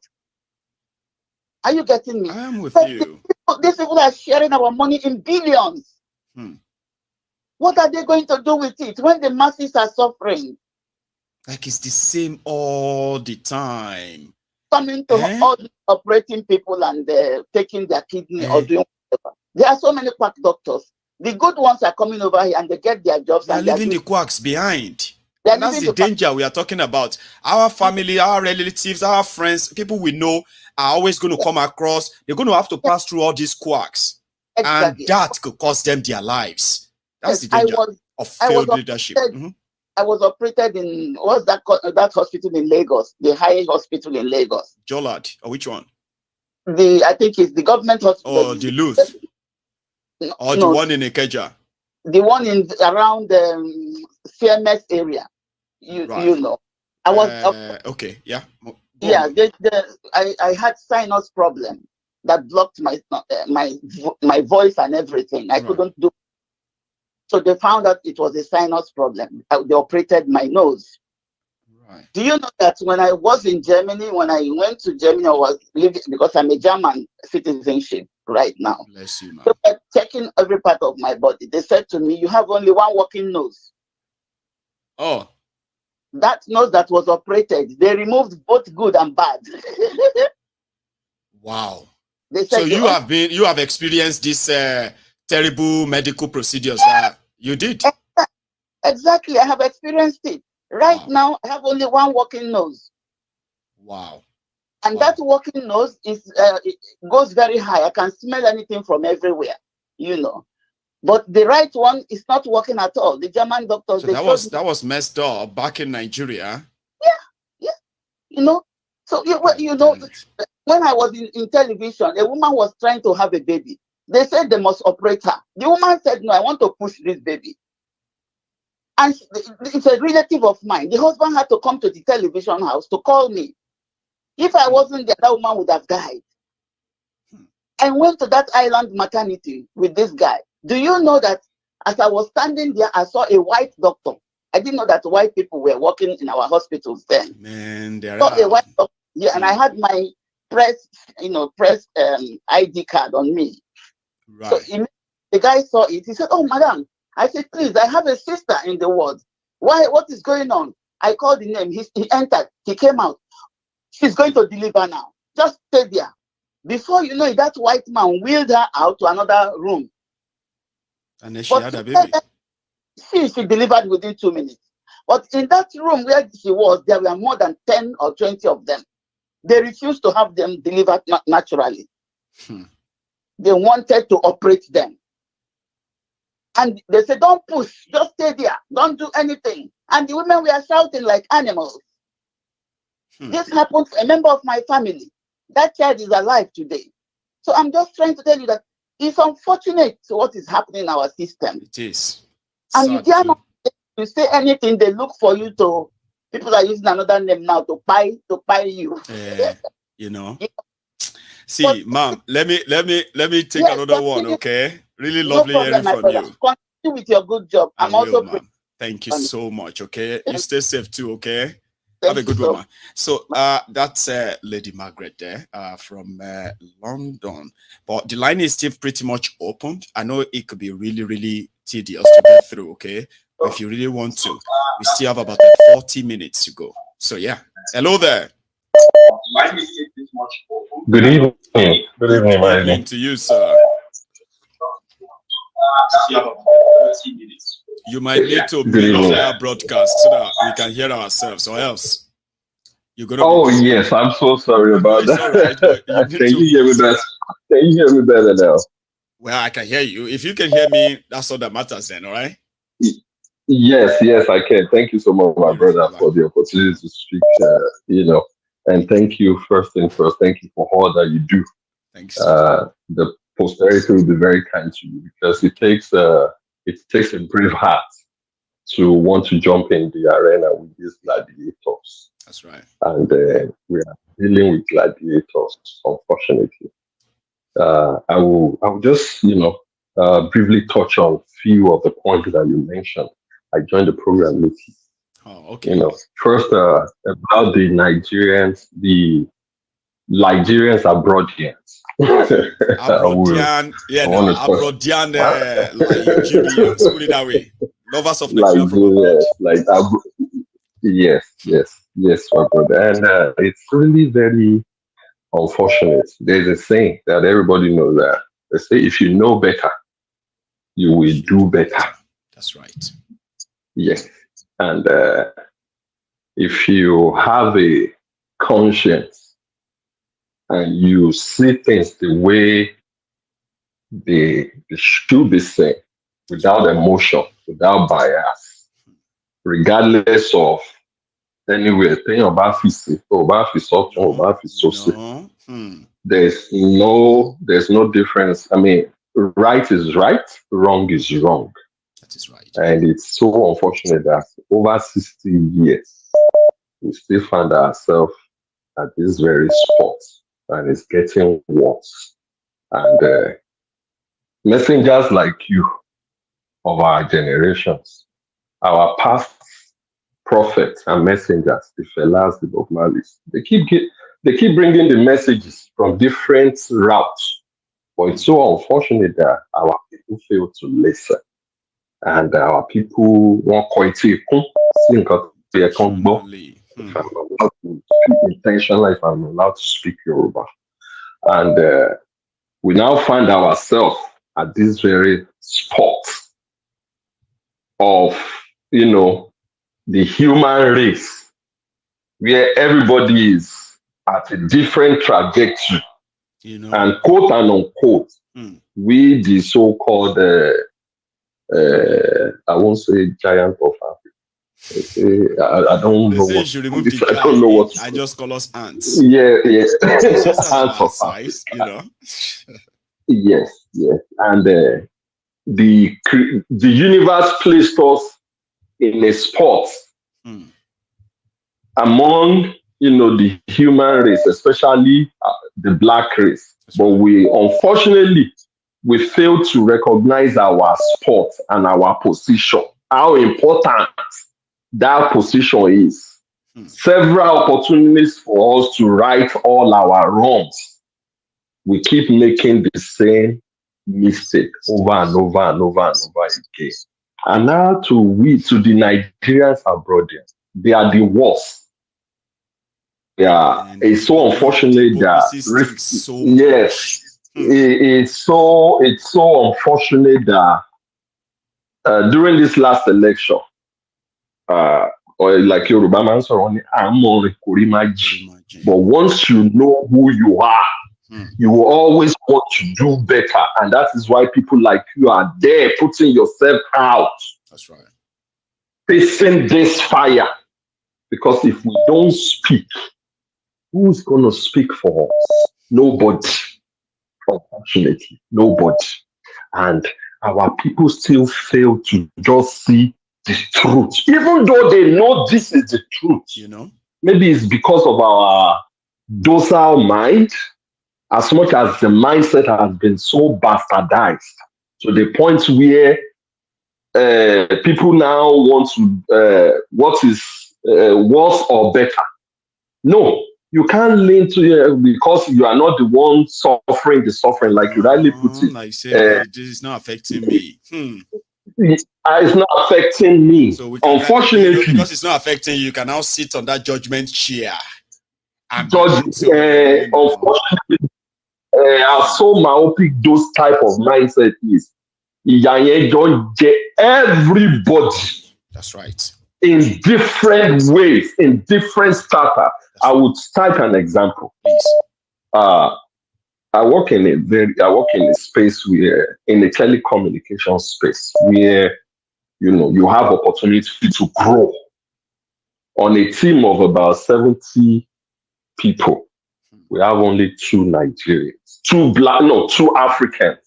Are you getting me? I am with you. These people are sharing our money in billions. What are they going to do with it when the masses are suffering? Like it's the same all the time. Coming to all the operating people and taking their kidney or doing whatever. There are so many quack doctors. The good ones are coming over here and they get their jobs. They're leaving the quacks behind. And that's the danger we are talking about. Our family, our relatives, our friends, people we know are always going to come across. They're going to have to pass through all these quacks. Exactly. And that could cost them their lives. That's the danger of failed leadership. I was operated in, what's that hospital in Lagos? The high hospital in Lagos. Jolad, or which one? I think it's the government hospital. Or the Luth? Or the one in Ikeja? The one in around CMS area. You know. I was okay, yeah. I had sinus problem that blocked my voice and everything. I couldn't do. So they found out it was a sinus problem. They operated my nose. Right. Do you know that when I was in Germany, when I went to Germany, I was living, because I'm a German citizenship right now. Bless you, man. So they're checking every part of my body. They said to me, you have only one working nose. Oh. That nose that was operated, they removed both good and bad. Wow. They said, so you have experienced this terrible medical procedures that you did. Exactly. I have experienced it. Right now, I have only one working nose. Wow. And that working nose is it goes very high. I can smell anything from everywhere, But the right one is not working at all. The German doctors. So that was messed up back in Nigeria. Yeah. So when I was in television, a woman was trying to have a baby. They said they must operate her. The woman said, no, I want to push this baby. And it's a relative of mine. The husband had to come to the television house to call me. If I wasn't there, that woman would have died. I went to that island maternity with this guy. Do you know that as I was standing there, I saw a white doctor. I didn't know that white people were working in our hospitals then. Man, there are. A white doctor. Yeah, and I had my press ID card on me. Right. So the guy saw it. He said, "Oh, madam." I said, "Please, I have a sister in the ward. Why? What is going on?" I called the name. He entered. He came out. She's going to deliver now. Just stay there. Before you know it, that white man wheeled her out to another room. And then she had a baby. She delivered within 2 minutes. But in that room where he was, there were more than 10 or 20 of them. They refused to have them delivered naturally. They wanted to operate them. And they said, don't push, just stay there, don't do anything. And the women were shouting like animals. This happened to a member of my family. That child is alive today. So I'm just trying to tell you that it's unfortunate what is happening in our system. It is. And you dare not to say anything, they look for you to, people are using another name now to buy you. You know. See, ma'am, let me take another one, okay? Really lovely hearing from you. Continue with your good job. I'm also ma'am. Thank you so much, okay? You stay safe too, okay? Thank Have a good you, one, man. So that's Lady Margaret there from London. But the line is still pretty much opened. I know it could be really, really tedious to get through, okay? But if you really want to, we still have about 40 minutes to go. So yeah. Hello there. Good evening. Good evening, Good evening to you, sir. You might need to mute our broadcast so that we can hear ourselves, or else you're gonna. Oh yes, I'm so sorry about that. Right, can you hear me better? Can you hear me better now? Well, I can hear you. If you can hear me, that's all that matters then, all right? Yes, I can. Thank you so much, my brother, for the opportunity to speak. And thank you first thing first. Thank you for all that you do. Thanks. The posterity will be very kind to you because it takes a brave heart to want to jump in the arena with these gladiators. That's right. And we are dealing with gladiators, unfortunately. I will just briefly touch on a few of the points that you mentioned. I joined the program with you. Oh, okay. First about the Nigerians, the Nigerians Abroadians. Abroadian, Abroadian Nigerians, put it that way. Lovers of Nigeria from abroad. Yes, my brother. And it's really very unfortunate. There's a saying that everybody knows that. They say, if you know better, you will do better. That's right. Yes. And if you have a conscience and you see things the way they should be seen, without emotion, without bias, regardless of anywhere, there's no difference. I mean, right is right, wrong is wrong. That is right. And it's so unfortunate that over 60 years, we still find ourselves at this very spot, and it's getting worse. And messengers like you of our generations, our past prophets and messengers, the fellas, the abnormalities, they keep bringing the messages from different routes. But it's so unfortunate that our people fail to listen. And our people want quite intentionally, if I'm allowed to speak Yoruba. And we now find ourselves at this very spot of, the human race, where everybody is at a different trajectory. And quote and unquote, we the so-called I won't say giant of Africa. I don't know what. I don't know what. I just call us ants. Yeah. Ants of Africa. Yes. And the universe placed us in a spot among the human race, especially the black race. But unfortunately we fail to recognize our spot and our position, how important that position is. Several opportunities for us to right all our wrongs. We keep making the same mistake over and over and over and over again. And now to the Nigerians abroad, they are the worst. Yeah, it's so unfortunate that it's so unfortunate that during this last election, or like Yoruba man but once you know who you are, you will always want to do better. And that is why people like you are there putting yourself out. That's right. Facing this fire. Because if we don't speak, who's going to speak for us? Nobody. Unfortunately, nobody. And our people still fail to just see the truth. Even though they know this is the truth. You know? Maybe it's because of our docile mind, as much as the mindset has been so bastardized to the point where people now want to, what is worse or better? No, you can't lean to because you are not the one suffering the suffering, like you rightly put it. Like say, this is not affecting me. It's not affecting me. So unfortunately, because it's not affecting you, you can now sit on that judgment chair. And unfortunately, how so myopic those type of mindset is. Everybody. That's right. In different ways, in different starter. I would start an example. Please. I work in a space where, in a telecommunication space, where you have opportunity to grow. On a team of about 70 people, we have only 2 Nigerians, 2 Africans.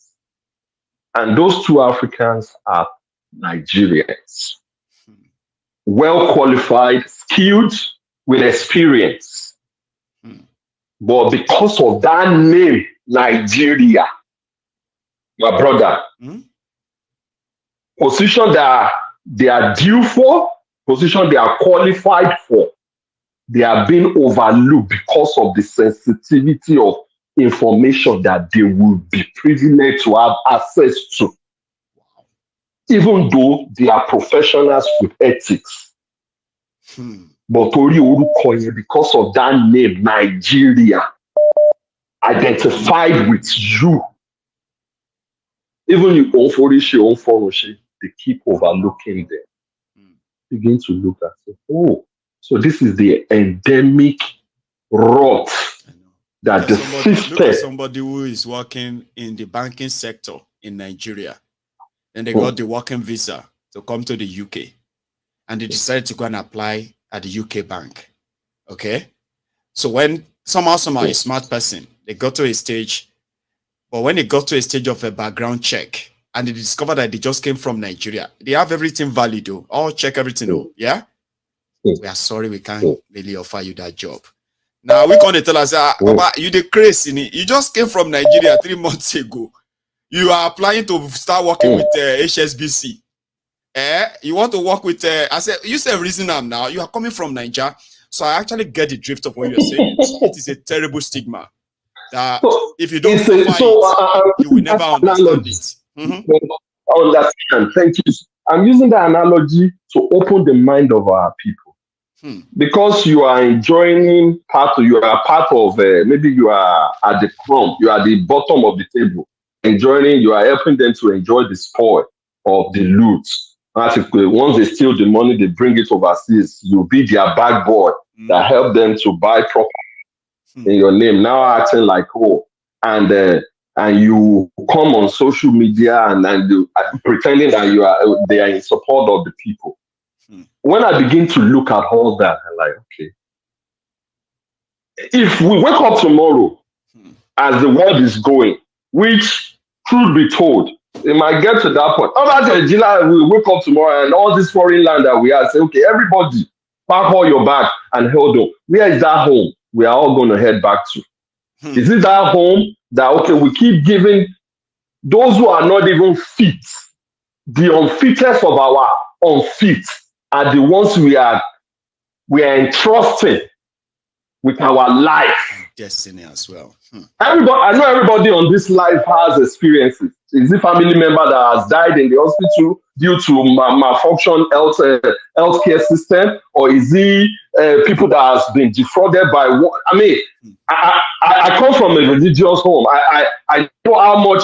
And those 2 Africans are Nigerians. Well qualified, skilled, with experience. But because of that name, Nigeria, my brother, position that they are due for, position they are qualified for, they are being overlooked because of the sensitivity of information that they will be privileged to have access to. Even though they are professionals with ethics. But because of that name, Nigeria, identified with you. Even you they keep overlooking them. Begin to look at it. Oh, so this is the endemic rot that the system. Look at somebody who is working in the banking sector in Nigeria. And they got the working visa to come to the UK. And they decided to go and apply at the UK bank. Okay? So when somehow a smart person, they got to a stage, but when they got to a stage of a background check, and they discovered that they just came from Nigeria, they have everything valid, though. All check everything, yeah? We are sorry, we can't really offer you that job. Now, we can't tell us, Baba, you the crazy, you just came from Nigeria 3 months ago. You are applying to start working with HSBC. You want to work with, I said, you say reason I'm now, you are coming from Nigeria. So I actually get the drift of what you're saying. It is a terrible stigma. That if you don't you will never understand it. I understand. Thank you. I'm using that analogy to open the mind of our people. Because you are enjoying you are part of, maybe you are at the crumb, you are at the bottom of the table. You are helping them to enjoy the spoil of the loot. Once they steal the money, they bring it overseas. You'll be their bag boy that help them to buy property in your name. Now acting like and you come on social media and pretending that they are in support of the people. When I begin to look at all that, I'm like, okay, if we wake up tomorrow as the world is going, which, truth be told, it might get to that point. We wake up tomorrow and all this foreign land that we are, say, okay, everybody, pack all your bag and hold on. Where is that home we are all going to head back to? Is it that home that, okay, we keep giving those who are not even fit, the unfittest of our unfit are the ones we are entrusting with our life. Destiny as well. Everybody, I know everybody on this life has experiences. Is it family member that has died in the hospital due to malfunction healthcare system, or is it people that has been defrauded by what? I mean, I come from a religious home. I know how much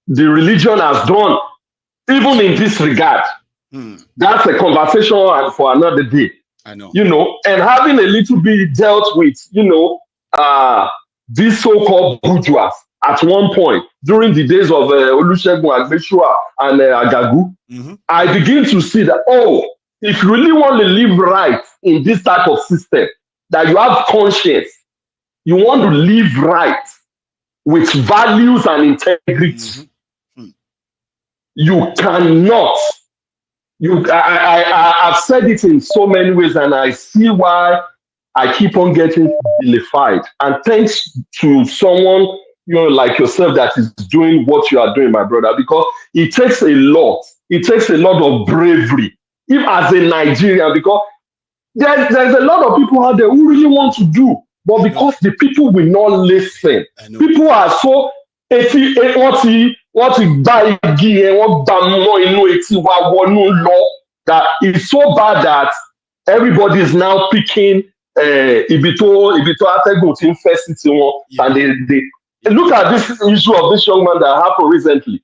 the religion has done, even in this regard. That's a conversation for another day. I know. You know, and having a little bit dealt with, you know, these so-called bourgeois at one point during the days of Olusegun Agbesua and Agagu, I begin to see that, oh, if you really want to live right in this type of system, that you have conscience, you want to live right with values and integrity, you cannot. I've said it in so many ways, and I see why I keep on getting vilified. And thanks to someone, you know, like yourself that is doing what you are doing, my brother, because it takes a lot. It takes a lot of bravery, even as a Nigerian, because there's a lot of people out there who really want to do, but because the people will not listen, people are so that it's so bad that everybody is now picking ibito and they look at this issue of this young man that happened recently.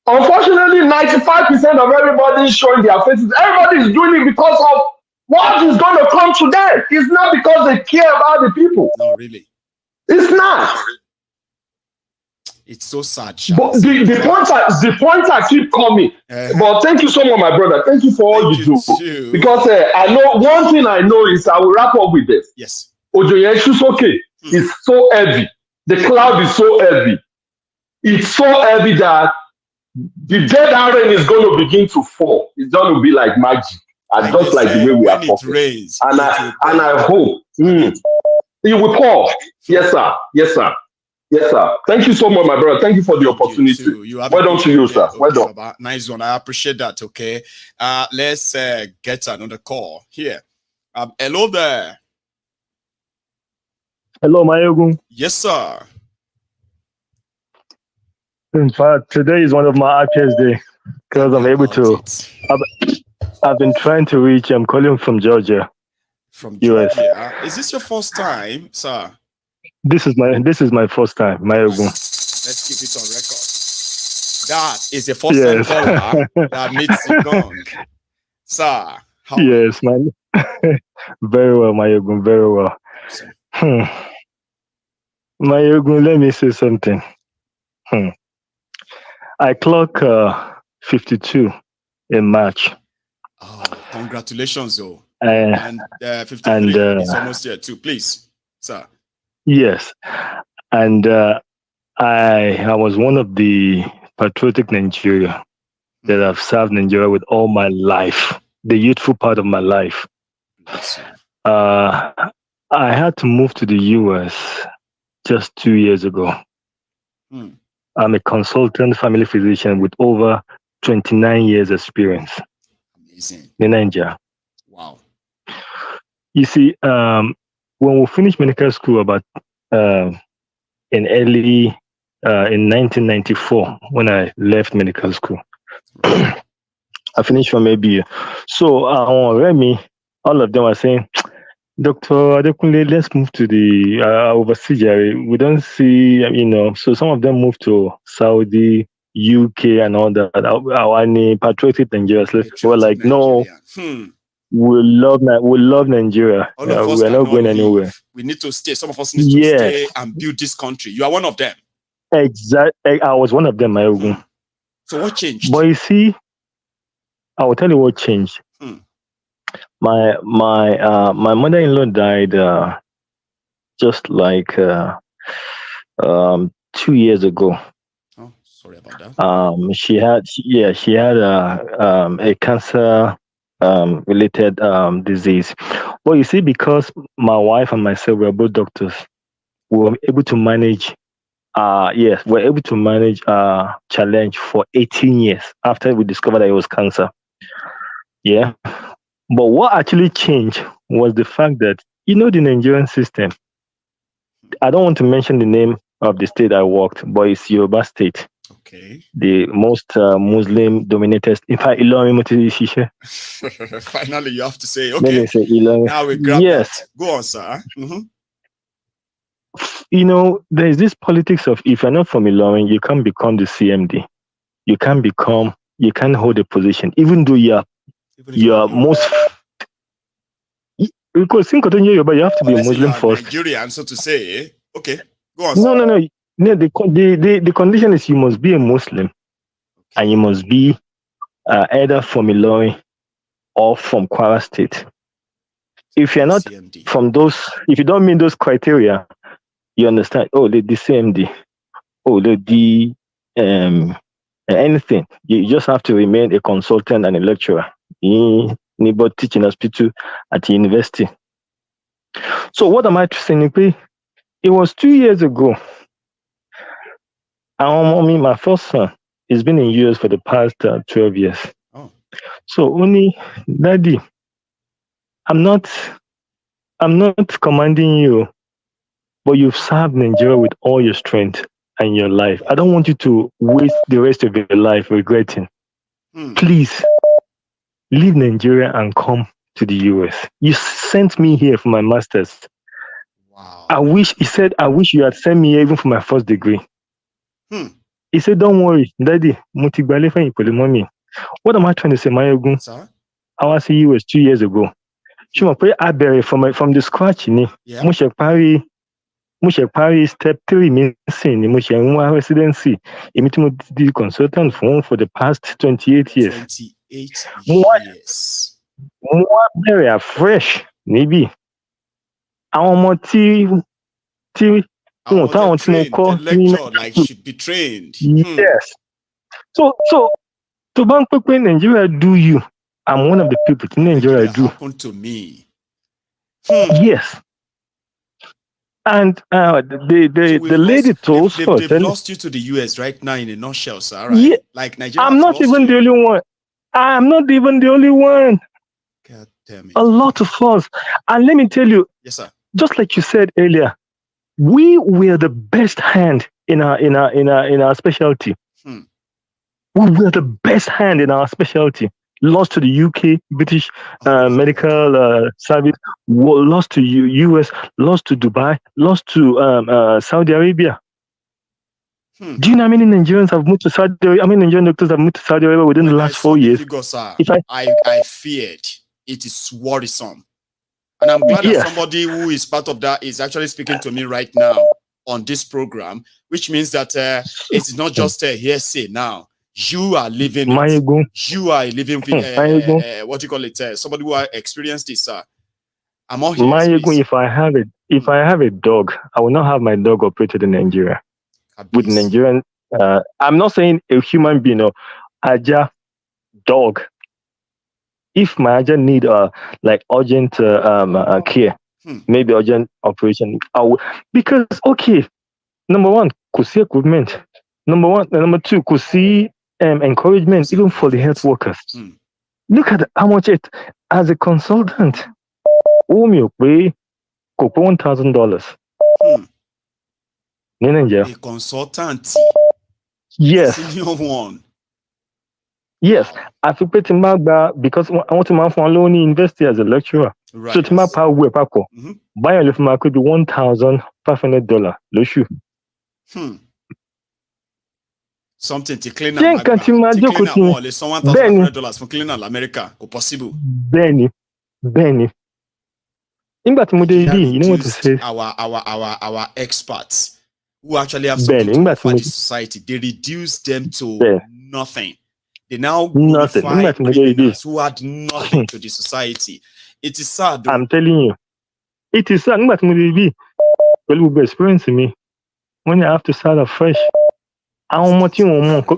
Unfortunately, 95% of everybody is showing their faces. Everybody is doing it because of what is going to come to them. It's not because they care about the people. No, really. It's not. It's so sad. But the point I keep coming. But thank you so much, my brother. Thank you for all you do. Too. Because I know one thing I know is I will wrap up with this. Yes. Ojoyeshusoke is so heavy. The cloud is so heavy. It's so heavy that the dead iron is going to begin to fall. It's going to be like magic. And just like the way we are talking. Rains, and I hope it will pour. Yes, sir. Yes, sir. Yes, sir. Thank you so much, my brother. Thank you for the opportunity. Well done to you, sir. Well done. Nice one. I appreciate that. Okay. Let's get another call here. Hello there. Hello, Maiyegun. Yes, sir. In fact, today is one of my happiest days because I'm able to. I've been trying to reach. I'm calling from Georgia. From US. Georgia. Is this your first time, sir? This is my first time, Maiyegun. Let's keep it on record. That is the first time caller that meets Maiyegun. Sir, how yes, man. Very well, Maiyegun. Very well. Maiyegun, let me say something. I clock 52 in March. Oh, congratulations, though. And 53 is almost here too. Please, sir. Yes, and I was one of the patriotic Nigeria that have served Nigeria with all my life, the youthful part of my life. I had to move to the US just 2 years ago. I'm a consultant family physician with over 29 years experience. Amazing. In Nigeria. Wow. You see, when we finished medical school about in 1994, when I left medical school, I finished from ABU. So Remy, all of them were saying, Dr. Adekunle, let's move to the overseas. We don't see, so some of them moved to Saudi, UK, and all that. Our patriotic Nigerians were like, no. We love Nigeria. All of us we're not going anywhere. We need to stay. Some of us need to stay and build this country. You are one of them. Exactly. I was one of them, Maiyegun. So what changed? But you see, I will tell you what changed. My mother-in-law died just like 2 years ago. Oh, sorry about that. She had a cancer related disease. But you see, because my wife and myself were both doctors, we were able to manage challenge for 18 years after we discovered that it was cancer. Yeah. But what actually changed was the fact that, the Nigerian system, I don't want to mention the name of the state I worked, but it's Yoruba state. Okay. The most Muslim dominated. In fact, finally, you have to say, okay. Let me say Ilorin. Now we grab that. Go on, sir. There's this politics of if you're not from Ilorin, you can't become the CMD. You can't become you can't hold a position, even though you are most. Because think of Yoruba, you have to be a Muslim first. Nigerian, so to say. Okay, go on. No. No, the condition is you must be a Muslim, and you must be either from Ilorin or from Kwara State. If you're not from those, if you don't meet those criteria, you understand. Oh, the CMD. Oh, the anything. You just have to remain a consultant and a lecturer in about teaching hospital at the university. So what am I saying? It was 2 years ago. My first son has been in US for the past 12 years. Oh. So only, Daddy, I'm not commanding you, but you've served Nigeria with all your strength and your life. I don't want you to waste the rest of your life regretting. Please leave Nigeria and come to the US. You sent me here for my master's. Wow. I wish you had sent me here even for my first degree. He said, don't worry, Daddy. What am I trying to say, Maiyegun? Sir? I was in US 2 years ago. I buried from the scratch. Paris step 3 residency. The consultant for the past 28 years. 28 years. Very fresh, maybe. The lecture, like, should be trained. Yes. So to bank in Nigeria, do you? I'm one of the people in Nigeria. Do happened to me. Yes. And the lady told us they've lost you to the US right now in a nutshell, sir. Right? Yeah, like Nigeria. I'm not even the only one. I'm not even the only one. God damn it. A lot of us. And let me tell you, yes, sir. Just like you said earlier, we were the best hand in our specialty. We were the best hand in our specialty. Lost to the UK, British medical service, lost to US, lost to Dubai, lost to Saudi Arabia. Do you know how many Nigerians have moved to Saudi Arabia? How many Nigerian doctors have moved to Saudi Arabia within the last 4 years? I feared. It is worrisome. And I'm glad that somebody who is part of that is actually speaking to me right now on this program, which means that it's not just a hearsay now. You are living Maiyegun. You are living what do you call it? Somebody who experienced this. I'm all Maiyegun, if I have a dog, I will not have my dog operated in Nigeria. With Nigerian, I'm not saying a human being or Aja dog. If my Aja need like urgent care, maybe urgent operation, I will, because number one, could see equipment. Number two, could see encouragement even for the health workers. Look at how much it as a consultant. You pay $1,000. A consultant. Yes. Senior one. Yes. I feel pretty much because I want to man for only university as a lecturer. Right. So to my power way pako. Buy a lift could be $1,500. Low something to clean up. Someone $1,500 for cleaning up America. Possible. Benny. In that you know what to say? Our experts who actually have something to offer the society, they reduce them to nothing. They now glorify criminals who had nothing to the society. It is sad. I'm telling you. It is sad. Well, be experiencing me when you have to start afresh.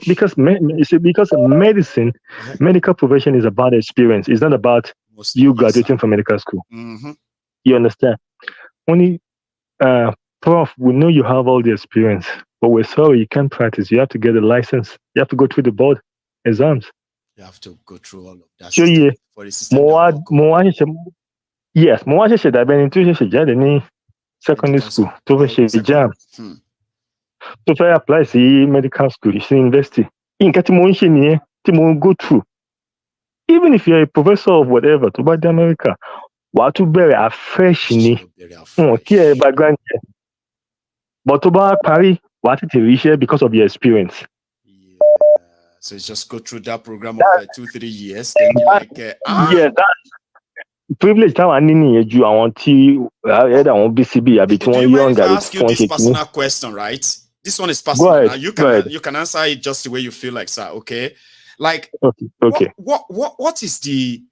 Because medicine, medical profession is about experience. It's not about you graduating from medical school. You understand? Only prof, we know you have all the experience, but we're sorry you can't practice. You have to get a license. You have to go through the board exams. You have to go through all of that. So yeah, secondary school to jam. To try apply see medical school, see university. In go through. Even if you're a professor of whatever, to buy the America, what to bury a fresh background. But to buy Paris, what it is because of your experience. So just go through that program of 2-3 years, then you're like, yeah, that privilege that I need you. I want to BCB a bit do you mind if I ask you this younger. personal question, right? This one is personal. Go ahead, Now you can answer it just the way you feel like, sir. Okay. Like, okay. What is the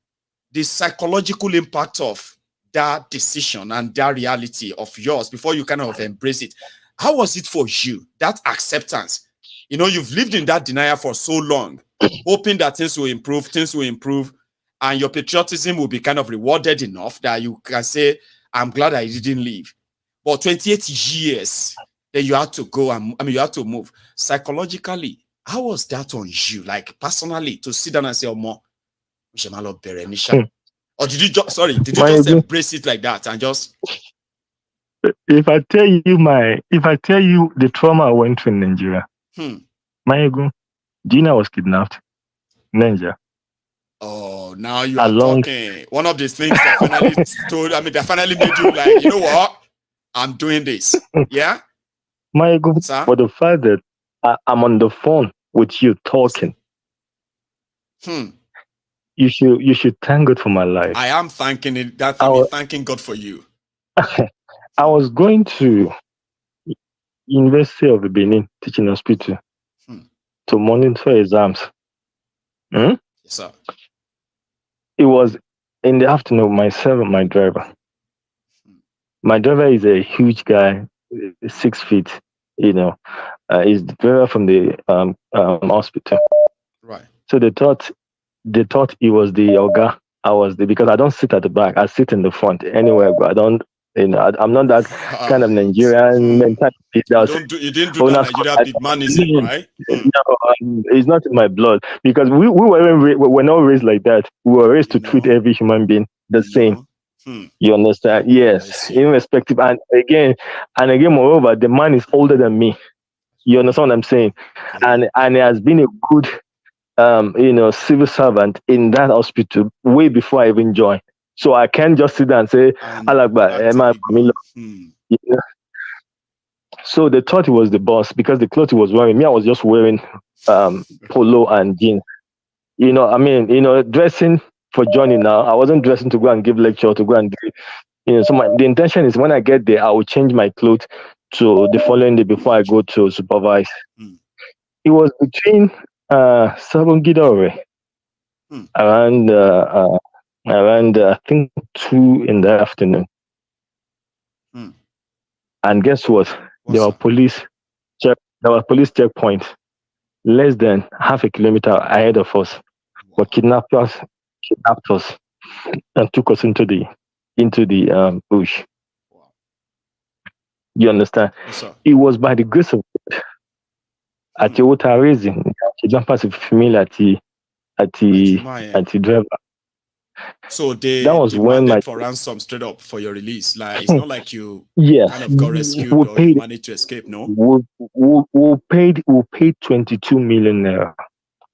psychological impact of that decision and that reality of yours before you kind of embrace it? How was it for you, that acceptance? You know, you've lived in that denial for so long, hoping that things will improve, and your patriotism will be kind of rewarded enough that you can say, I'm glad I didn't leave. But 28 years, then you had to go, you had to move. Psychologically, how was that on you? Like, personally, to sit down and say, or did you just embrace it like that and just... If I tell you the trauma I went through in Nigeria, Maiyegun, do you know I was kidnapped in Nigeria? Oh, now you are talking. One of the things that finally they finally made you like, you know what? I'm doing this. Yeah? Maiyegun, for the fact that I'm on the phone with you talking. You should thank God for my life. I am thanking it. That's me thanking God for you. I was going to University of Benin Teaching Hospital to monitor exams. Yes, sir. It was in the afternoon, myself and my driver. My driver is a huge guy, 6 feet, he's the driver from the hospital. Right. So they thought he was the Oga. I was because I don't sit at the back. I sit in the front anywhere, but I don't. I'm not that kind of Nigerian mentality. You didn't do that Nigeria big manism, right? No, it's not in my blood because we were not raised like that. We were raised to treat every human being the same. You understand? Yes, irrespective. And again, moreover, the man is older than me. You understand what I'm saying? And he has been a good, civil servant in that hospital way before I even joined. So I can't just sit there and say, So they thought he was the boss because the clothes he was wearing. Me, I was just wearing polo and jeans. Dressing for joining now. I wasn't dressing to go and give lecture, to go and do, so the intention is when I get there, I will change my clothes to the following day before I go to supervise. It was between 7 Gidore, around I think 2 in the afternoon. And guess what? There were police checkpoints less than half a kilometer ahead of us. But kidnapped us and took us into the bush. You understand? Yes, it was by the grace of God. At your water raising, kidnappers with familiar at the driver. So they demanded for ransom straight up for your release. Like it's not like you kind of got rescued or you managed to escape, no? We paid 22 million naira.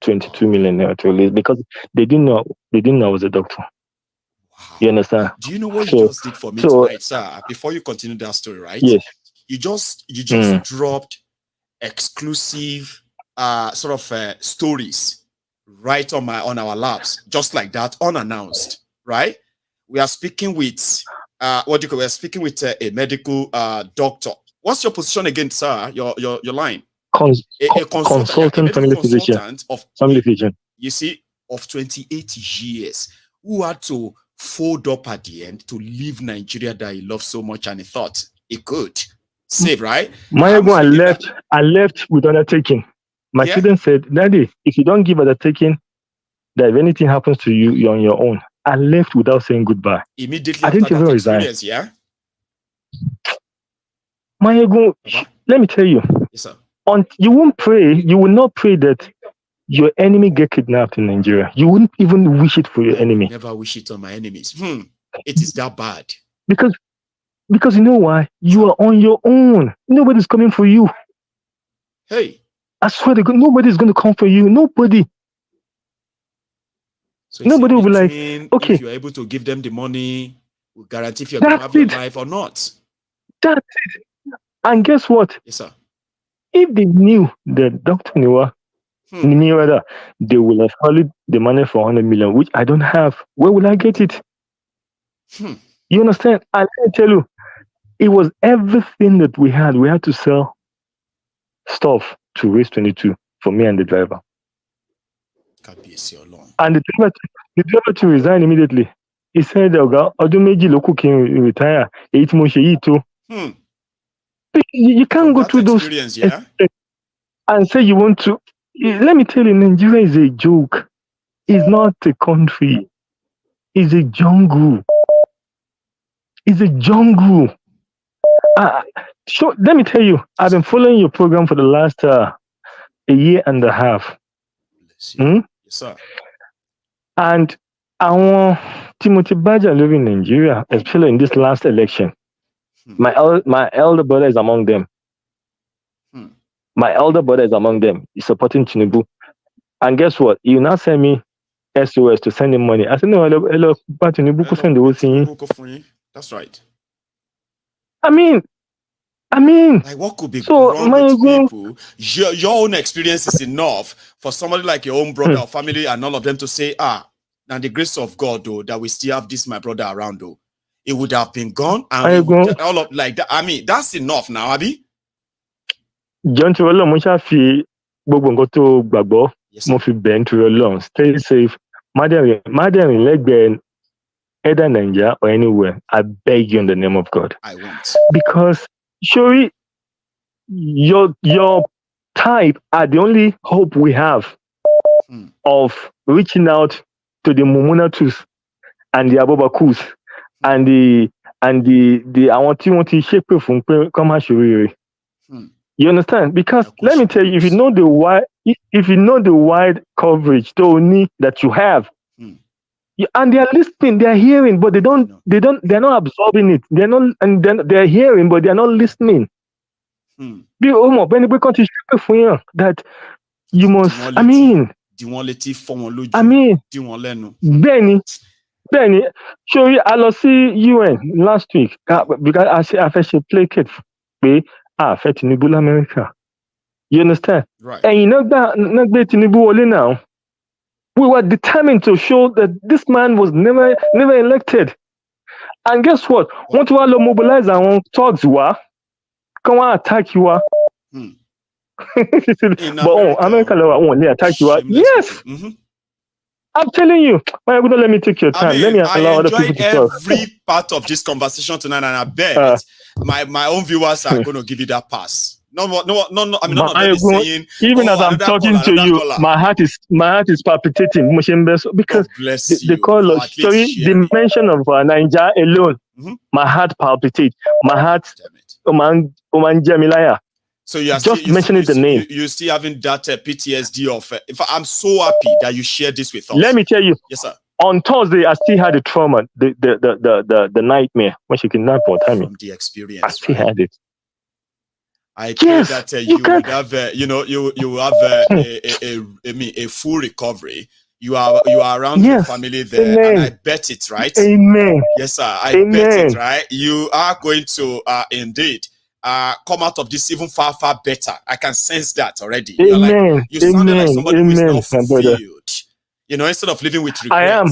22 million naira to release because they didn't know I was a doctor. Wow. You understand? Do you know what you just did for me tonight, sir? Before you continue that story, right? Yes. You just dropped exclusive stories right on our laps, just like that, unannounced, right? We are speaking with we're speaking with a medical doctor. What's your position again, sir? Your line? A consultant, family physician of family physician. You see, of 28 years, who had to fold up at the end to leave Nigeria that he loved so much and he thought he could save, right? Maiyegun, I left with undertaking. My children said, Daddy, if you don't give undertaking, that if anything happens to you, you're on your own. I left without saying goodbye. Immediately after that experience, yeah? Maiyegun, let me tell you. Yes, sir. You won't pray, you will not pray that your enemy get kidnapped in Nigeria. You wouldn't even wish it for your enemy. Never wish it on my enemies. It is that bad. Because you know why? You are on your own. Nobody's coming for you. Hey. I swear to God, nobody's going to come for you. Nobody. So nobody will be like, okay. If you're able to give them the money, we'll guarantee if you're going to have your life or not. That's it. And guess what? Yes, sir. If they knew that Dr. Niwa They will have solid the money for 100 million, which I don't have. Where will I get it? You understand? I can tell you, it was everything that we had. We had to sell stuff to raise 22 for me and the driver. And the driver to resign immediately. He said, retire. You can't go through those and say you want to. Let me tell you, Nigeria is a joke. It's not a country. It's a jungle. It's a jungle. So let me tell you, I've been following your program for the last a year and a half. Yes, sir. And our Timothy Badger living in Nigeria, especially in this last election. My elder brother is among them. My elder brother is among them. He's supporting Tinubu. And guess what? You now send me SOS to send him money. I said, no, hello, but Tinubu could send the whole thing. That's right. I mean, like what could be wrong with people? Your own experience is enough for somebody like your own brother or family and all of them to say, now the grace of God, though, that we still have this, my brother, around, though. It would have been gone, and all of like that. I mean, that's enough now, Abi. John Tirolo, Mushafi, Bogongoto, Gbagbo, Mofi Ben Tirolo, stay safe. Madam, Legben, either Nigeria or anywhere. I beg you in the name of God. I won't. Because surely your type are the only hope we have of reaching out to the Mumunatus and the Abobakus. And the I want to shape from come. You understand? Because let me tell you, if you know the wide coverage that you have, and they are listening, they are hearing, but they're not absorbing it. They're not, and they're hearing, but they're not listening. That you must. I mean, Benny, show you. I see UN last week because I fetched play kit. Fetch Tinubu America. You understand? Right. And you know that Tinubu now. We were determined to show that this man was never elected. And guess what? Want to mobilize our thugs? Come on, attack you. But America won't attack you. Yes. I'm telling you, why wouldn't let me take your time? Let me allow other people to talk. Every part of this conversation tonight, and I bet my own viewers are going to give you that pass. No. I mean, none of them is saying. Even as I'm talking to you, my heart is palpitating. Because the call, the mention of Nigeria alone, my heart palpitates. My heart, Oman Jamilaya. So you are just mentioning the name. You're still having that PTSD of. In fact, I'm so happy that you share this with us. Let me tell you. Yes, sir. On Thursday, I still had the trauma, the nightmare when she kidnapped for time. From the experience, I still had it. I pray that you would have, you have a full recovery. You are around your family there, Amen. and I bet it, right? Amen. Yes, sir. I bet it, right? You are going to indeed come out of this even far better. I can sense that already. Amen. You sounded like somebody who is now fulfilled. You know, instead of living with regrets. I am.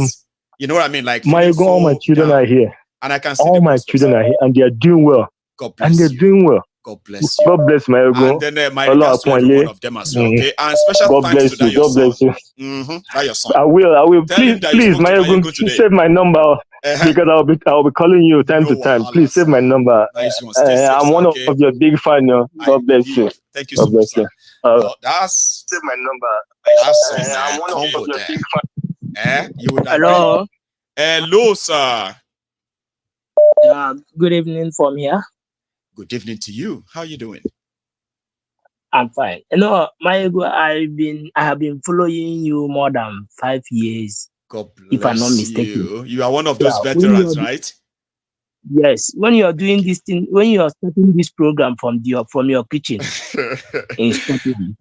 You know what I mean? Like Maiyegun, all my children are here. And I can see all my children are here, and they are doing well. God bless you. And they're doing well. God bless you. God bless Maiyegun. And then my regards to every one of them as well. Okay. And special God thanks to that God bless you. That your son. I will. Please, Maiyegun, please save my number. Because I'll be calling you time to time. Please save my number. I'm one of your big fans. God bless you. Thank you so much. That's save my number. That's I'm one of your big fans. You would hello. Hello, sir. Good evening from here. Good evening to you. How are you doing? I'm fine. Maiyegun, I have been following you more than 5 years. God bless if I'm not mistaken. You are one of those veterans, right? Yes. When you are doing this thing, when you are starting this program from your kitchen in Scotland.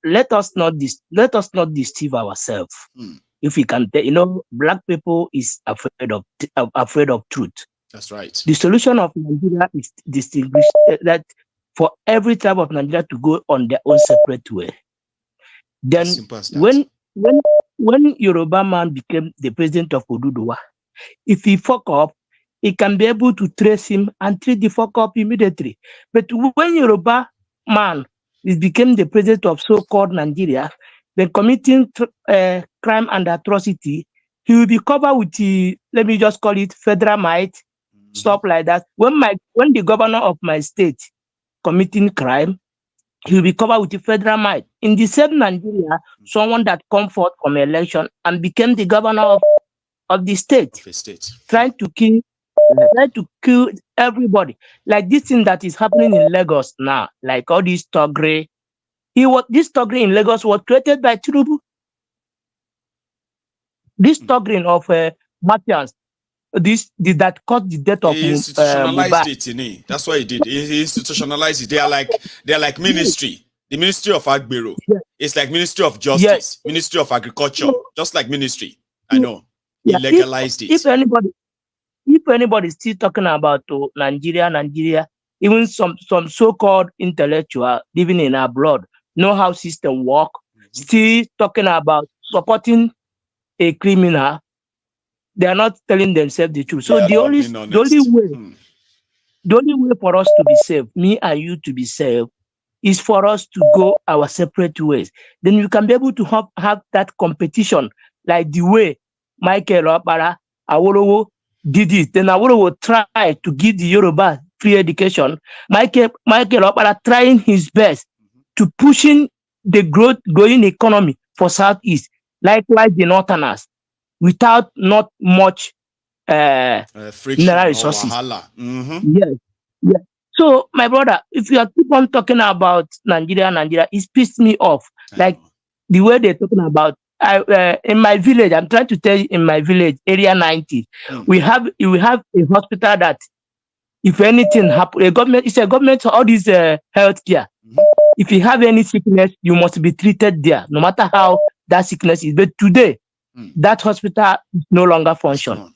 Let us not deceive ourselves. If we can, black people is afraid of truth. That's right. The solution of Nigeria is distinguished that for every tribe of Nigeria to go on their own separate way. Then when Yoruba man became the president of Oduduwa, if he fuck up, he can be able to trace him and treat the fuck up immediately. But when Yoruba man became the president of so-called Nigeria, then committing crime and atrocity, he will be covered with the, let me just call it federal might, stuff like that. When the governor of my state committing crime, he will be covered with the federal might. In the same Nigeria, someone that come forth from election and became the governor of the state, trying to kill everybody. Like this thing that is happening in Lagos now, like all this Togre. This Togre in Lagos was created by Tinubu. This Togre of Matthias, that caused the death of he institutionalized it in it. That's what he did. He institutionalized it. They are like ministry. The Ministry of Agbero. Yes. It's like Ministry of Justice, yes. Ministry of Agriculture, just like ministry. I know. He legalized it. If anybody is still talking about Nigeria, even some so-called intellectual living in abroad, know how system work, still talking about supporting a criminal, they are not telling themselves the truth. So the only way for us to be saved, me and you to be saved, is for us to go our separate ways. Then you can be able to have that competition, like the way Michael Opara, Awolowo did it. Then Awolowo tried to give the Yoruba free education. Michael Opara trying his best to pushing the growing economy for Southeast. Likewise, the Northerners, without not much friction resources. Yes. So, my brother, if you keep on talking about Nigeria, it pissed me off. Like the way they're talking about. In my village, I'm trying to tell you, in my village, area 90, we have a hospital that, if anything happens, it's a government, all this health care. If you have any sickness, you must be treated there, no matter how that sickness is. But today, that hospital is no longer functioning.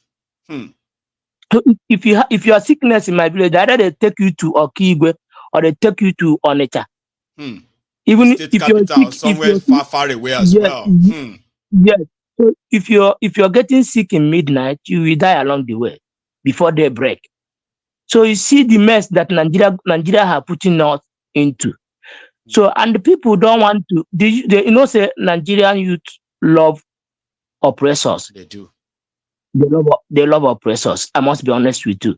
So if you are sickness in my village, either they take you to Okigwe or they take you to Onitsha. Even State if you're sick, somewhere far away as well. Yes. So if you're getting sick in midnight, you will die along the way before daybreak. So you see the mess that Nigeria have putting us into. So, and the people don't want to. They say Nigerian youth love oppressors. They do. They love oppressors. I must be honest with you.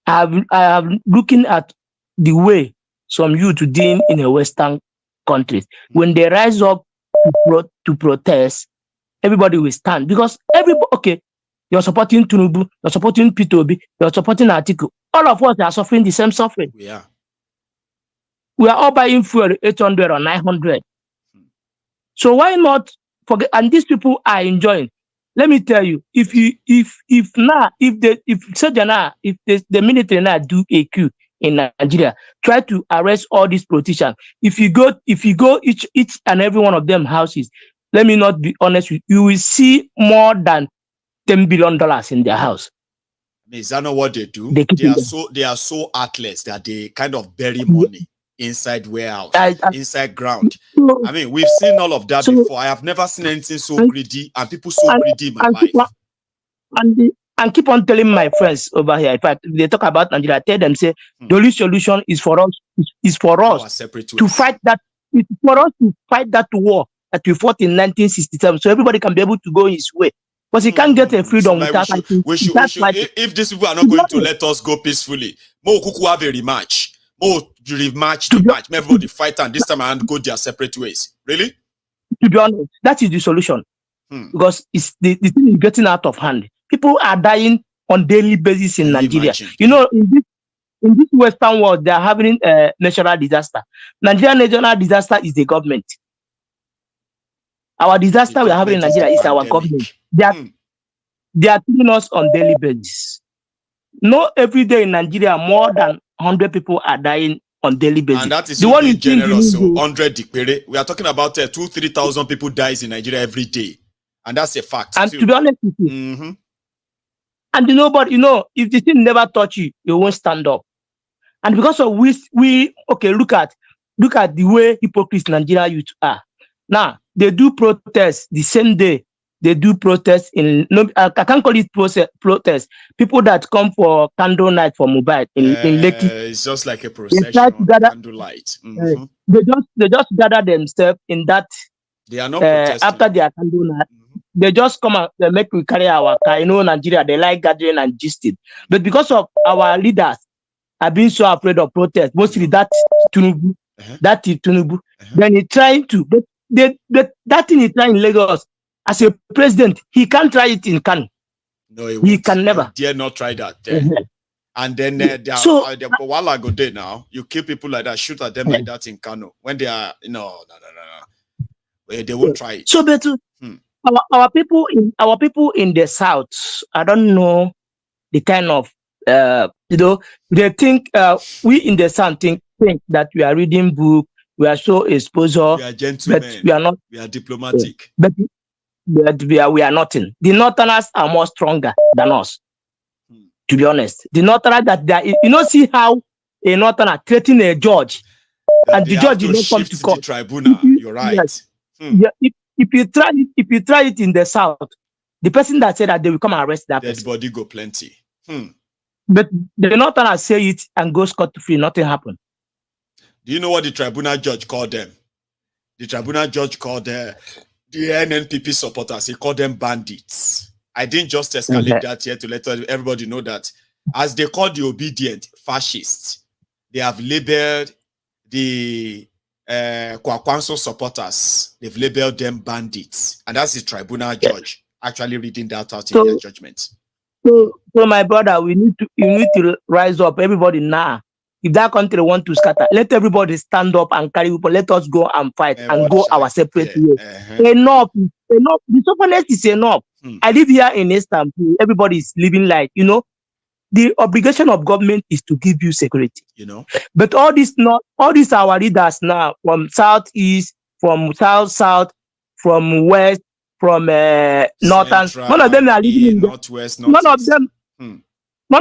I have looking at the way some youth doing in a Western countries. When they rise up to protest, everybody will stand, because you're supporting Tinubu, you're supporting P2B, you're supporting Politico. All of us are suffering the same suffering. Yeah. We are all buying fuel 800 or 900. So why not forget? And these people are enjoying. Let me tell you, if the military now do a coup in Nigeria, try to arrest all these politicians. If you go each and every one of them houses, let me not be honest with you, will see more than $10 billion in their house. Is that not what they do? They are so heartless that they kind of bury money inside warehouse, inside ground. I mean, we've seen all of that before. I have never seen anything so greedy, and people so greedy in my life. And keep on telling my friends over here, in fact, they talk about Nigeria, I tell them, say, the only solution is for us, to fight that. It's for us to fight that war that we fought in 1967, so everybody can be able to go his way. Because he can't get a freedom without fighting. If these people are not going to let us go peacefully, Mo Kuku have a rematch. Mo rematch the match. Everybody fight and this time and go their separate ways. Really? To be honest, that is the solution. Because it's the thing is getting out of hand. People are dying on daily basis in Nigeria. Imagine. You know, in this Western world, they are having a natural disaster. Nigerian natural disaster is the government. Our disaster we are having in Nigeria is our government. They are killing us on daily basis. No, every day in Nigeria, more than 100 people are dying on daily basis. And that is the one in general. So 100 dikpere. We are talking about 2,000-3,000 people dies in Nigeria every day, and that's a fact. And to be honest with you, and nobody, if the thing never touch you, you won't stand up. And because of we okay, look at the way hypocrites Nigeria youth are. Now they do protests the same day. They do protests in no, I can't call it protest. People that come for candle night for mobile in Lekki. It's just like a procession, candlelight. They just gather themselves in that. They are not protesting. After their candle night. They just come and they make we carry our car. You know, Nigeria, they like gathering and gisting. But because of our leaders are being so afraid of protest, mostly that Tinubu, then he trying to, but that thing he trying in Lagos as a president, he can't try it in Kano. No, he can never. He dare not try that there. And then while I go there now, you kill people like that, shoot at them like that in Kano when they are no. They won't try it. So but our people in the south, I don't know the kind of they think we in the south think that we are reading book, we are so exposure, we are gentlemen, but we are not. We are diplomatic, but we are nothing. The Northerners are more stronger than us. To be honest, the Northerners that they are, see how a Northerner threatening a judge, and the judge will not come to court. The tribunal. You're right. Yes. Yeah, if you try it in the south, the person that said that they will come and arrest that person. Dead body go plenty. But the Northerners say it and go scot-free, nothing happened. Do you know what the tribunal judge called them? The tribunal judge called the NNPP supporters. He called them bandits. I didn't just escalate that here to let everybody know that as they call the obedient fascists, they have labeled the Kwakwanso supporters. They've labeled them bandits. And that's the tribunal judge actually reading that out in their judgment. So my brother, you need to rise up, everybody now. If that country want to scatter, let everybody stand up and carry people. Let us go and fight and go our separate ways. Enough. The stubbornness is enough. I live here in Istanbul. Everybody is living like, the obligation of government is to give you security. But all these our leaders now from southeast, from south, from west, from northern. None of them are living in northwest. None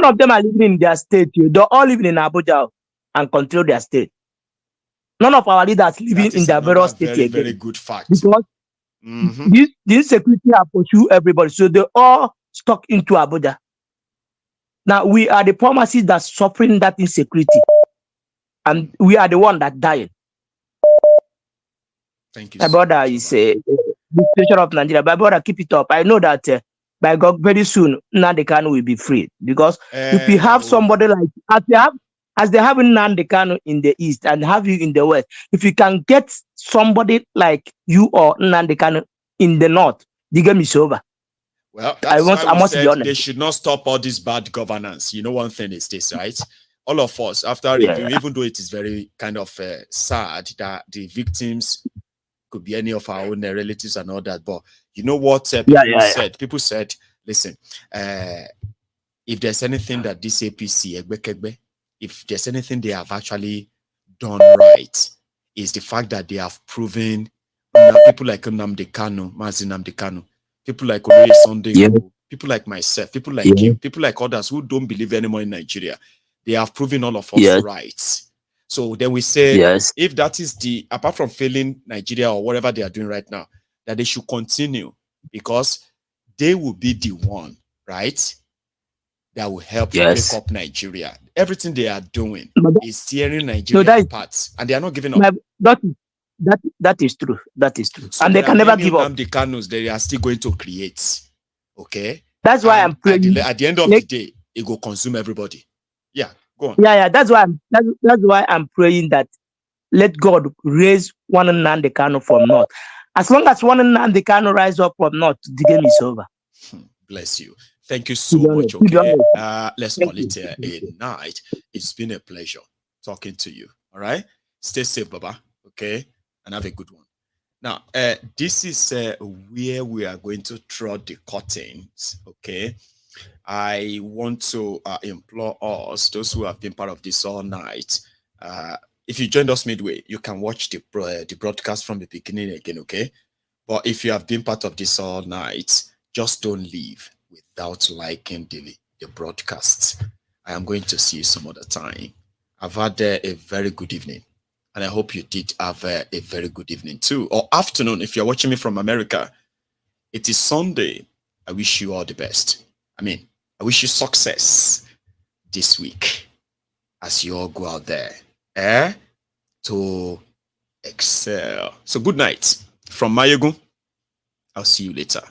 of them are living in their state. They're all living in Abuja and control their state. None of our leaders living in their various states. Very, very good fact. Because this insecurity have pursued everybody. So they all stuck into Abuja. Now we are the pharmacies that's suffering that insecurity. And we are the one that dying. Thank you. My brother is the situation of Nigeria. My brother, keep it up. I know that by God, very soon, Nnamdi Kanu will be free. Because if you have somebody like, as they have Nnamdi Kanu in the east and have you in the west, if you can get somebody like you or Nnamdi Kanu in the north, the game is over. Well, that's why we said they should not stop all this bad governance. One thing is this, right? All of us, after review, even though it is very kind of sad that the victims could be any of our own relatives and all that, but you know what people said? People said, listen, if there's anything that this APC, if there's anything they have actually done right, is the fact that they have proven people like Nnamdi Kanu, Mazi Nnamdi Kanu, people like Oloye Sunday, people like myself, people like you, people like others who don't believe anymore in Nigeria, they have proven all of us right. So then we say, if that is apart from failing Nigeria or whatever they are doing right now, that they should continue because they will be the one, right, that will help pick up Nigeria. Everything they are doing is tearing Nigeria apart, and they are not giving up. That is true. That is true. So and they can never give up. The Kanus, they are still going to create. Okay? That's why I'm praying. At the end of the day, it will consume everybody. Yeah, go on. Yeah. That's why I'm praying that let God raise one Nnamdi Kanu from north. As long as one Nnamdi Kanu rise up from north, the game is over. Bless you. Thank you so much. Okay, let's call it a night. It's been a pleasure talking to you. All right, stay safe, Baba. Okay, and have a good one. Now, this is where we are going to draw the curtains. Okay, I want to implore us, those who have been part of this all night. If you joined us midway, you can watch the broadcast from the beginning again. Okay, but if you have been part of this all night, just don't leave without liking the broadcast. I am going to see you some other time. I've had a very good evening. And I hope you did have a very good evening too. Or afternoon, if you're watching me from America. It is Sunday. I wish you all the best. I wish you success this week as you all go out there to excel. So good night from Maiyegun. I'll see you later.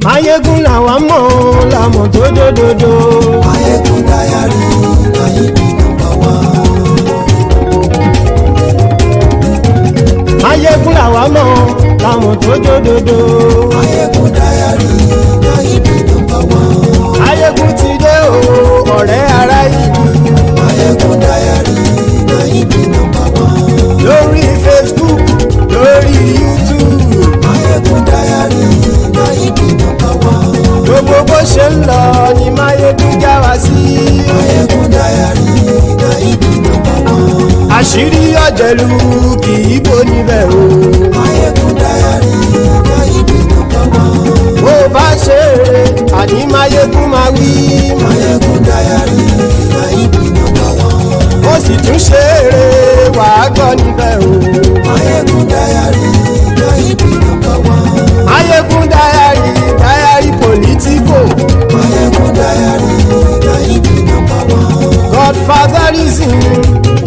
Maiyegun làwa mọ̀ làmọ̀ tó dòdòdò. Maiyegun Diary, Maiyegun number one. Maiyegun làwa mọ̀ làmọ̀ tó dòdòdò. Maiyegun Diary, Maiyegun number one. Maiyegun ti dé o, ọ̀rẹ́ ará ìlú. Maiyegun Diary, Maiyegun number one. Lórí Facebook, lórí YouTube. Maiyegun Diary, Maiyegun number one. Gbogbo bó ṣe ń lọ ni Maiyegun já wa sí. Maiyegun Diary, Maiyegun number one. Àṣírí ọ̀jẹ̀lú kì í bò níbẹ̀ o. Maiyegun Diary, Maiyegun number one. Bó bá ṣe eré àní Maiyegun máa wí. Maiyegun Diary, Maiyegun number one. Ó sì tún ṣe eré wàá gbọ́ níbẹ̀ o. Maiyegun Diary, Maiyegun number one. Maiyegun Diary, Diary Politico. Maiyegun Diary, Maiyegun number one. Godfatherism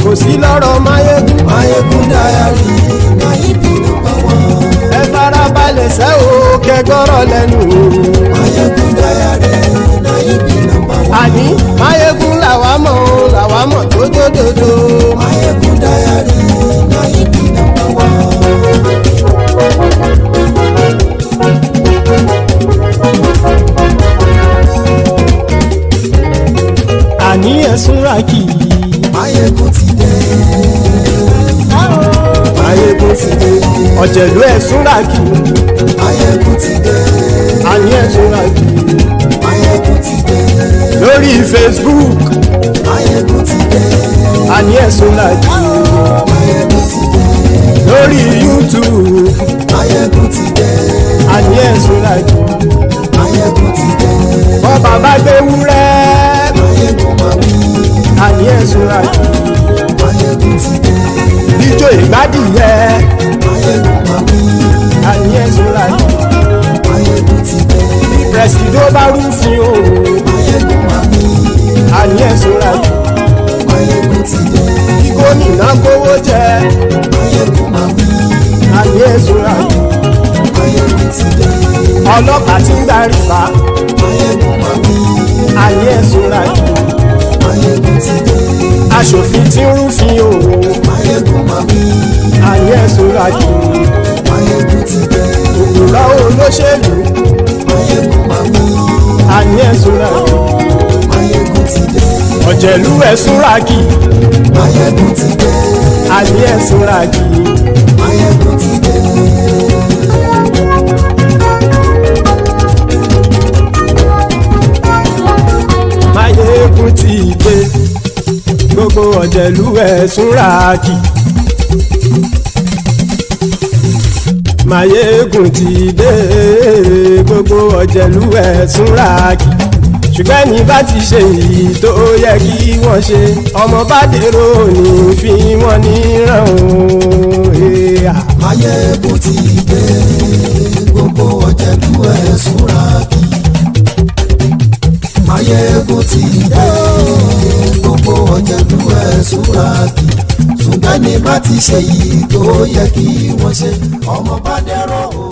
kò sí lọ́rọ̀ Maiyegun. Maiyegun Diary, Maiyegun number one. Ẹ farabalẹ̀ sẹ́ o kẹgọ́rọ̀ lẹ́nu o. Maiyegun Diary, Maiyegun number one. Àní Maiyegun làwa mọ̀ tó dòdòdò. Maiyegun Diary, Maiyegun number one. Àní ẹ̀sùn ràkì. Maiyegun ti dé. Maiyegun ti dé. Ọ̀jẹ̀lú ẹ̀sùn ràkì. Maiyegun ti dé. Àní ẹ̀sùn ràkì. Maiyegun ti dé. Lórí Facebook. Maiyegun ti dé. Àní ẹ̀sùn ràkì. Maiyegun ti dé. Lórí YouTube. Maiyegun ti dé. Àní ẹ̀sùn ràkì. Maiyegun ti dé. Bọ́ bàbá gbé wúrẹ́. Maiyegun máa wí. Àní ẹ̀sùn ràkì. Maiyegun ti dé. Ijó ìgbádìyẹ. Maiyegun máa wí. Àní ẹ̀sùn ràkì. Maiyegun ti dé. Presidiot bá rúfin o. Maiyegun máa wí. Àní ẹ̀sùn ràkì. Maiyegun ti dé. Kí gómìnà kówó jẹ. Maiyegun máa wí. Àní ẹ̀sùn ràkì. Maiyegun ti dé. Ọlọ́pàá tí ń darí bá. Maiyegun máa wí. Àní ẹ̀sùn ràkì. Maiyegun ti dé. Aṣòfin tí ń rúfin o. Maiyegun máa wí. Àní ẹ̀sùn ràkì. Maiyegun ti dé. Òkúra olóṣèlú. Maiyegun máa wí. Àní ẹ̀sùn ràkì. Maiyegun ti dé. Ọ̀jẹ̀lú ẹ̀sùn ràkì. Maiyegun ti dé. Àní ẹ̀sùn ràkì. Maiyegun ti dé. Maiyegun ti dé. Gbogbo ọ̀jẹ̀lú ẹ̀sùn ràkì. Maiyegun ti dé. Gbogbo ọ̀jẹ̀lú ẹ̀sùn ràkì. Ṣùgbọ́n ní bá ti ṣe èyí tó yẹ kí wọ́n ṣe, ọmọ bá dèrò ní fi wọ́n níran o. Maiyegun ti dé. Gbogbo ọ̀jẹ̀lú ẹ̀sùn ràkì. Maiyegun ti dé. Gbogbo ọ̀jẹ̀lú ẹ̀sùn ràkì. Ṣùgbọ́n ní bá ti ṣe èyí tó yẹ kí wọ́n ṣe, ọmọ bá dèrò o.